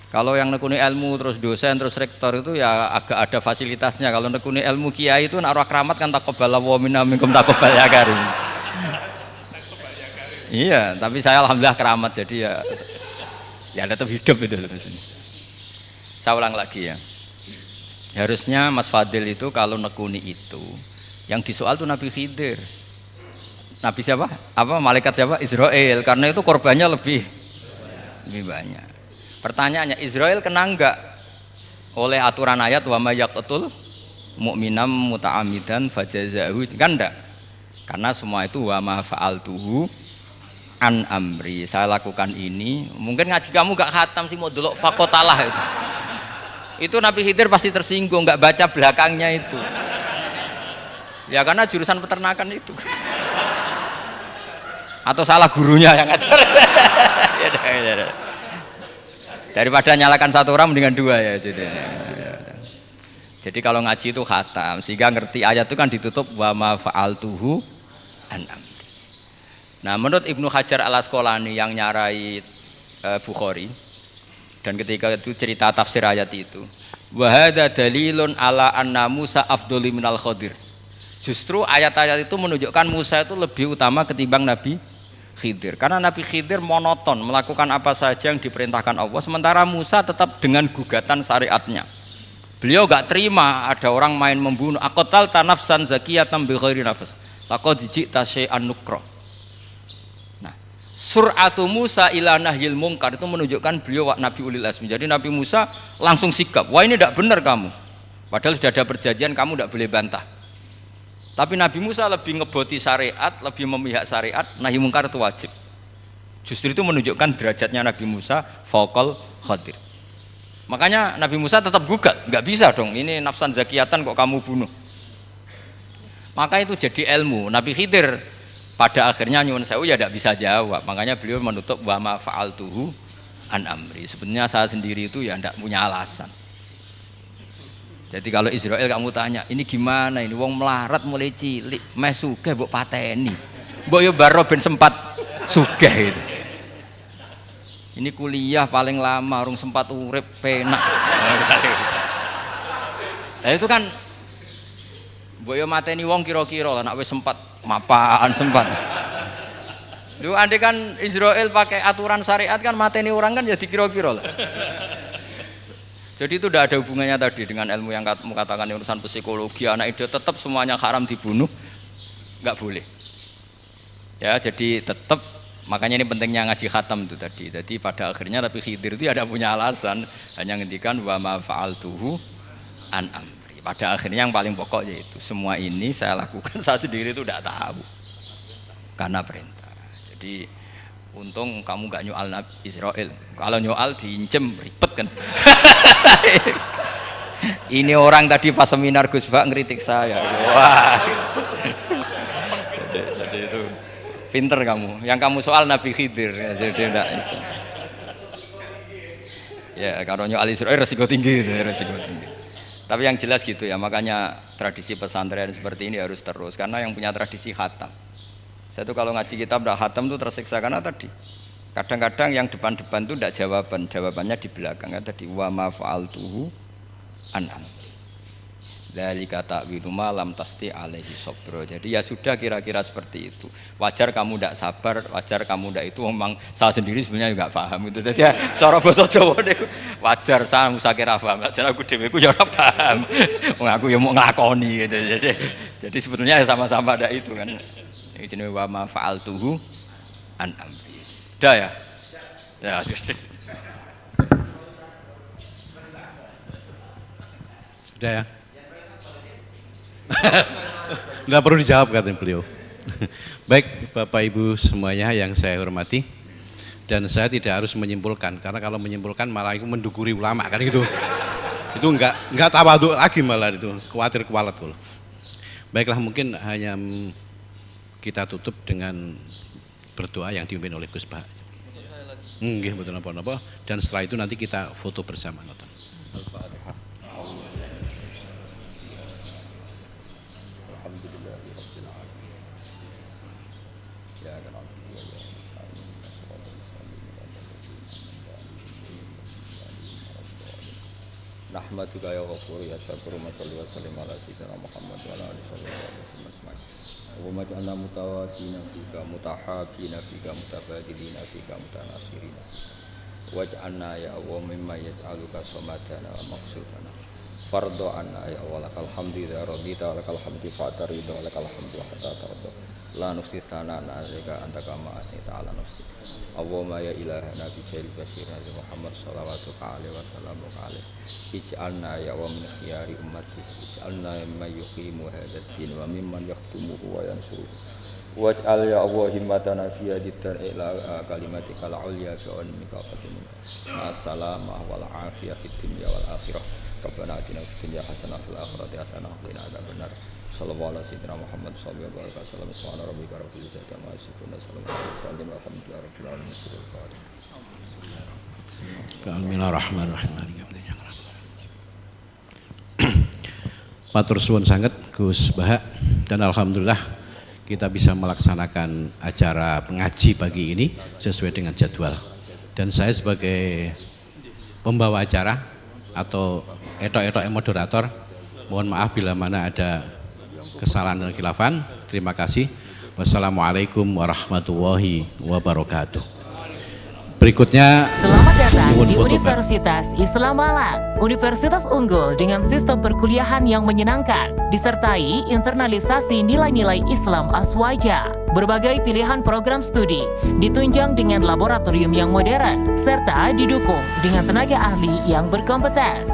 Kalau yang nekuni ilmu terus dosen terus rektor itu ya agak ada fasilitasnya. Kalau nekuni ilmu kiai itu naruh keramat kan taqabbala wa minna minkum taqabbal ya karim. Iya, tapi saya alhamdulillah keramat jadi ya tetap hidup itu. Saya ulang lagi ya. Harusnya Mas Fadil itu kalau nekuni itu yang disoal tuh Nabi Khidir. Nabi siapa? Apa malaikat siapa? Israel. Karena itu korbannya lebih banyak. Pertanyaannya, Israel kena enggak oleh aturan ayat wa may yaqtul mu'minam muta'ammidan fajazahu? Kan enggak. Karena semua itu wa ma fa'altuhu an amri. Saya lakukan ini. Mungkin ngaji kamu enggak khatam sih mau delok fakotalah itu. Itu Nabi Khidir pasti tersinggung, enggak baca belakangnya itu. Ya karena jurusan peternakan itu. Atau salah gurunya yang ngajar. Ya. Daripada nyalakan satu orang mendingan dua ya. Jadi kalau ngaji itu khatam sehingga ngerti ayat itu kan ditutup wa ma fa'altuhu an amri. Nah, menurut Ibnu Hajar Al-Asqalani yang nyarai Bukhari dan ketika itu cerita tafsir ayat itu, wa hadza dalilun ala anna Musa afdhali minal Khadir. Justru ayat-ayat itu menunjukkan Musa itu lebih utama ketimbang Nabi Khidir, karena Nabi Khidir monoton melakukan apa saja yang diperintahkan Allah, sementara Musa tetap dengan gugatan syariatnya. Beliau gak terima ada orang main membunuh. Aqtal tanafsan zakiyatan bi ghairi nafs laqad ji'ta syai'an nukra. Nah, sur'atu Musa ila nahyil munkar itu menunjukkan beliau Nabi ulil azmi. Jadi Nabi Musa langsung sikap, wah ini tidak benar kamu, padahal sudah ada perjanjian kamu tidak boleh bantah. Tapi Nabi Musa lebih ngeboti syariat, lebih memihak syariat, nahi mungkar itu wajib. Justru itu menunjukkan derajatnya Nabi Musa fauqal Khadir. Makanya Nabi Musa tetap gugat, nggak bisa dong, ini nafsan zakiyatan kok kamu bunuh. Maka itu jadi ilmu. Nabi Khidir pada akhirnya nyuwun sewu ya tidak bisa jawab. Makanya beliau menutup wa ma fa'altuhu an amri. Sebenarnya saya sendiri itu ya tidak punya alasan. Jadi kalau Israel kamu tanya, ini gimana ini wong melarat mulai cilik, meh sugih mbok pateni. Mbok yo baro ben sempat sugih itu. Ini kuliah paling lama urung sempat urip penak. Nah itu kan mbok yo mateni wong kira-kira lah nek wis sempat mapan sempat. Lu andai kan Israel pakai aturan syariat kan mateni orang kan ya dikira-kira lah. Jadi itu tidak ada hubungannya tadi dengan ilmu yang kamu katakan urusan psikologi, anak itu tetap semuanya haram dibunuh, nggak boleh. Ya jadi tetap, makanya ini pentingnya ngaji khatam itu tadi. Jadi pada akhirnya Nabi Khidir itu ada punya alasan, hanya ngendikan wa ma fa'altuhu an amri. Pada akhirnya yang paling pokok yaitu semua ini saya lakukan, saya sendiri itu tidak tahu karena perintah. Jadi untung kamu gak nyoal Nabi Israel. Kalau nyoal diincem ribet kan. Ini orang tadi pas seminar Gus Bak ngeritik saya. Wah. Jadi itu pinter kamu. Yang kamu soal Nabi Khidir. Jadi enggak itu. Ya kalau nyoal Israel resiko tinggi itu, resiko tinggi. Tapi yang jelas gitu ya, makanya tradisi pesantren seperti ini harus terus karena yang punya tradisi khatam. Saya tuh kalau ngaji kitab tidak khatam tuh tersiksa karena tadi kadang-kadang yang depan-depan tuh tidak jawabannya di belakang kan tadi wa ma fa'altuhu an amri dzalika ta'wilu ma lam tasti alaihi sabra. Jadi ya sudah kira-kira seperti itu. Wajar kamu tidak sabar, wajar kamu tidak itu, memang saya sendiri sebenarnya juga paham itu. Jadi cara basa Jawa niku wajar saya musakira paham, jan aku dhewe ku ya ora paham. Wong aku ya mau nglakoni gitu. Jadi sebetulnya sama-sama ada itu kan. Ini jenis wa ma fa'altuhu an amri. Udah ya? Ya sudah. Sudah ya? Tidak perlu dijawab katanya beliau. Baik Bapak Ibu semuanya yang saya hormati, dan saya tidak harus menyimpulkan karena kalau menyimpulkan malah itu menduguri ulama kan gitu. Itu enggak tawadhu lagi malah itu, khawatir kualat kalau. Baiklah mungkin hanya kita tutup dengan berdoa yang dipimpin oleh Gus Bah. Nggih mboten napa-napa, dan setelah itu nanti kita foto bersama. Al-Fatihah. Alhamdulillahi rabbil alamin. Ya kan Nahmaduka ya ghafur ya syakur wa salli wa sallim ala sayyidina Muhammad wa ala alihi wa sahbihi. Allahumma ij'alna mutawaddina fika mutahabina fika mutabadilina fika mutanasirina. Waj'alna ya Allah mimma yaj'aluka samadana wa maqsudana. Fardhu anna ya Allah lakal hamdu ya radita lakal hamdu fa'tarida lakal hamdu hatta tarda. La nuhsi tsana'an 'alaika anta kama atita 'ala nafsika. Allahumma ya ilahana bi jail basir Nabi Muhammad sallallahu alaihi wasallam ij'alna ya wa min khiyari ummati ij'alna mimman yuqimu hadzal din wa mimman yakhtumuhu wa yansuru waj'al ya Allah himmatana fi hadithar ila kalimatikal ulya fi ulmika fatin assalamah wal afiyah fid dunya wal akhirah rabbana atina fid dunya hasanah fil akhirati hasanah wa qina adzabannar sallallahu alaihi wasallam Muhammad sallallahu alaihi wasallam subhana rabbika rabbil izzati amma yasifun salamun alal mursalin walhamdulillahi rabbil alamin. Bismillahirrahmanirrahim. Matur suwun sanget Gus Bahak, dan alhamdulillah kita bisa melaksanakan acara pengaji pagi ini sesuai dengan jadwal. Dan saya sebagai pembawa acara atau etok-etok moderator, mohon maaf bila mana ada kesalahan dan khilafan. Terima kasih. Wassalamualaikum warahmatullahi wabarakatuh. Berikutnya, selamat datang di Universitas Islam Malang, universitas unggul dengan sistem perkuliahan yang menyenangkan, disertai internalisasi nilai-nilai Islam aswaja. Berbagai pilihan program studi ditunjang dengan laboratorium yang modern, serta didukung dengan tenaga ahli yang berkompeten.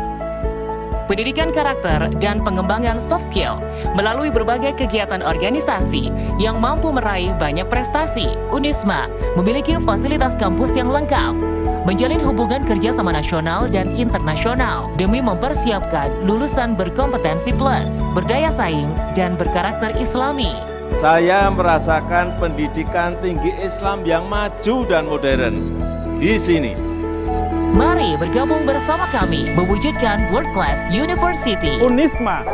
Pendidikan karakter dan pengembangan soft skill melalui berbagai kegiatan organisasi yang mampu meraih banyak prestasi. Unisma memiliki fasilitas kampus yang lengkap, menjalin hubungan kerjasama nasional dan internasional demi mempersiapkan lulusan berkompetensi plus, berdaya saing, dan berkarakter Islami. Saya merasakan pendidikan tinggi Islam yang maju dan modern di sini. Mari bergabung bersama kami mewujudkan World Class University. Unisma.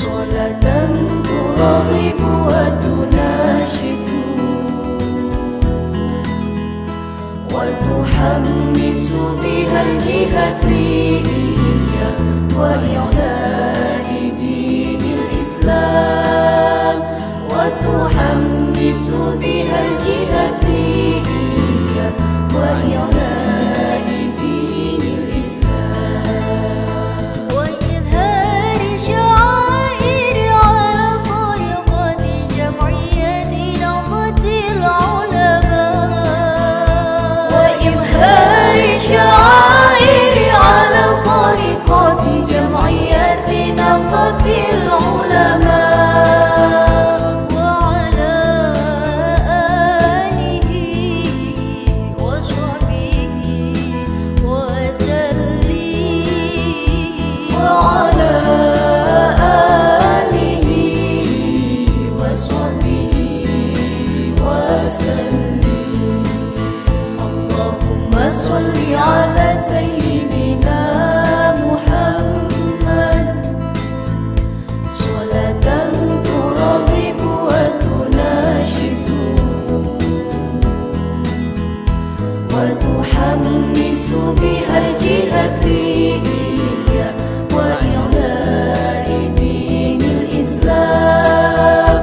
صلاة ترغب وتناشد وتحمس بها الجهادية وإعلاء دين الإسلام وتحمس بها الجهادية وإعلاء دين الإسلام وإظهار شعائر على طريقة جمعية نهضة العلماء وإظهار شعائر على طريقة جمعية نهضة العلماء وعلى آله وصحبه وسلم وعلى آله وصحبه وسلم اللهم صل على سيدنا محمد صلاة ترغب وتناشد وتحمس بها الجهادية وإعلاء دين الإسلام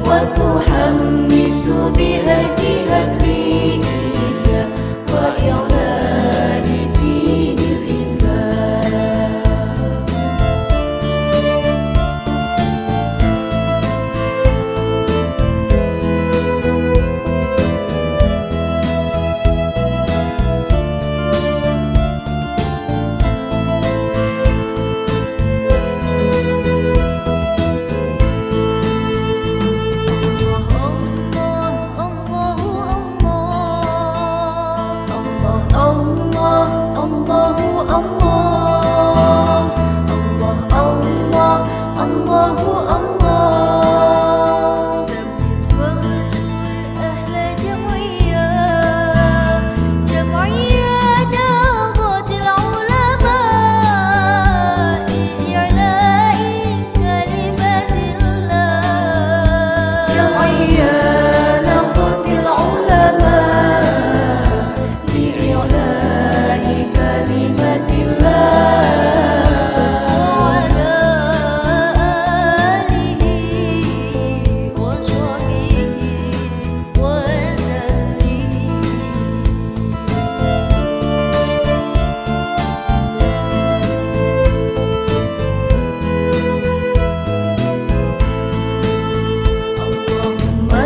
وتحمس بها الجهادية وإعلاء دين الإسلام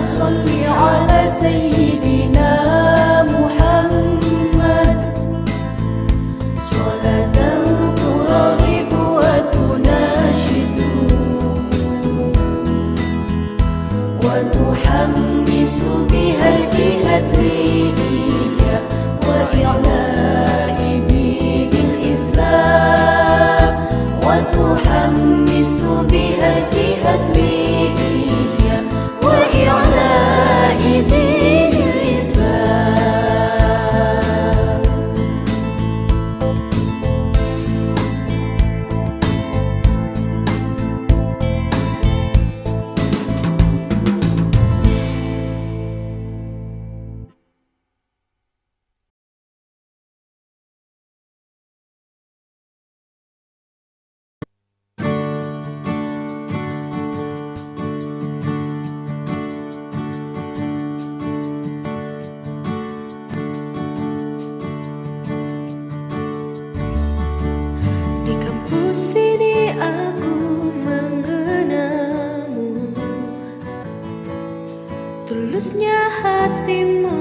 صل على سيدنا محمد صلاة ترغب وتناشد وتحمس بها الجهادية وإعلاء دين الإسلام وتحمس بها الجهادية وإعلاء دين الإسلام tulusnya hatimu.